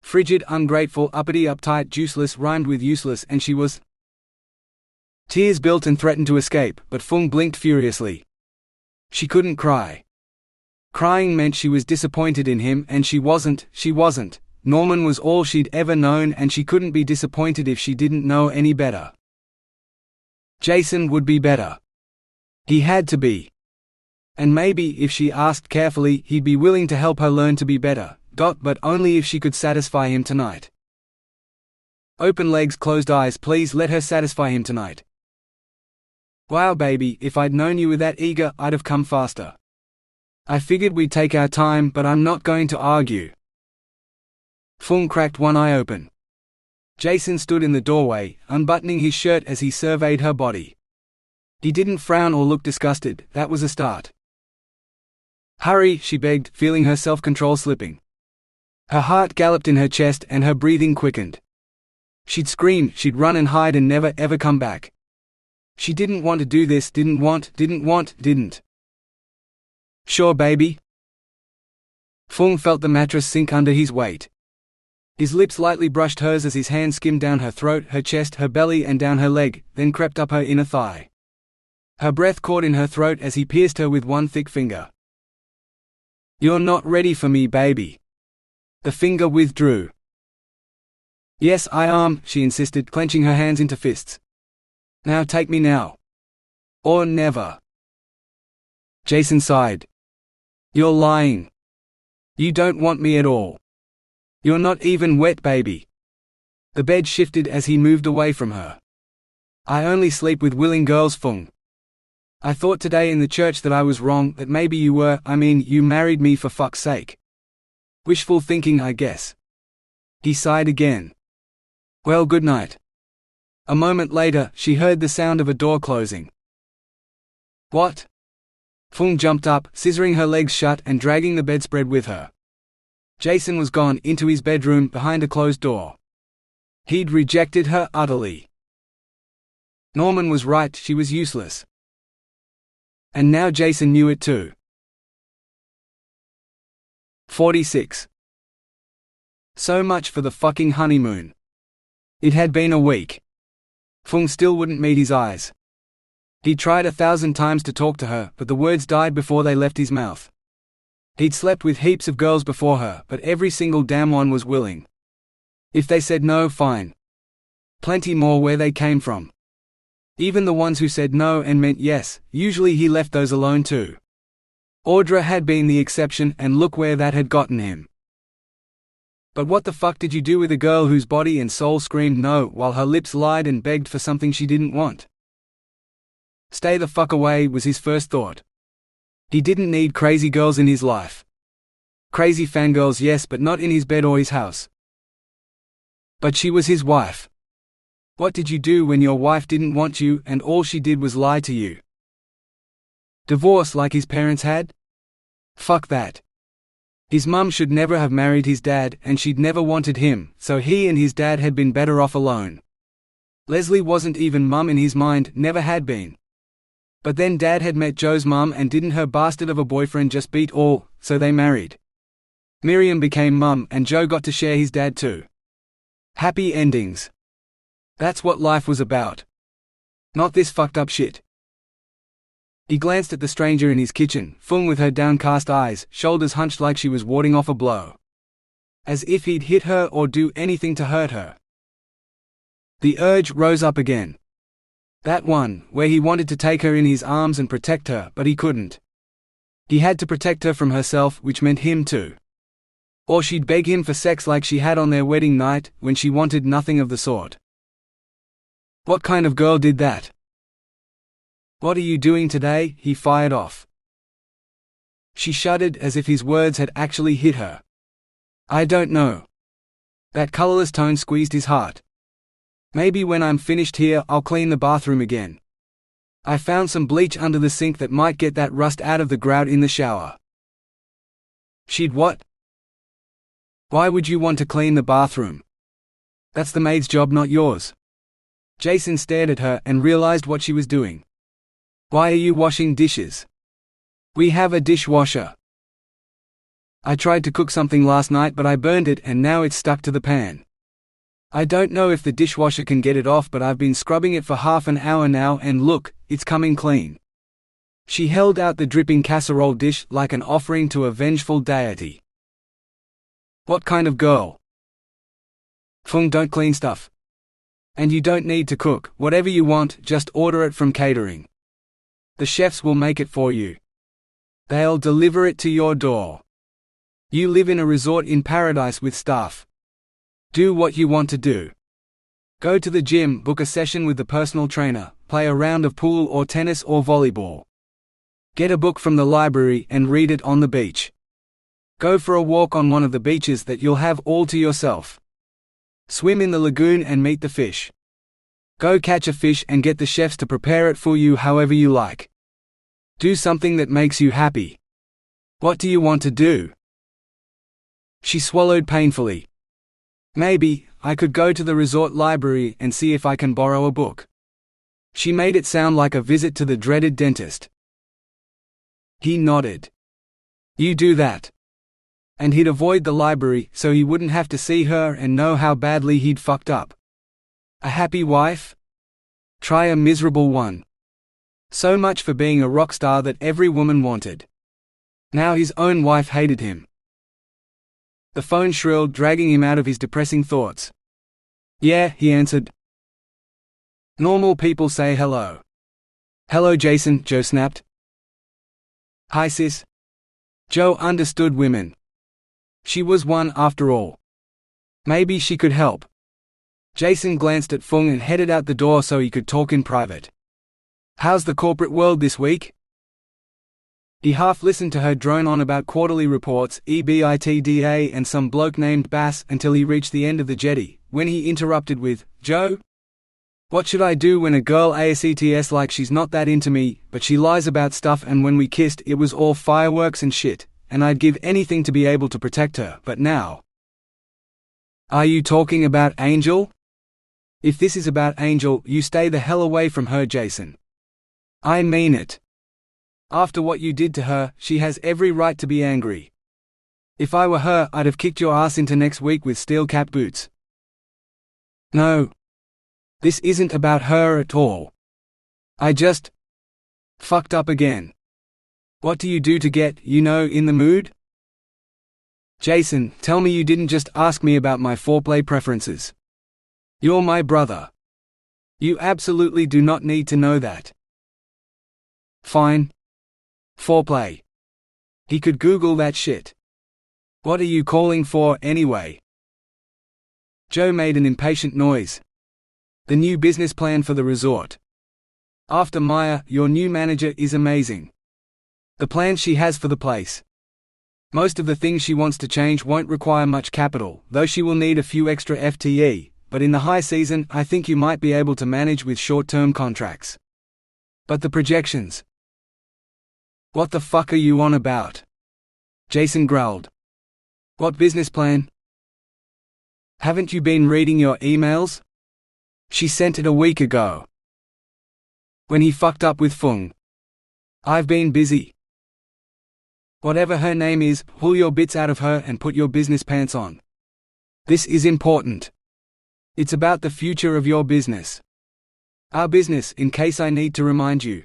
Frigid, ungrateful, uppity, uptight, juiceless rhymed with useless, and she was. Tears built and threatened to escape, but Phuong blinked furiously. She couldn't cry. Crying meant she was disappointed in him, and she wasn't. Norman was all she'd ever known, and she couldn't be disappointed if she didn't know any better. Jason would be better. He had to be. And maybe, if she asked carefully, he'd be willing to help her learn to be better, but only if she could satisfy him tonight. Open legs, closed eyes, please let her satisfy him tonight. Wow, baby, if I'd known you were that eager, I'd have come faster. I figured we'd take our time, but I'm not going to argue. Phuong cracked one eye open. Jason stood in the doorway, unbuttoning his shirt as he surveyed her body. He didn't frown or look disgusted, that was a start. Hurry, she begged, feeling her self-control slipping. Her heart galloped in her chest and her breathing quickened. She'd scream, she'd run and hide and never ever come back. She didn't want to do this, didn't. Sure, baby? Phuong felt the mattress sink under his weight. His lips lightly brushed hers as his hand skimmed down her throat, her chest, her belly and down her leg, then crept up her inner thigh. Her breath caught in her throat as he pierced her with one thick finger. You're not ready for me, baby. The finger withdrew. Yes, I am, she insisted, clenching her hands into fists. Now take me now. Or never. Jason sighed. You're lying. You don't want me at all. You're not even wet, baby. The bed shifted as he moved away from her. I only sleep with willing girls, Phuong. I thought today in the church that I was wrong, that maybe you were, you married me for fuck's sake. Wishful thinking, I guess." He sighed again. "Well, good night." A moment later, she heard the sound of a door closing. "What?" Phuong jumped up, scissoring her legs shut and dragging the bedspread with her. Jason was gone into his bedroom behind a closed door. He'd rejected her utterly. Norman was right, she was useless. And now Jason knew it too. 46. So much for the fucking honeymoon. It had been a week. Phuong still wouldn't meet his eyes. He'd tried 1,000 times to talk to her, but the words died before they left his mouth. He'd slept with heaps of girls before her, but every single damn one was willing. If they said no, fine. Plenty more where they came from. Even the ones who said no and meant yes, usually he left those alone too. Audra had been the exception, and look where that had gotten him. But what the fuck did you do with a girl whose body and soul screamed no while her lips lied and begged for something she didn't want? Stay the fuck away was his first thought. He didn't need crazy girls in his life. Crazy fangirls, yes, but not in his bed or his house. But she was his wife. What did you do when your wife didn't want you and all she did was lie to you? Divorce like his parents had? Fuck that. His mum should never have married his dad, and she'd never wanted him, so he and his dad had been better off alone. Leslie wasn't even mum in his mind, never had been. But then Dad had met Joe's mum, and didn't her bastard of a boyfriend just beat all, so they married. Miriam became mum and Joe got to share his dad too. Happy endings. That's what life was about. Not this fucked up shit. He glanced at the stranger in his kitchen, Phuong with her downcast eyes, shoulders hunched like she was warding off a blow. As if he'd hit her or do anything to hurt her. The urge rose up again. That one, where he wanted to take her in his arms and protect her, but he couldn't. He had to protect her from herself, which meant him too. Or she'd beg him for sex like she had on their wedding night, when she wanted nothing of the sort. What kind of girl did that? What are you doing today? He fired off. She shuddered as if his words had actually hit her. I don't know. That colorless tone squeezed his heart. Maybe when I'm finished here, I'll clean the bathroom again. I found some bleach under the sink that might get that rust out of the grout in the shower. She'd what? Why would you want to clean the bathroom? That's the maid's job, not yours. Jason stared at her and realized what she was doing. Why are you washing dishes? We have a dishwasher. I tried to cook something last night, but I burned it and now it's stuck to the pan. I don't know if the dishwasher can get it off, but I've been scrubbing it for half an hour now and look, it's coming clean. She held out the dripping casserole dish like an offering to a vengeful deity. What kind of girl? Phuong don't clean stuff. And you don't need to cook, whatever you want, just order it from catering. The chefs will make it for you. They'll deliver it to your door. You live in a resort in paradise with staff. Do what you want to do. Go to the gym, book a session with the personal trainer, play a round of pool or tennis or volleyball. Get a book from the library and read it on the beach. Go for a walk on one of the beaches that you'll have all to yourself. Swim in the lagoon and meet the fish. Go catch a fish and get the chefs to prepare it for you however you like. Do something that makes you happy. What do you want to do? She swallowed painfully. Maybe I could go to the resort library and see if I can borrow a book. She made it sound like a visit to the dreaded dentist. He nodded. You do that. And he'd avoid the library so he wouldn't have to see her and know how badly he'd fucked up. A happy wife? Try a miserable one. So much for being a rock star that every woman wanted. Now his own wife hated him. The phone shrilled, dragging him out of his depressing thoughts. Yeah, he answered. Normal people say hello. Hello, Jason, Joe snapped. Hi, sis. Joe understood women. She was one after all. Maybe she could help. Jason glanced at Phuong and headed out the door so he could talk in private. How's the corporate world this week? He half listened to her drone on about quarterly reports, EBITDA, and some bloke named Bass until he reached the end of the jetty, when he interrupted with, "Joe? What should I do when a girl asks like she's not that into me, but she lies about stuff, and when we kissed it was all fireworks and shit, and I'd give anything to be able to protect her, but now?" Are you talking about Angel? If this is about Angel, you stay the hell away from her, Jason. I mean it. After what you did to her, she has every right to be angry. If I were her, I'd have kicked your ass into next week with steel-cap boots. No. This isn't about her at all. I just fucked up again. What do you do to get, in the mood? Jason, tell me you didn't just ask me about my foreplay preferences. You're my brother. You absolutely do not need to know that. Fine. Foreplay. He could Google that shit. What are you calling for, anyway? Joe made an impatient noise. The new business plan for the resort. After Maya, your new manager is amazing. The plans she has for the place. Most of the things she wants to change won't require much capital, though she will need a few extra FTE, but in the high season I think you might be able to manage with short-term contracts. But the projections. What the fuck are you on about? Jason growled. What business plan? Haven't you been reading your emails? She sent it a week ago. When he fucked up with Phuong. I've been busy. Whatever her name is, pull your bits out of her and put your business pants on. This is important. It's about the future of your business. Our business, in case I need to remind you.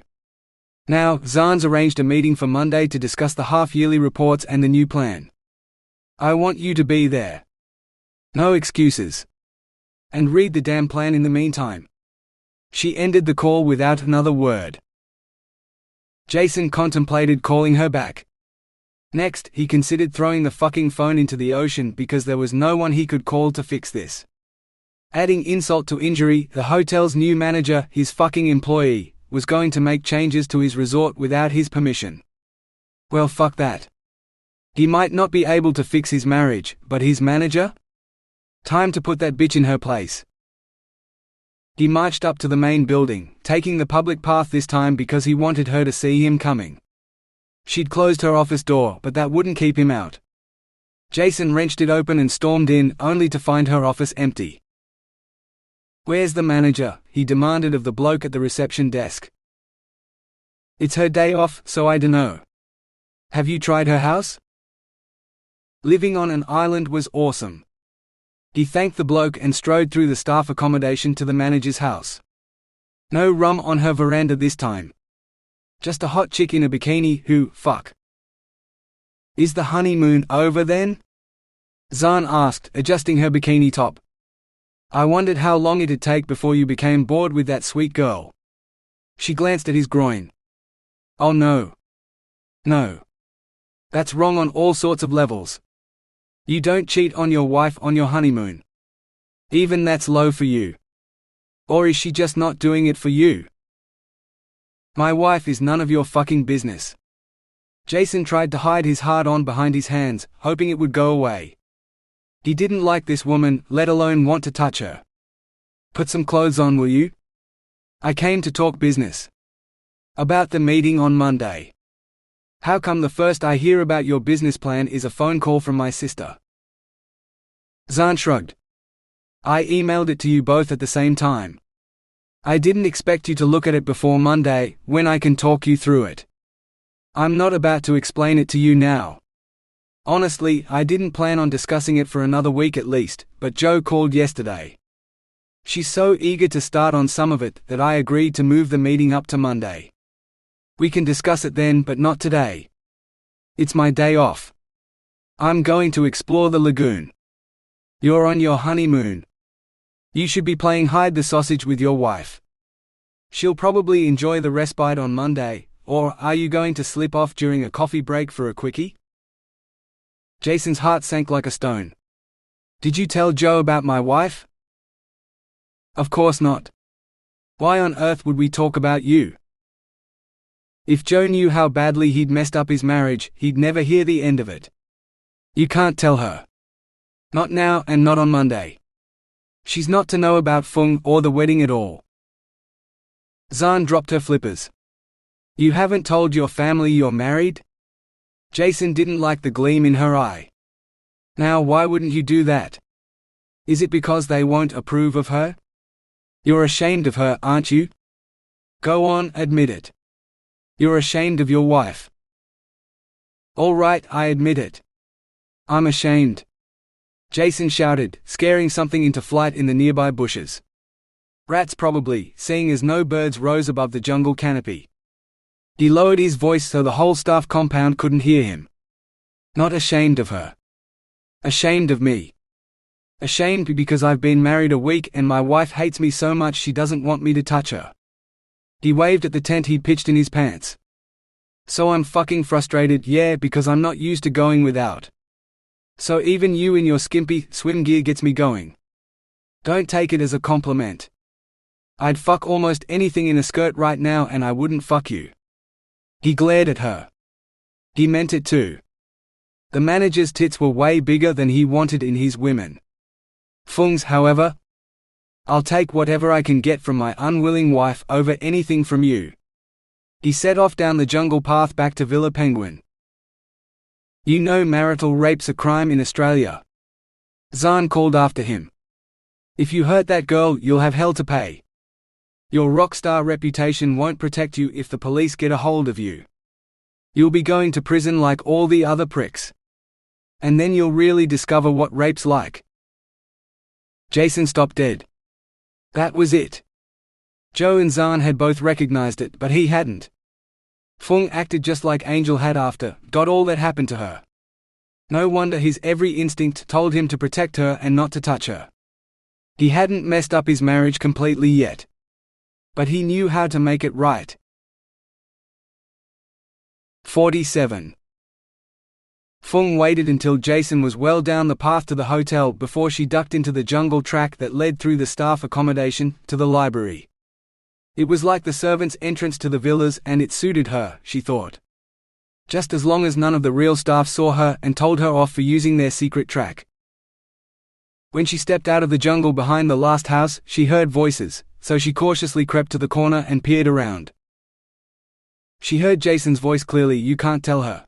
Now, Zahn's arranged a meeting for Monday to discuss the half-yearly reports and the new plan. I want you to be there. No excuses. And read the damn plan in the meantime. She ended the call without another word. Jason contemplated calling her back. Next, he considered throwing the fucking phone into the ocean because there was no one he could call to fix this. Adding insult to injury, the hotel's new manager, his fucking employee, was going to make changes to his resort without his permission. Well, fuck that. He might not be able to fix his marriage, but his manager? Time to put that bitch in her place. He marched up to the main building, taking the public path this time because he wanted her to see him coming. She'd closed her office door, but that wouldn't keep him out. Jason wrenched it open and stormed in, only to find her office empty. Where's the manager? He demanded of the bloke at the reception desk. It's her day off, so I dunno. Have you tried her house? Living on an island was awesome. He thanked the bloke and strode through the staff accommodation to the manager's house. No rum on her veranda this time. Just a hot chick in a bikini who, fuck. Is the honeymoon over then? Zahn asked, adjusting her bikini top. I wondered how long it'd take before you became bored with that sweet girl. She glanced at his groin. Oh no. No. That's wrong on all sorts of levels. You don't cheat on your wife on your honeymoon. Even that's low for you. Or is she just not doing it for you? My wife is none of your fucking business. Jason tried to hide his hard-on behind his hands, hoping it would go away. He didn't like this woman, let alone want to touch her. Put some clothes on, will you? I came to talk business. About the meeting on Monday. How come the first I hear about your business plan is a phone call from my sister? Zahn shrugged. I emailed it to you both at the same time. I didn't expect you to look at it before Monday, when I can talk you through it. I'm not about to explain it to you now. Honestly, I didn't plan on discussing it for another week at least, but Joe called yesterday. She's so eager to start on some of it that I agreed to move the meeting up to Monday. We can discuss it then, but not today. It's my day off. I'm going to explore the lagoon. You're on your honeymoon. You should be playing hide the sausage with your wife. She'll probably enjoy the respite on Monday, or are you going to slip off during a coffee break for a quickie? Jason's heart sank like a stone. Did you tell Joe about my wife? Of course not. Why on earth would we talk about you? If Joe knew how badly he'd messed up his marriage, he'd never hear the end of it. You can't tell her. Not now and not on Monday. She's not to know about Phuong or the wedding at all. Zan dropped her flippers. You haven't told your family you're married? Jason didn't like the gleam in her eye. Now why wouldn't you do that? Is it because they won't approve of her? You're ashamed of her, aren't you? Go on, admit it. You're ashamed of your wife. All right, I admit it. I'm ashamed. Jason shouted, scaring something into flight in the nearby bushes. Rats probably, seeing as no birds rose above the jungle canopy. He lowered his voice so the whole staff compound couldn't hear him. Not ashamed of her. Ashamed of me. Ashamed because I've been married a week and my wife hates me so much she doesn't want me to touch her. He waved at the tent he'd pitched in his pants. So I'm fucking frustrated, yeah, because I'm not used to going without. So even you in your skimpy swim gear gets me going. Don't take it as a compliment. I'd fuck almost anything in a skirt right now and I wouldn't fuck you. He glared at her. He meant it too. The manager's tits were way bigger than he wanted in his women. Phuong's, however. I'll take whatever I can get from my unwilling wife over anything from you. He set off down the jungle path back to Villa Penguin. You know marital rape's a crime in Australia. Zan called after him. If you hurt that girl, you'll have hell to pay. Your rockstar reputation won't protect you if the police get a hold of you. You'll be going to prison like all the other pricks. And then you'll really discover what rape's like. Jason stopped dead. That was it. Joe and Zan had both recognized it, but he hadn't. Phuong acted just like Angel had after all that happened to her. No wonder his every instinct told him to protect her and not to touch her. He hadn't messed up his marriage completely yet. But he knew how to make it right. 47. Phuong waited until Jason was well down the path to the hotel before she ducked into the jungle track that led through the staff accommodation to the library. It was like the servants' entrance to the villas and it suited her, she thought. Just as long as none of the real staff saw her and told her off for using their secret track. When she stepped out of the jungle behind the last house, she heard voices, so she cautiously crept to the corner and peered around. She heard Jason's voice clearly. You can't tell her.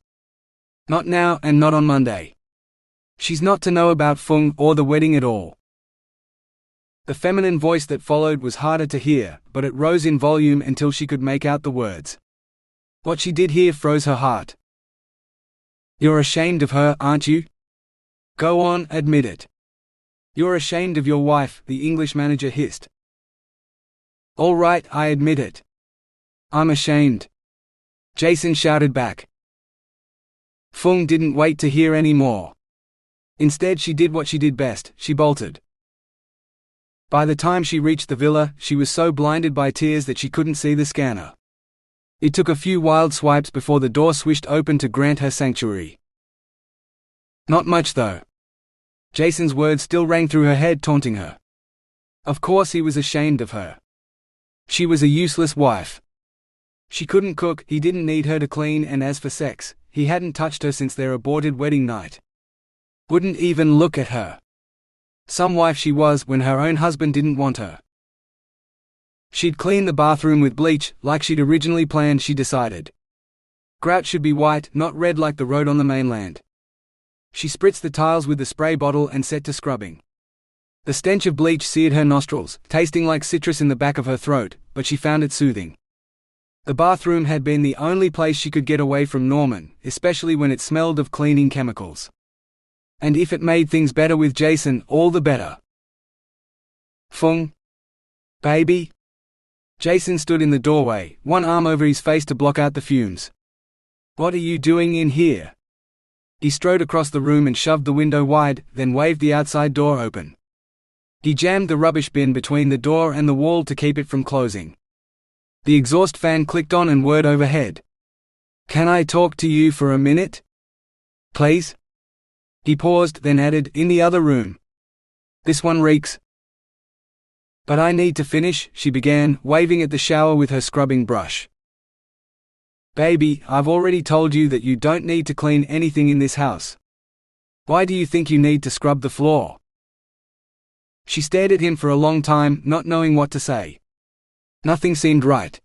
Not now and not on Monday. She's not to know about Phuong or the wedding at all. The feminine voice that followed was harder to hear, but it rose in volume until she could make out the words. What she did hear froze her heart. You're ashamed of her, aren't you? Go on, admit it. You're ashamed of your wife, the English manager hissed. All right, I admit it. I'm ashamed. Jason shouted back. Phuong didn't wait to hear any more. Instead she did what she did best, she bolted. By the time she reached the villa, she was so blinded by tears that she couldn't see the scanner. It took a few wild swipes before the door swished open to grant her sanctuary. Not much though. Jason's words still rang through her head, taunting her. Of course he was ashamed of her. She was a useless wife. She couldn't cook, he didn't need her to clean, and as for sex, he hadn't touched her since their aborted wedding night. Wouldn't even look at her. Some wife she was when her own husband didn't want her. She'd clean the bathroom with bleach, like she'd originally planned, she decided. Grout should be white, not red like the road on the mainland. She spritzed the tiles with the spray bottle and set to scrubbing. The stench of bleach seared her nostrils, tasting like citrus in the back of her throat, but she found it soothing. The bathroom had been the only place she could get away from Norman, especially when it smelled of cleaning chemicals. And if it made things better with Jason, all the better. Phuong? Baby? Jason stood in the doorway, one arm over his face to block out the fumes. What are you doing in here? He strode across the room and shoved the window wide, then waved the outside door open. He jammed the rubbish bin between the door and the wall to keep it from closing. The exhaust fan clicked on and whirred overhead. Can I talk to you for a minute? Please? He paused, then added, in the other room. This one reeks. But I need to finish, she began, waving at the shower with her scrubbing brush. Baby, I've already told you that you don't need to clean anything in this house. Why do you think you need to scrub the floor? She stared at him for a long time, not knowing what to say. Nothing seemed right.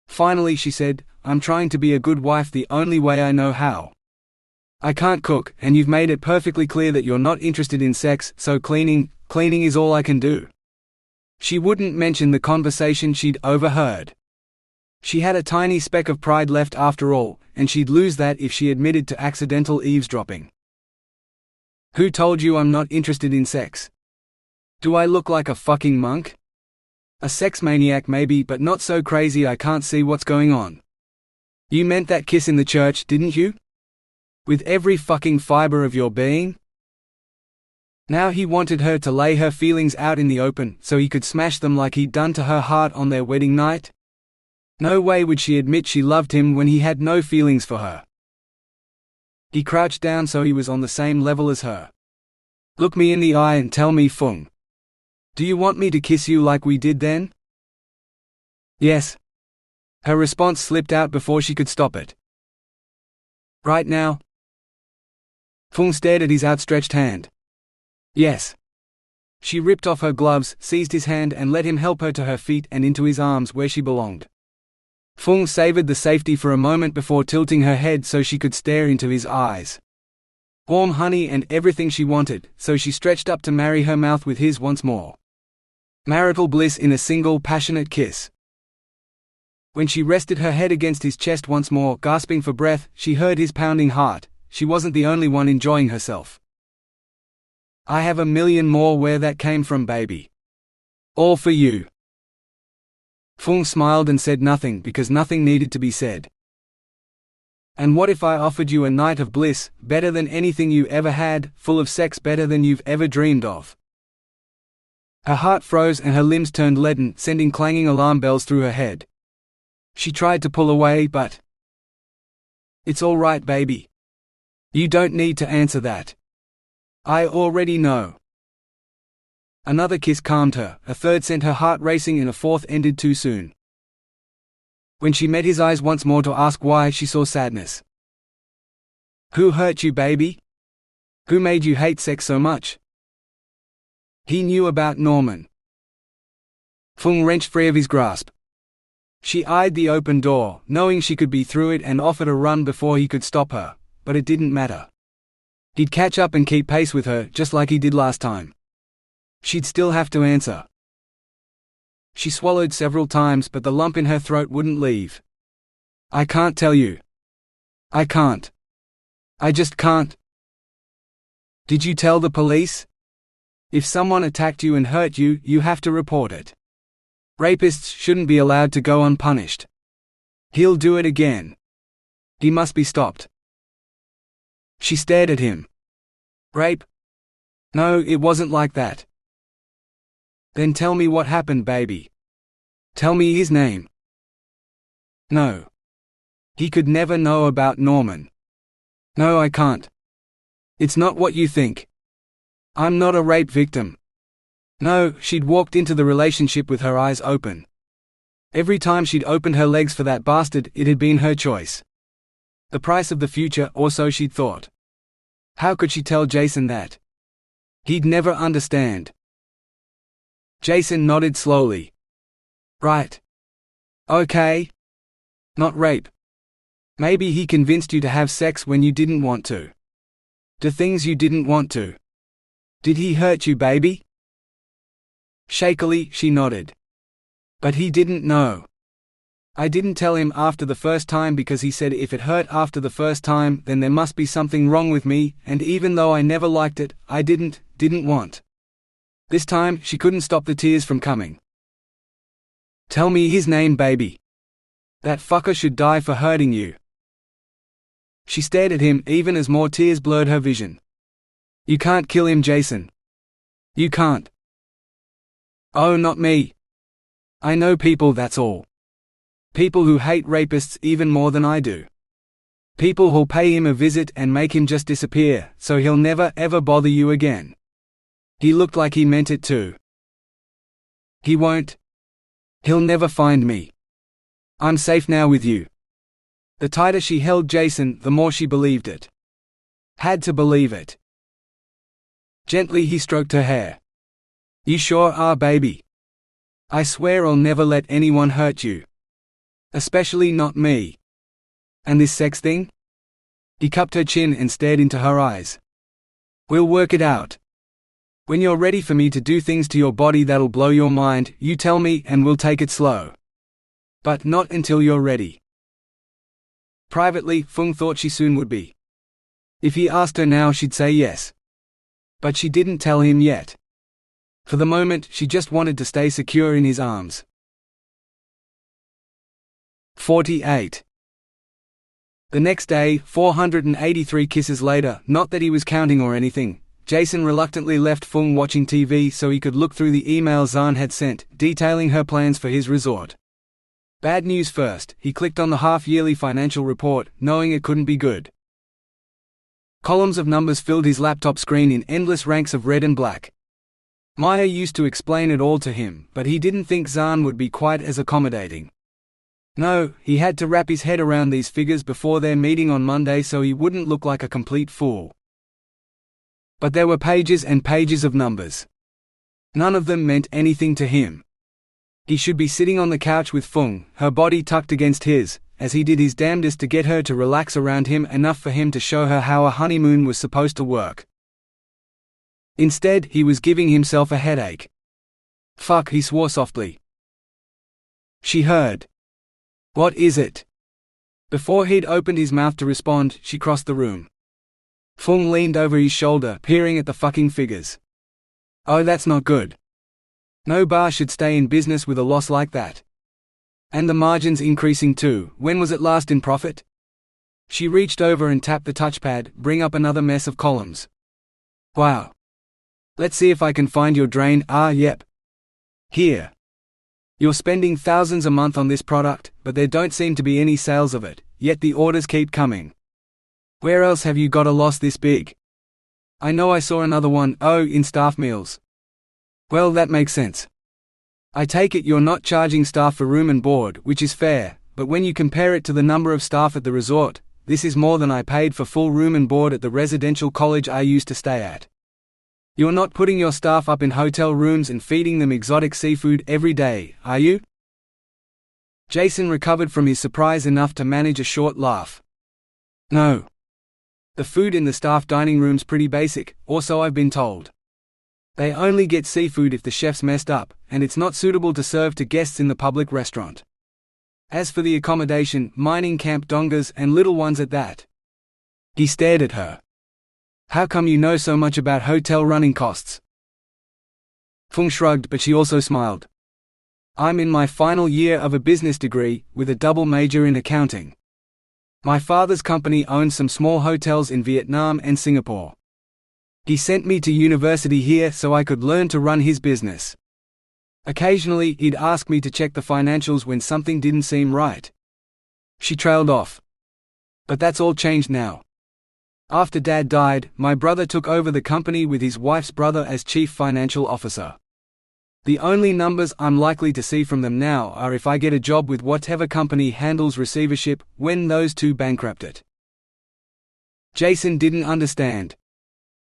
Finally she said, I'm trying to be a good wife the only way I know how. I can't cook, and you've made it perfectly clear that you're not interested in sex, so cleaning is all I can do. She wouldn't mention the conversation she'd overheard. She had a tiny speck of pride left after all, and she'd lose that if she admitted to accidental eavesdropping. Who told you I'm not interested in sex? Do I look like a fucking monk? A sex maniac maybe, but not so crazy I can't see what's going on. You meant that kiss in the church, didn't you? With every fucking fiber of your being? Now he wanted her to lay her feelings out in the open, so he could smash them like he'd done to her heart on their wedding night? No way would she admit she loved him when he had no feelings for her. He crouched down so he was on the same level as her. Look me in the eye and tell me, Phuong. Do you want me to kiss you like we did then? Yes. Her response slipped out before she could stop it. Right now? Phuong stared at his outstretched hand. Yes. She ripped off her gloves, seized his hand and let him help her to her feet and into his arms where she belonged. Phuong savored the safety for a moment before tilting her head so she could stare into his eyes. Warm honey and everything she wanted, so she stretched up to marry her mouth with his once more. Marital bliss in a single passionate kiss. When she rested her head against his chest once more, gasping for breath, she heard his pounding heart. She wasn't the only one enjoying herself. I have a million more where that came from, baby. All for you. Phuong smiled and said nothing because nothing needed to be said. And what if I offered you a night of bliss, better than anything you ever had, full of sex better than you've ever dreamed of? Her heart froze and her limbs turned leaden, sending clanging alarm bells through her head. She tried to pull away, but… It's all right, baby. You don't need to answer that. I already know. Another kiss calmed her, a third sent her heart racing and a fourth ended too soon. When she met his eyes once more to ask why, she saw sadness. Who hurt you, baby? Who made you hate sex so much? He knew about Norman. Phuong wrenched free of his grasp. She eyed the open door, knowing she could be through it, and offered a run before he could stop her, but it didn't matter. He'd catch up and keep pace with her, just like he did last time. She'd still have to answer. She swallowed several times, but the lump in her throat wouldn't leave. I can't tell you. I can't. I just can't. Did you tell the police? If someone attacked you and hurt you, you have to report it. Rapists shouldn't be allowed to go unpunished. He'll do it again. He must be stopped. She stared at him. Rape? No, it wasn't like that. Then tell me what happened, baby. Tell me his name. No. He could never know about Norman. No, I can't. It's not what you think. I'm not a rape victim. No, she'd walked into the relationship with her eyes open. Every time she'd opened her legs for that bastard, it had been her choice. The price of the future, or so she'd thought. How could she tell Jason that? He'd never understand. Jason nodded slowly. Right. Okay. Not rape. Maybe he convinced you to have sex when you didn't want to. Do things you didn't want to. Did he hurt you, baby? Shakily, she nodded. But he didn't know. I didn't tell him after the first time because he said if it hurt after the first time, then there must be something wrong with me, and even though I never liked it, I didn't want. This time, she couldn't stop the tears from coming. Tell me his name, baby. That fucker should die for hurting you. She stared at him even as more tears blurred her vision. You can't kill him, Jason. You can't. Oh, not me. I know people, that's all. People who hate rapists even more than I do. People who'll pay him a visit and make him just disappear, so he'll never ever bother you again. He looked like he meant it too. He won't. He'll never find me. I'm safe now with you. The tighter she held Jason, the more she believed it. Had to believe it. Gently he stroked her hair. You sure are, baby. I swear I'll never let anyone hurt you. Especially not me. And this sex thing? He cupped her chin and stared into her eyes. We'll work it out. When you're ready for me to do things to your body that'll blow your mind, you tell me and we'll take it slow. But not until you're ready. Privately, Phuong thought she soon would be. If he asked her now, she'd say yes. But she didn't tell him yet. For the moment, she just wanted to stay secure in his arms. 48. The next day, 483 kisses later, not that he was counting or anything, Jason reluctantly left Phuong watching TV so he could look through the email Zan had sent, detailing her plans for his resort. Bad news first, he clicked on the half-yearly financial report, knowing it couldn't be good. Columns of numbers filled his laptop screen in endless ranks of red and black. Maya used to explain it all to him, but he didn't think Zan would be quite as accommodating. No, he had to wrap his head around these figures before their meeting on Monday so he wouldn't look like a complete fool. But there were pages and pages of numbers. None of them meant anything to him. He should be sitting on the couch with Phuong, her body tucked against his, as he did his damnedest to get her to relax around him enough for him to show her how a honeymoon was supposed to work. Instead, he was giving himself a headache. Fuck, he swore softly. She heard. What is it? Before he'd opened his mouth to respond, she crossed the room. Phuong leaned over his shoulder, peering at the fucking figures. Oh, that's not good. No bar should stay in business with a loss like that. And the margins increasing too. When was it last in profit? She reached over and tapped the touchpad, bring up another mess of columns. Wow. Let's see if I can find your drain. Yep. Here. You're spending thousands a month on this product, but there don't seem to be any sales of it, yet the orders keep coming. Where else have you got a loss this big? I know I saw another one, in staff meals. Well, that makes sense. I take it you're not charging staff for room and board, which is fair, but when you compare it to the number of staff at the resort, this is more than I paid for full room and board at the residential college I used to stay at. You're not putting your staff up in hotel rooms and feeding them exotic seafood every day, are you? Jason recovered from his surprise enough to manage a short laugh. No. The food in the staff dining room's pretty basic, or so I've been told. They only get seafood if the chef's messed up, and it's not suitable to serve to guests in the public restaurant. As for the accommodation, mining camp dongas and little ones at that. He stared at her. How come you know so much about hotel running costs? Phuong shrugged, but she also smiled. I'm in my final year of a business degree, with a double major in accounting. My father's company owns some small hotels in Vietnam and Singapore. He sent me to university here so I could learn to run his business. Occasionally, he'd ask me to check the financials when something didn't seem right. She trailed off. But that's all changed now. After Dad died, my brother took over the company with his wife's brother as chief financial officer. The only numbers I'm likely to see from them now are if I get a job with whatever company handles receivership, when those two bankrupt it. Jason didn't understand.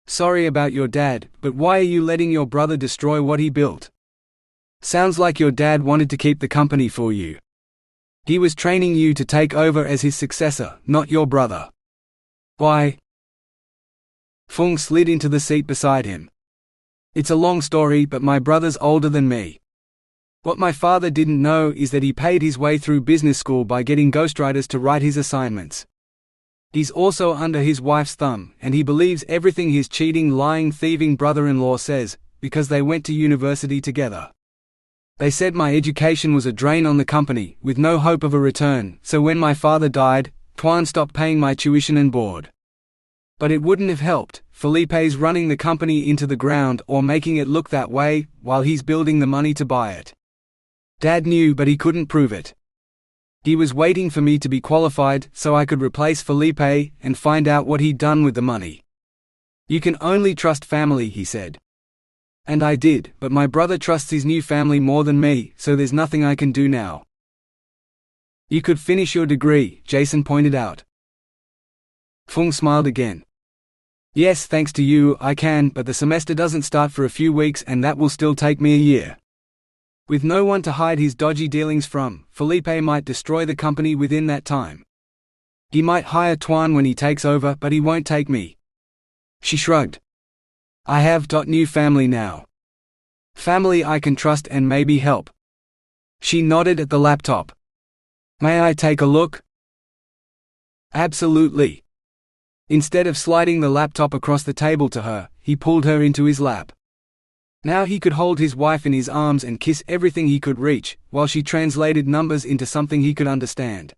Sorry about your dad, but why are you letting your brother destroy what he built? Sounds like your dad wanted to keep the company for you. He was training you to take over as his successor, not your brother. Why? Phuong slid into the seat beside him. It's a long story, but my brother's older than me. What my father didn't know is that he paid his way through business school by getting ghostwriters to write his assignments. He's also under his wife's thumb, and he believes everything his cheating, lying, thieving brother-in-law says, because they went to university together. They said my education was a drain on the company, with no hope of a return, so when my father died, Tuan stopped paying my tuition and board. But it wouldn't have helped. Felipe's running the company into the ground or making it look that way, while he's building the money to buy it. Dad knew, but he couldn't prove it. He was waiting for me to be qualified so I could replace Felipe and find out what he'd done with the money. You can only trust family, he said. And I did, but my brother trusts his new family more than me, so there's nothing I can do now. You could finish your degree, Jason pointed out. Phuong smiled again. Yes, thanks to you, I can, but the semester doesn't start for a few weeks and that will still take me a year. With no one to hide his dodgy dealings from, Felipe might destroy the company within that time. He might hire Tuan when he takes over, but he won't take me. She shrugged. I have new family now. Family I can trust and maybe help. She nodded at the laptop. May I take a look? Absolutely. Instead of sliding the laptop across the table to her, he pulled her into his lap. Now he could hold his wife in his arms and kiss everything he could reach, while she translated numbers into something he could understand.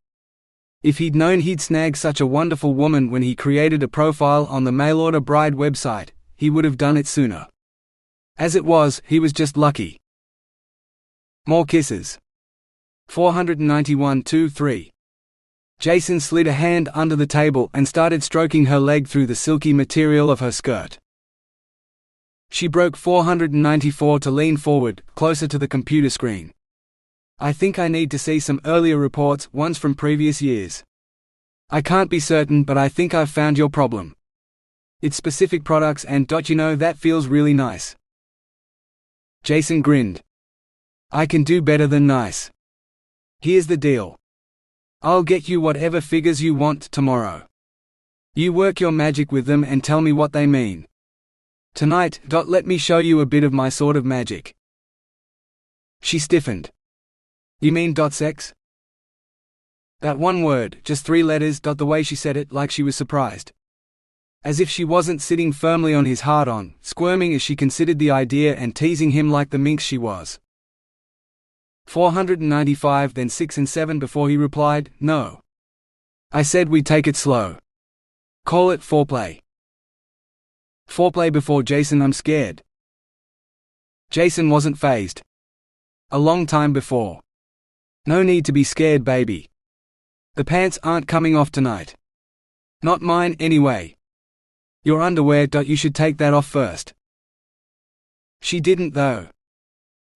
If he'd known he'd snag such a wonderful woman when he created a profile on the mail-order bride website, he would have done it sooner. As it was, he was just lucky. More kisses. 491-2-3. Jason slid a hand under the table and started stroking her leg through the silky material of her skirt. She broke 494 to lean forward, closer to the computer screen. I think I need to see some earlier reports, ones from previous years. I can't be certain, but I think I've found your problem. It's specific products and you know that feels really nice. Jason grinned. I can do better than nice. Here's the deal. I'll get you whatever figures you want tomorrow. You work your magic with them and tell me what they mean. Tonight, let me show you a bit of my sort of magic. She stiffened. You mean sex? That one word, just 3 letters. The way she said it, like she was surprised. As if she wasn't sitting firmly on his hard-on, squirming as she considered the idea and teasing him like the minx she was. 495, then 6 and 7 before he replied, no. I said we take it slow. Call it foreplay. Foreplay before Jason, I'm scared. Jason wasn't fazed. A long time before. No need to be scared, baby. The pants aren't coming off tonight. Not mine, anyway. Your underwear, you should take that off first. She didn't though.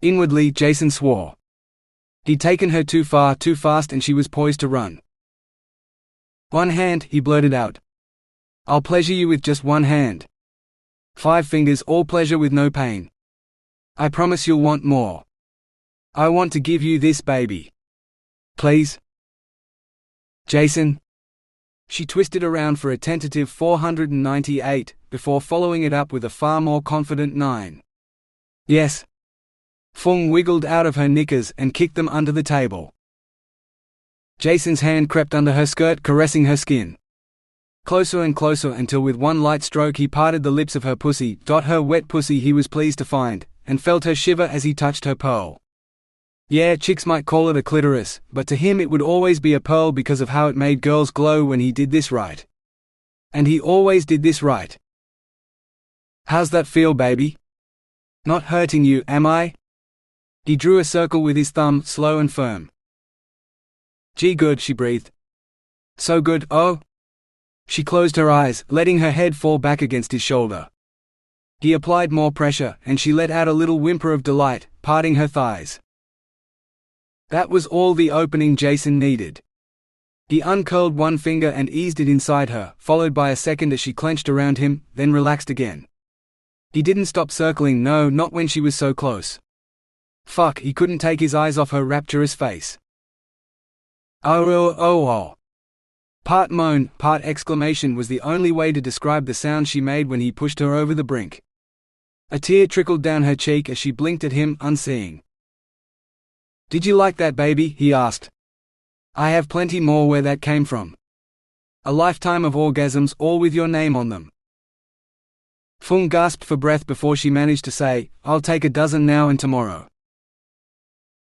Inwardly, Jason swore. He'd taken her too far, too fast, and she was poised to run. One hand, he blurted out. I'll pleasure you with just one hand. 5 fingers, all pleasure with no pain. I promise you'll want more. I want to give you this, baby. Please? Jason? She twisted around for a tentative 498, before following it up with a far more confident 9. Yes. Phuong wiggled out of her knickers and kicked them under the table. Jason's hand crept under her skirt, caressing her skin. Closer and closer until with one light stroke he parted the lips of her pussy, her wet pussy he was pleased to find, and felt her shiver as he touched her pearl. Yeah, chicks might call it a clitoris, but to him it would always be a pearl because of how it made girls glow when he did this right. And he always did this right. How's that feel, baby? Not hurting you, am I? He drew a circle with his thumb, slow and firm. Gee, good, she breathed. So good, oh? She closed her eyes, letting her head fall back against his shoulder. He applied more pressure, and she let out a little whimper of delight, parting her thighs. That was all the opening Jason needed. He uncurled one finger and eased it inside her, followed by a second as she clenched around him, then relaxed again. He didn't stop circling, no, not when she was so close. Fuck, he couldn't take his eyes off her rapturous face. Oh. Part moan, part exclamation was the only way to describe the sound she made when he pushed her over the brink. A tear trickled down her cheek as she blinked at him, unseeing. Did you like that, baby? He asked. I have plenty more where that came from. A lifetime of orgasms, all with your name on them. Phuong gasped for breath before she managed to say, I'll take a dozen now and tomorrow.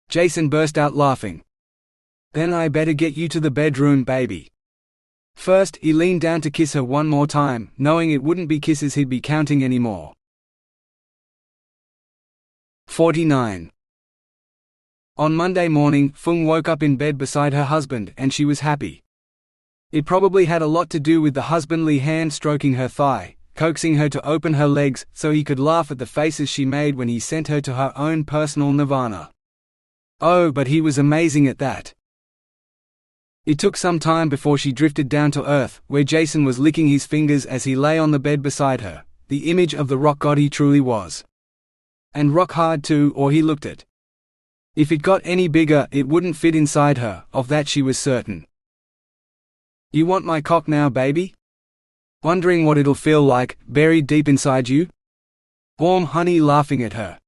Jason burst out laughing. Then I better get you to the bedroom, baby. First, he leaned down to kiss her one more time, knowing it wouldn't be kisses he'd be counting anymore. 49. On Monday morning, Phuong woke up in bed beside her husband, and she was happy. It probably had a lot to do with the husbandly hand stroking her thigh, coaxing her to open her legs so he could laugh at the faces she made when he sent her to her own personal nirvana. Oh, but he was amazing at that. It took some time before she drifted down to earth, where Jason was licking his fingers as he lay on the bed beside her, the image of the rock god he truly was. And rock hard too, or he looked it. If it got any bigger, it wouldn't fit inside her, of that she was certain. "You want my cock now, baby? Wondering what it'll feel like, buried deep inside you?" Warm honey laughing at her.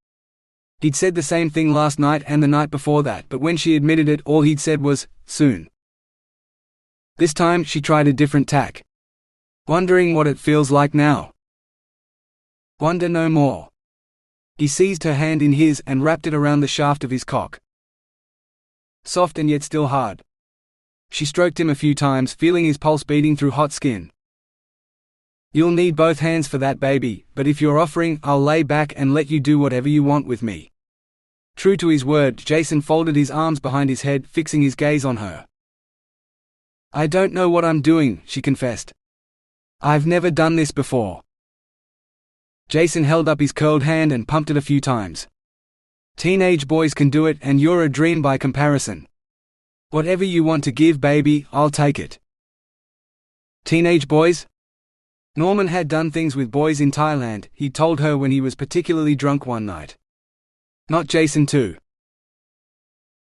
He'd said the same thing last night and the night before that, but when she admitted it, all he'd said was, "soon." This time she tried a different tack. "Wondering what it feels like now?" "Wonder no more." He seized her hand in his and wrapped it around the shaft of his cock. Soft and yet still hard. She stroked him a few times, feeling his pulse beating through hot skin. "You'll need both hands for that, baby, but if you're offering, I'll lay back and let you do whatever you want with me." True to his word, Jason folded his arms behind his head, fixing his gaze on her. "I don't know what I'm doing," she confessed. "I've never done this before." Jason held up his curled hand and pumped it a few times. "Teenage boys can do it, and you're a dream by comparison. Whatever you want to give, baby, I'll take it." Teenage boys? Norman had done things with boys in Thailand, he told her when he was particularly drunk one night. Not Jason too.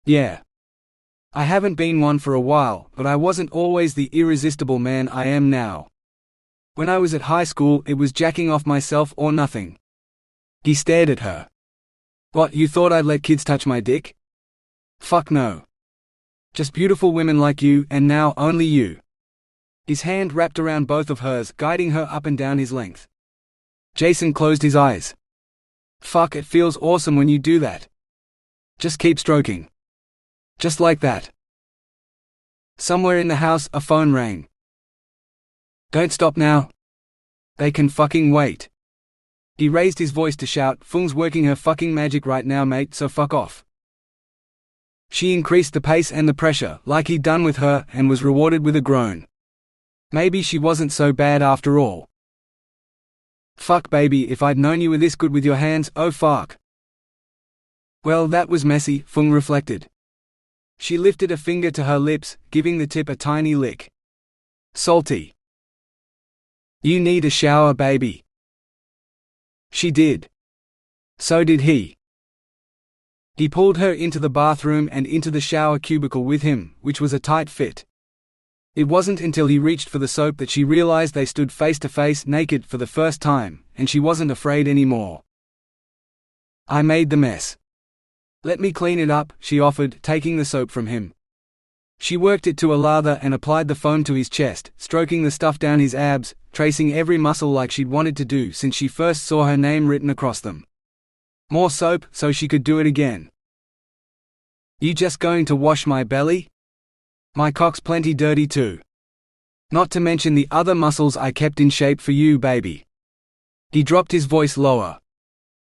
"Yeah. I haven't been one for a while, but I wasn't always the irresistible man I am now. When I was at high school, it was jacking off myself or nothing." He stared at her. "What, you thought I'd let kids touch my dick? Fuck no. Just beautiful women like you, and now only you." His hand wrapped around both of hers, guiding her up and down his length. Jason closed his eyes. "Fuck, it feels awesome when you do that. Just keep stroking. Just like that." Somewhere in the house, a phone rang. "Don't stop now. They can fucking wait." He raised his voice to shout, "Phuong's working her fucking magic right now, mate, so fuck off." She increased the pace and the pressure, like he'd done with her, and was rewarded with a groan. Maybe she wasn't so bad after all. "Fuck, baby, if I'd known you were this good with your hands, oh fuck." Well, that was messy, Phuong reflected. She lifted a finger to her lips, giving the tip a tiny lick. "Salty. You need a shower, baby." She did. So did he. He pulled her into the bathroom and into the shower cubicle with him, which was a tight fit. It wasn't until he reached for the soap that she realized they stood face to face, naked for the first time, and she wasn't afraid anymore. "I made the mess. Let me clean it up," she offered, taking the soap from him. She worked it to a lather and applied the foam to his chest, stroking the stuff down his abs, tracing every muscle like she'd wanted to do since she first saw her name written across them. More soap, so she could do it again. "You just going to wash my belly? My cock's plenty dirty too. Not to mention the other muscles I kept in shape for you, baby." He dropped his voice lower.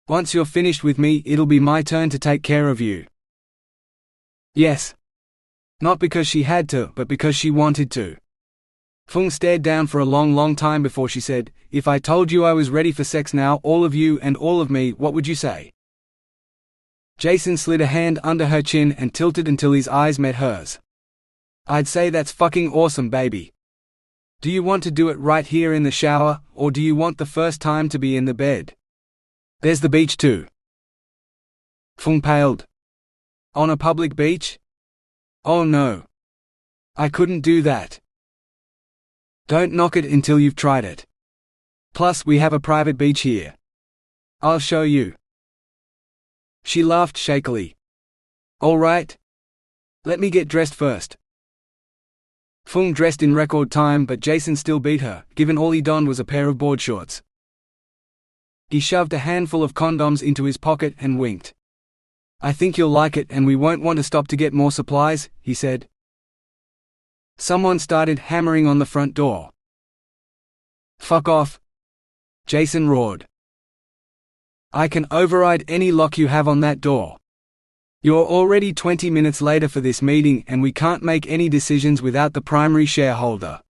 "Once you're finished with me, it'll be my turn to take care of you." Yes. Not because she had to, but because she wanted to. Phuong stared down for a long time before she said, "If I told you I was ready for sex now, all of you and all of me, what would you say?" Jason slid a hand under her chin and tilted until his eyes met hers. "I'd say that's fucking awesome, baby. Do you want to do it right here in the shower, or do you want the first time to be in the bed? There's the beach too." Phuong paled. "On a public beach? Oh no. I couldn't do that." "Don't knock it until you've tried it. Plus, we have a private beach here. I'll show you." She laughed shakily. "All right. Let me get dressed first." Phuong dressed in record time, but Jason still beat her, given all he donned was a pair of board shorts. He shoved a handful of condoms into his pocket and winked. "I think you'll like it, and we won't want to stop to get more supplies," he said. Someone started hammering on the front door. "Fuck off," Jason roared. "I can override any lock you have on that door. You're already 20 minutes later for this meeting, and we can't make any decisions without the primary shareholder."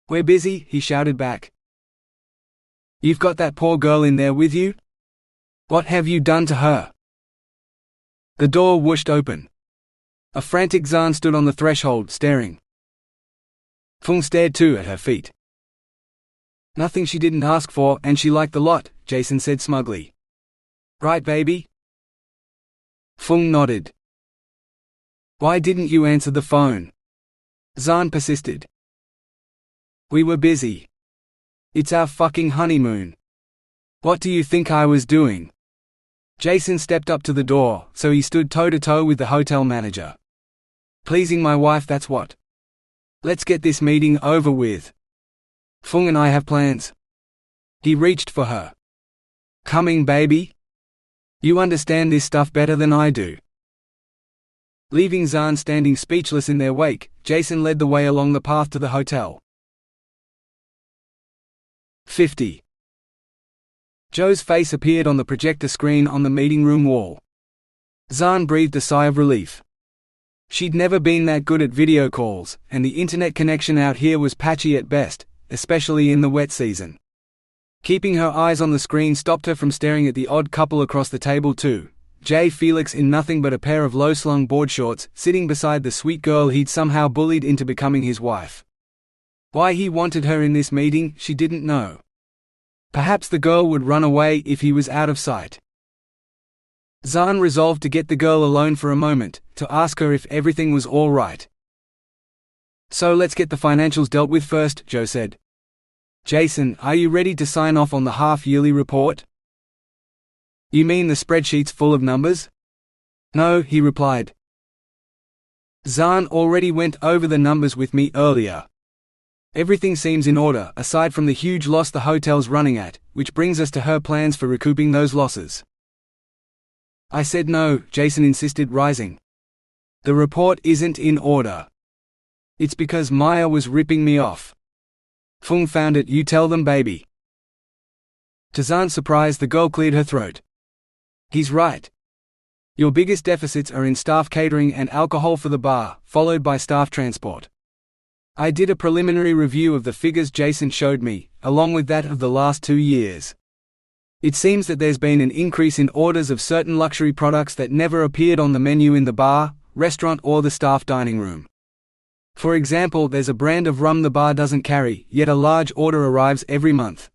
"We're busy," he shouted back. "You've got that poor girl in there with you? What have you done to her?" The door whooshed open. A frantic Zan stood on the threshold, staring. Phuong stared too, at her feet. Nothing she didn't ask for, and she liked the lot, Jason said smugly. Right, baby? Phuong nodded. Why didn't you answer the phone? Zan persisted. We were busy. It's our fucking honeymoon. What do you think I was doing? Jason stepped up to the door, so he stood toe-to-toe with the hotel manager. Pleasing my wife, that's what. Let's get this meeting over with. Phuong and I have plans. He reached for her. Coming, baby? You understand this stuff better than I do. Leaving Zan standing speechless in their wake, Jason led the way along the path to the hotel. 50. Joe's face appeared on the projector screen on the meeting room wall. Zan breathed a sigh of relief. She'd never been that good at video calls, and the internet connection out here was patchy at best, especially in the wet season. Keeping her eyes on the screen stopped her from staring at the odd couple across the table too. Jay Felix in nothing but a pair of low-slung board shorts, sitting beside the sweet girl he'd somehow bullied into becoming his wife. Why he wanted her in this meeting, she didn't know. Perhaps the girl would run away if he was out of sight. Zan resolved to get the girl alone for a moment, to ask her if everything was all right. So let's get the financials dealt with first, Joe said. Jason, are you ready to sign off on the half-yearly report? You mean the spreadsheets full of numbers? No, he replied. Zan already went over the numbers with me earlier. Everything seems in order, aside from the huge loss the hotel's running at, which brings us to her plans for recouping those losses. I said no, Jason insisted, rising. The report isn't in order. It's because Maya was ripping me off. Phuong found it, you tell them, baby. To Zan's surprise, the girl cleared her throat. He's right. Your biggest deficits are in staff catering and alcohol for the bar, followed by staff transport. I did a preliminary review of the figures Jason showed me, along with that of the last 2 years. It seems that there's been an increase in orders of certain luxury products that never appeared on the menu in the bar, restaurant or the staff dining room. For example, there's a brand of rum the bar doesn't carry, yet a large order arrives every month.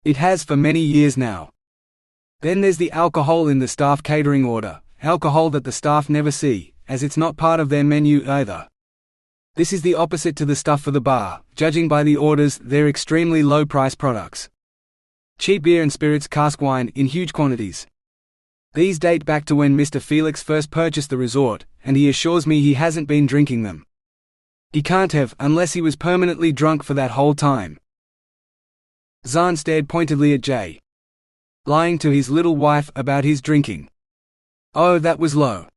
It has for many years now. Then there's the alcohol in the staff catering order, alcohol that the staff never see, as it's not part of their menu either. This is the opposite to the stuff for the bar. Judging by the orders, they're extremely low-price products. Cheap beer and spirits, cask wine, in huge quantities. These date back to when Mr. Felix first purchased the resort, and he assures me he hasn't been drinking them. He can't have, unless he was permanently drunk for that whole time. Zan stared pointedly at Jay. Lying to his little wife about his drinking. Oh, that was low.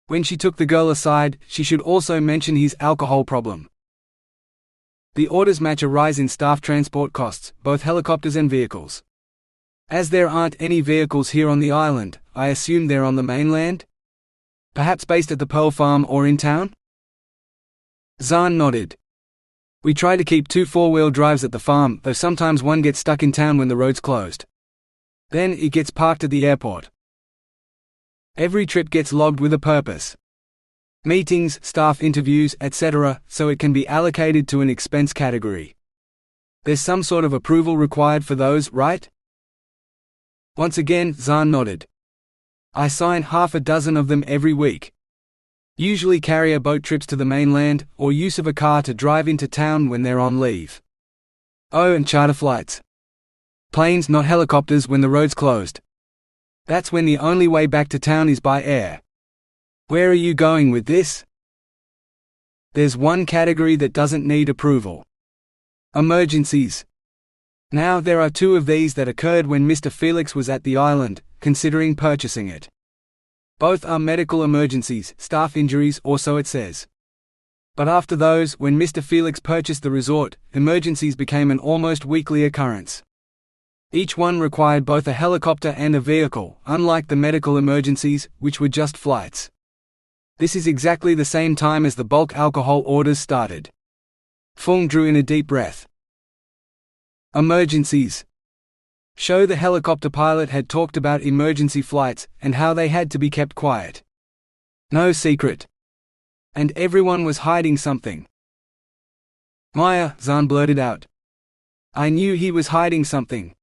When she took the girl aside, she should also mention his alcohol problem. The orders match a rise in staff transport costs, both helicopters and vehicles. As there aren't any vehicles here on the island, I assume they're on the mainland? Perhaps based at the Pearl Farm or in town? Zan nodded. We try to keep 2 4-wheel drives at the farm, though sometimes one gets stuck in town when the road's closed. Then it gets parked at the airport. Every trip gets logged with a purpose. Meetings, staff interviews, etc., so it can be allocated to an expense category. There's some sort of approval required for those, right? Once again, Zan nodded. I sign half a dozen of them every week. Usually carrier boat trips to the mainland, or use of a car to drive into town when they're on leave. Oh, and charter flights. Planes, not helicopters, when the road's closed. That's when the only way back to town is by air. Where are you going with this? There's one category that doesn't need approval. Emergencies. Now there are 2 of these that occurred when Mr. Felix was at the island, considering purchasing it. Both are medical emergencies, staff injuries, or so it says. But after those, when Mr. Felix purchased the resort, emergencies became an almost weekly occurrence. Each one required both a helicopter and a vehicle, unlike the medical emergencies, which were just flights. This is exactly the same time as the bulk alcohol orders started. Phuong drew in a deep breath. Emergencies. Show the helicopter pilot had talked about emergency flights, and how they had to be kept quiet. No secret. And everyone was hiding something. Maya, Zaan blurted out. I knew he was hiding something.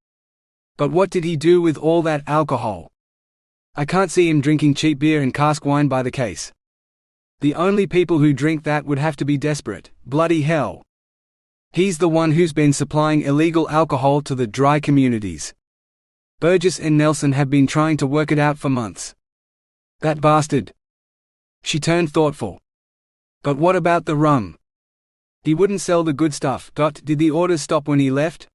But what did he do with all that alcohol? I can't see him drinking cheap beer and cask wine by the case. The only people who drink that would have to be desperate, bloody hell. He's the one who's been supplying illegal alcohol to the dry communities. Burgess and Nelson have been trying to work it out for months. That bastard. She turned thoughtful. But what about the rum? He wouldn't sell the good stuff. Did the orders stop when he left?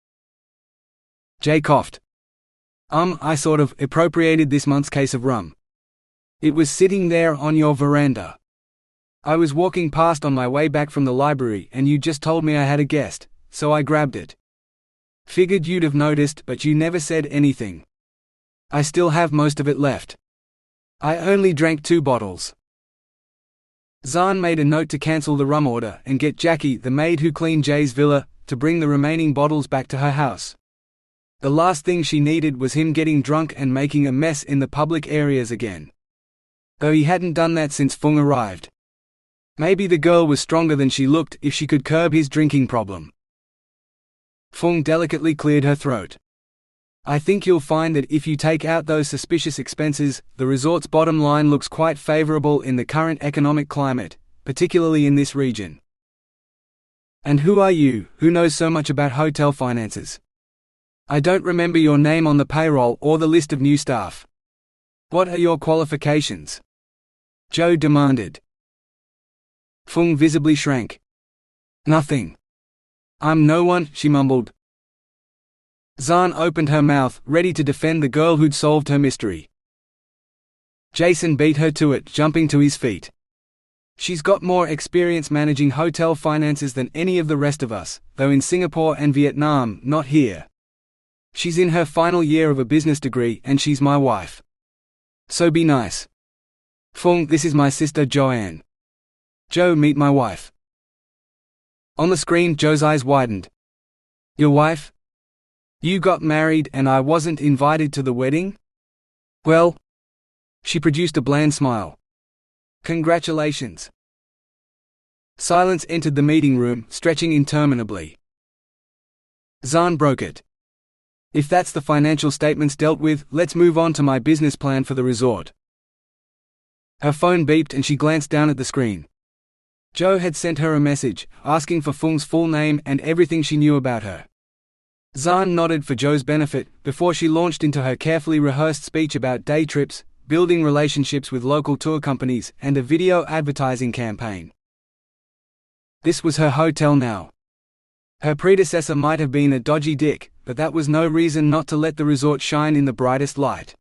Jay coughed. I sort of appropriated this month's case of rum. It was sitting there on your veranda. I was walking past on my way back from the library and you just told me I had a guest, so I grabbed it. Figured you'd have noticed, but you never said anything. I still have most of it left. I only drank 2 bottles. Zaan made a note to cancel the rum order and get Jackie, the maid who cleaned Jay's villa, to bring the remaining bottles back to her house. The last thing she needed was him getting drunk and making a mess in the public areas again. Though he hadn't done that since Phuong arrived. Maybe the girl was stronger than she looked if she could curb his drinking problem. Phuong delicately cleared her throat. I think you'll find that if you take out those suspicious expenses, the resort's bottom line looks quite favorable in the current economic climate, particularly in this region. And who are you, who knows so much about hotel finances? I don't remember your name on the payroll or the list of new staff. What are your qualifications? Joe demanded. Phuong visibly shrank. Nothing. I'm no one, she mumbled. Zaan opened her mouth, ready to defend the girl who'd solved her mystery. Jason beat her to it, jumping to his feet. She's got more experience managing hotel finances than any of the rest of us, though in Singapore and Vietnam, not here. She's in her final year of a business degree and she's my wife. So be nice. Phuong, this is my sister Joanne. Joe, meet my wife. On the screen, Joe's eyes widened. Your wife? You got married and I wasn't invited to the wedding? Well? She produced a bland smile. Congratulations. Silence entered the meeting room, stretching interminably. Zaan broke it. If that's the financial statements dealt with, let's move on to my business plan for the resort. Her phone beeped and she glanced down at the screen. Joe had sent her a message, asking for Phuong's full name and everything she knew about her. Zaan nodded for Joe's benefit, before she launched into her carefully rehearsed speech about day trips, building relationships with local tour companies, and a video advertising campaign. This was her hotel now. Her predecessor might have been a dodgy dick, but that was no reason not to let the resort shine in the brightest light.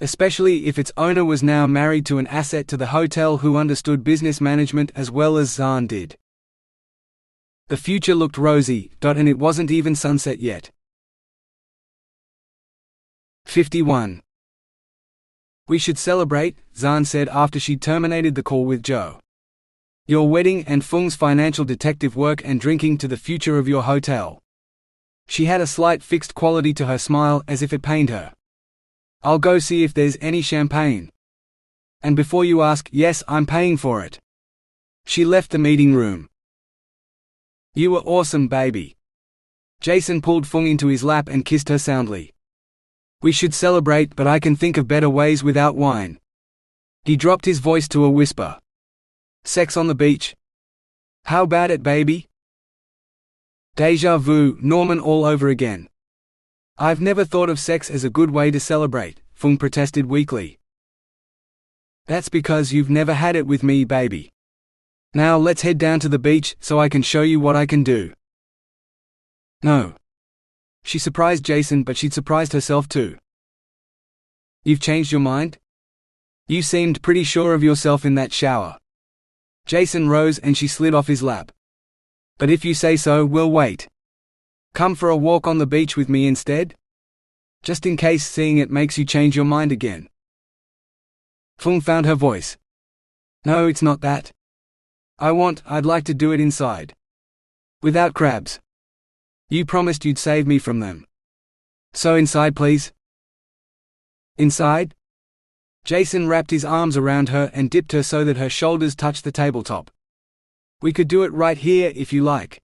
Especially if its owner was now married to an asset to the hotel who understood business management as well as Zaan did. The future looked rosy, and it wasn't even sunset yet. 51. We should celebrate, Zaan said after she'd terminated the call with Joe. Your wedding and Phuong's financial detective work and drinking to the future of your hotel. She had a slight fixed quality to her smile, as if it pained her. I'll go see if there's any champagne. And before you ask, yes, I'm paying for it. She left the meeting room. You were awesome, baby. Jason pulled Phuong into his lap and kissed her soundly. We should celebrate, but I can think of better ways without wine. He dropped his voice to a whisper. Sex on the beach? How about it, baby? Deja vu, Norman all over again. I've never thought of sex as a good way to celebrate, Phuong protested weakly. That's because you've never had it with me, baby. Now let's head down to the beach so I can show you what I can do. No. She surprised Jason, but she'd surprised herself too. You've changed your mind? You seemed pretty sure of yourself in that shower. Jason rose and she slid off his lap. But if you say so, we'll wait. Come for a walk on the beach with me instead? Just in case seeing it makes you change your mind again. Phuong found her voice. No, it's not that. I'd like to do it inside. Without crabs. You promised you'd save me from them. So inside, please. Inside? Jason wrapped his arms around her and dipped her so that her shoulders touched the tabletop. "We could do it right here if you like."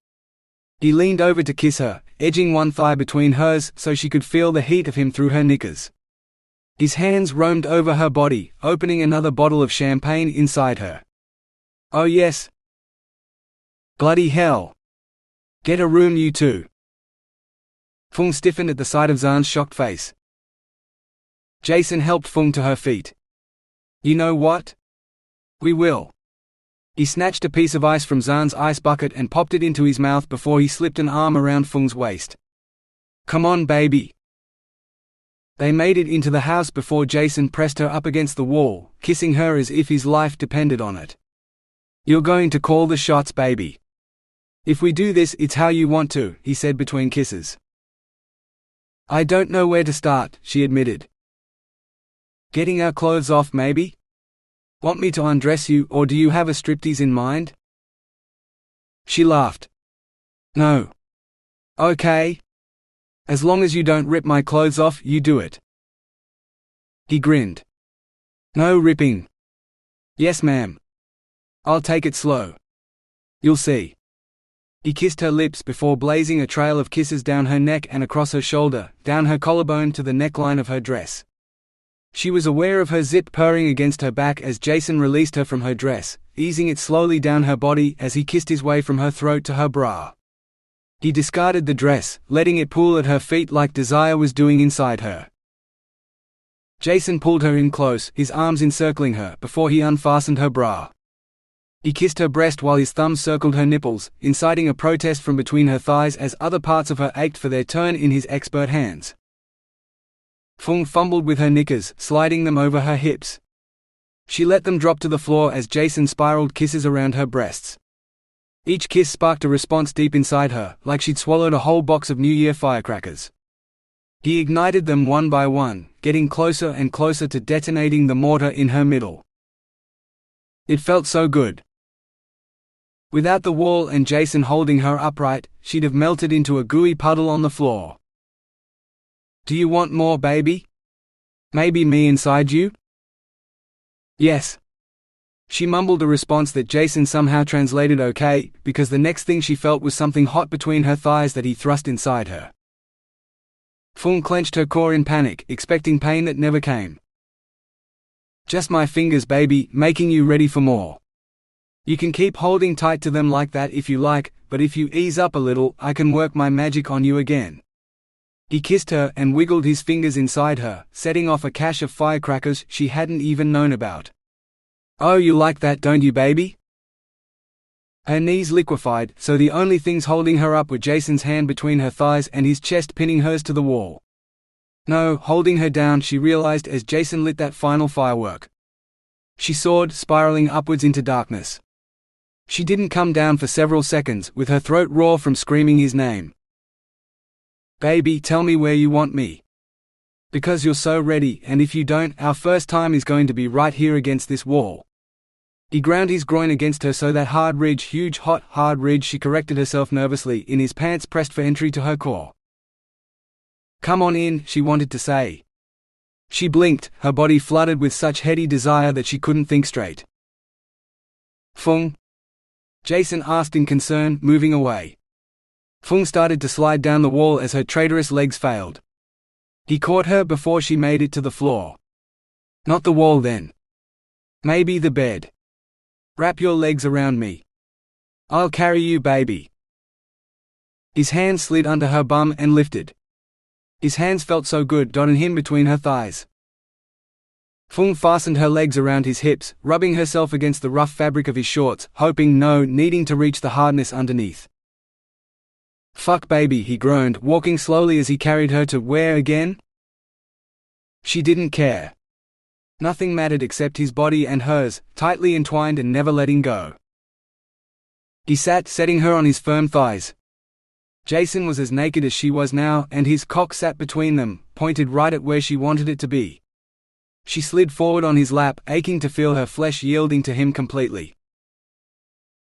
He leaned over to kiss her, edging one thigh between hers so she could feel the heat of him through her knickers. His hands roamed over her body, opening another bottle of champagne inside her. "Oh yes. Bloody hell. Get a room you two." Phuong stiffened at the sight of Zan's shocked face. Jason helped Phuong to her feet. "You know what? We will." He snatched a piece of ice from Zan's ice bucket and popped it into his mouth before he slipped an arm around Phuong's waist. "Come on, baby." They made it into the house before Jason pressed her up against the wall, kissing her as if his life depended on it. "You're going to call the shots, baby. If we do this, it's how you want to," he said between kisses. "I don't know where to start," she admitted. "Getting our clothes off, maybe? Want me to undress you, or do you have a striptease in mind?" She laughed. "No. Okay. As long as you don't rip my clothes off, you do it." He grinned. "No ripping." "Yes, ma'am. I'll take it slow. You'll see." He kissed her lips before blazing a trail of kisses down her neck and across her shoulder, down her collarbone to the neckline of her dress. She was aware of her zip purring against her back as Jason released her from her dress, easing it slowly down her body as he kissed his way from her throat to her bra. He discarded the dress, letting it pool at her feet like desire was doing inside her. Jason pulled her in close, his arms encircling her, before he unfastened her bra. He kissed her breast while his thumbs circled her nipples, inciting a protest from between her thighs as other parts of her ached for their turn in his expert hands. Phuong fumbled with her knickers, sliding them over her hips. She let them drop to the floor as Jason spiraled kisses around her breasts. Each kiss sparked a response deep inside her, like she'd swallowed a whole box of New Year firecrackers. He ignited them one by one, getting closer and closer to detonating the mortar in her middle. It felt so good. Without the wall and Jason holding her upright, she'd have melted into a gooey puddle on the floor. "Do you want more, baby? Maybe me inside you?" "Yes." She mumbled a response that Jason somehow translated okay, because the next thing she felt was something hot between her thighs that he thrust inside her. Phuong clenched her core in panic, expecting pain that never came. "Just my fingers, baby, making you ready for more. You can keep holding tight to them like that if you like, but if you ease up a little, I can work my magic on you again." He kissed her and wiggled his fingers inside her, setting off a cache of firecrackers she hadn't even known about. "Oh, you like that, don't you, baby?" Her knees liquefied, so the only things holding her up were Jason's hand between her thighs and his chest pinning hers to the wall. No, holding her down, she realized as Jason lit that final firework. She soared, spiraling upwards into darkness. She didn't come down for several seconds, with her throat raw from screaming his name. "Baby, tell me where you want me. Because you're so ready, and if you don't, our first time is going to be right here against this wall." He ground his groin against her so that hard ridge, huge hot, hard ridge, she corrected herself nervously, in his pants pressed for entry to her core. "Come on in," she wanted to say. She blinked, her body flooded with such heady desire that she couldn't think straight. "Phuong?" Jason asked in concern, moving away. Phuong started to slide down the wall as her traitorous legs failed. He caught her before she made it to the floor. "Not the wall then. Maybe the bed. Wrap your legs around me. I'll carry you, baby." His hand slid under her bum and lifted. His hands felt so good, dotting him between her thighs. Phuong fastened her legs around his hips, rubbing herself against the rough fabric of his shorts, needing to reach the hardness underneath. "Fuck, baby," he groaned, walking slowly as he carried her to where again? She didn't care. Nothing mattered except his body and hers, tightly entwined and never letting go. He sat, setting her on his firm thighs. Jason was as naked as she was now, and his cock sat between them, pointed right at where she wanted it to be. She slid forward on his lap, aching to feel her flesh yielding to him completely.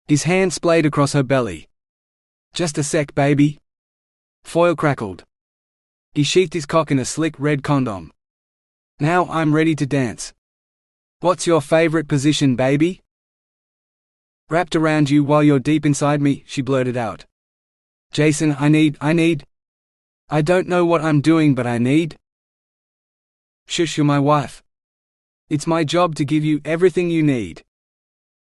His hand splayed across her belly. "Just a sec, baby." Foil crackled. He sheathed his cock in a slick red condom. "Now I'm ready to dance." What's your favorite position, baby? Wrapped around you while you're deep inside me, she blurted out. Jason, I need. I don't know what I'm doing, but I need. Shush, you're my wife. It's my job to give you everything you need.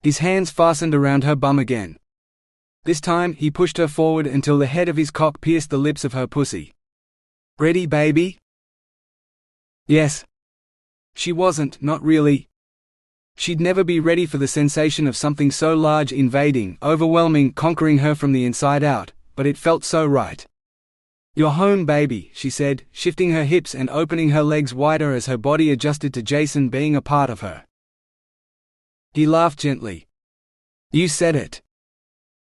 His hands fastened around her bum again. This time, he pushed her forward until the head of his cock pierced the lips of her pussy. Ready, baby? Yes. She wasn't, not really. She'd never be ready for the sensation of something so large invading, overwhelming, conquering her from the inside out, but it felt so right. You're home, baby, she said, shifting her hips and opening her legs wider as her body adjusted to Jason being a part of her. He laughed gently. You said it.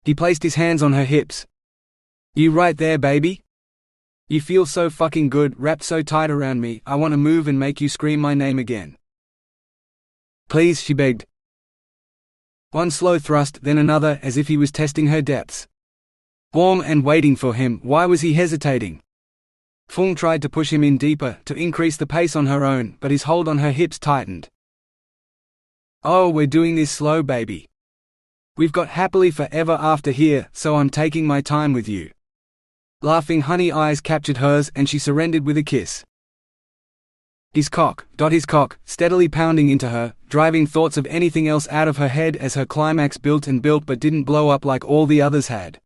He placed his hands on her hips. You right there, baby? You feel so fucking good, wrapped so tight around me, I want to move and make you scream my name again. Please, she begged. One slow thrust, then another, as if he was testing her depths. Warm and waiting for him, why was he hesitating? Phuong tried to push him in deeper, to increase the pace on her own, but his hold on her hips tightened. Oh, we're doing this slow, baby. We've got happily forever after here, so I'm taking my time with you. Laughing honey eyes captured hers and she surrendered with a kiss. His cock, steadily pounding into her, driving thoughts of anything else out of her head as her climax built and built but didn't blow up like all the others had.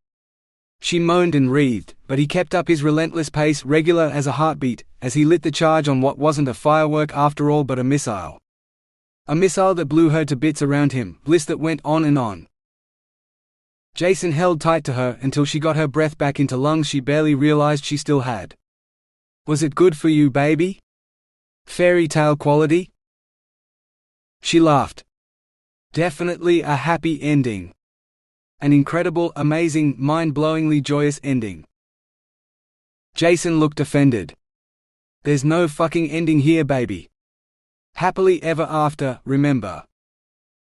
She moaned and wreathed, but he kept up his relentless pace, regular as a heartbeat, as he lit the charge on what wasn't a firework after all but a missile. A missile that blew her to bits around him, bliss that went on and on. Jason held tight to her until she got her breath back into lungs she barely realized she still had. Was it good for you, baby? Fairy tale quality? She laughed. Definitely a happy ending. An incredible, amazing, mind-blowingly joyous ending. Jason looked offended. There's no fucking ending here, baby. Happily ever after, remember.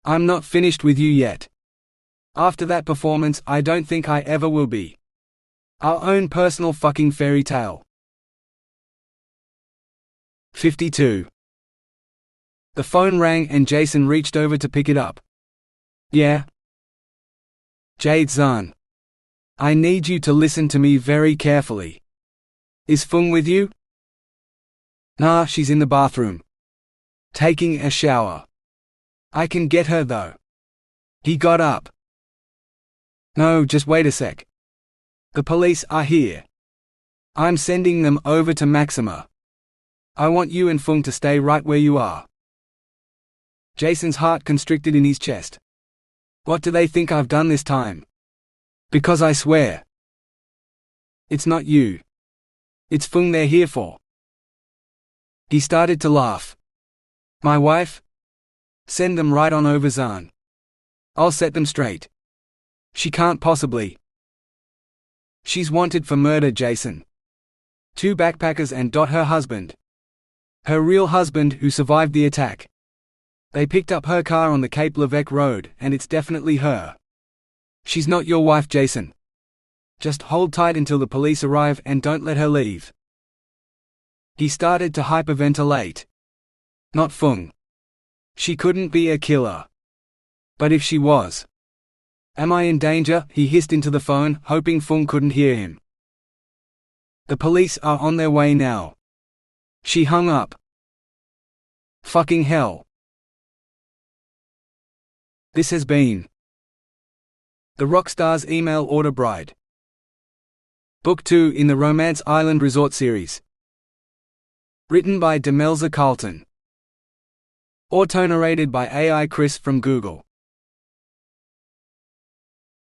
I'm not finished with you yet. After that performance, I don't think I ever will be. Our own personal fucking fairy tale. 52. The phone rang and Jason reached over to pick it up. Yeah? Jade Zahn. I need you to listen to me very carefully. Is Phuong with you? Nah, she's in the bathroom. Taking a shower. I can get her though. He got up. No, just wait a sec. The police are here. I'm sending them over to Maxima. I want you and Phuong to stay right where you are. Jason's heart constricted in his chest. What do they think I've done this time? Because I swear. It's not you. It's Phuong they're here for. He started to laugh. My wife? Send them right on over, Zahn. I'll set them straight. She can't possibly. She's wanted for murder, Jason. 2 backpackers and her husband. Her real husband who survived the attack. They picked up her car on the Cape Levesque Road, and it's definitely her. She's not your wife, Jason. Just hold tight until the police arrive and don't let her leave. He started to hyperventilate. Not Phuong. She couldn't be a killer. But if she was. Am I in danger? He hissed into the phone, hoping Phuong couldn't hear him. The police are on their way now. She hung up. Fucking hell. This has been The Rockstar's Email Order Bride. Book 2 in the Romance Island Resort series. Written by Demelza Carlton. Autonarrated by AI Chris from Google.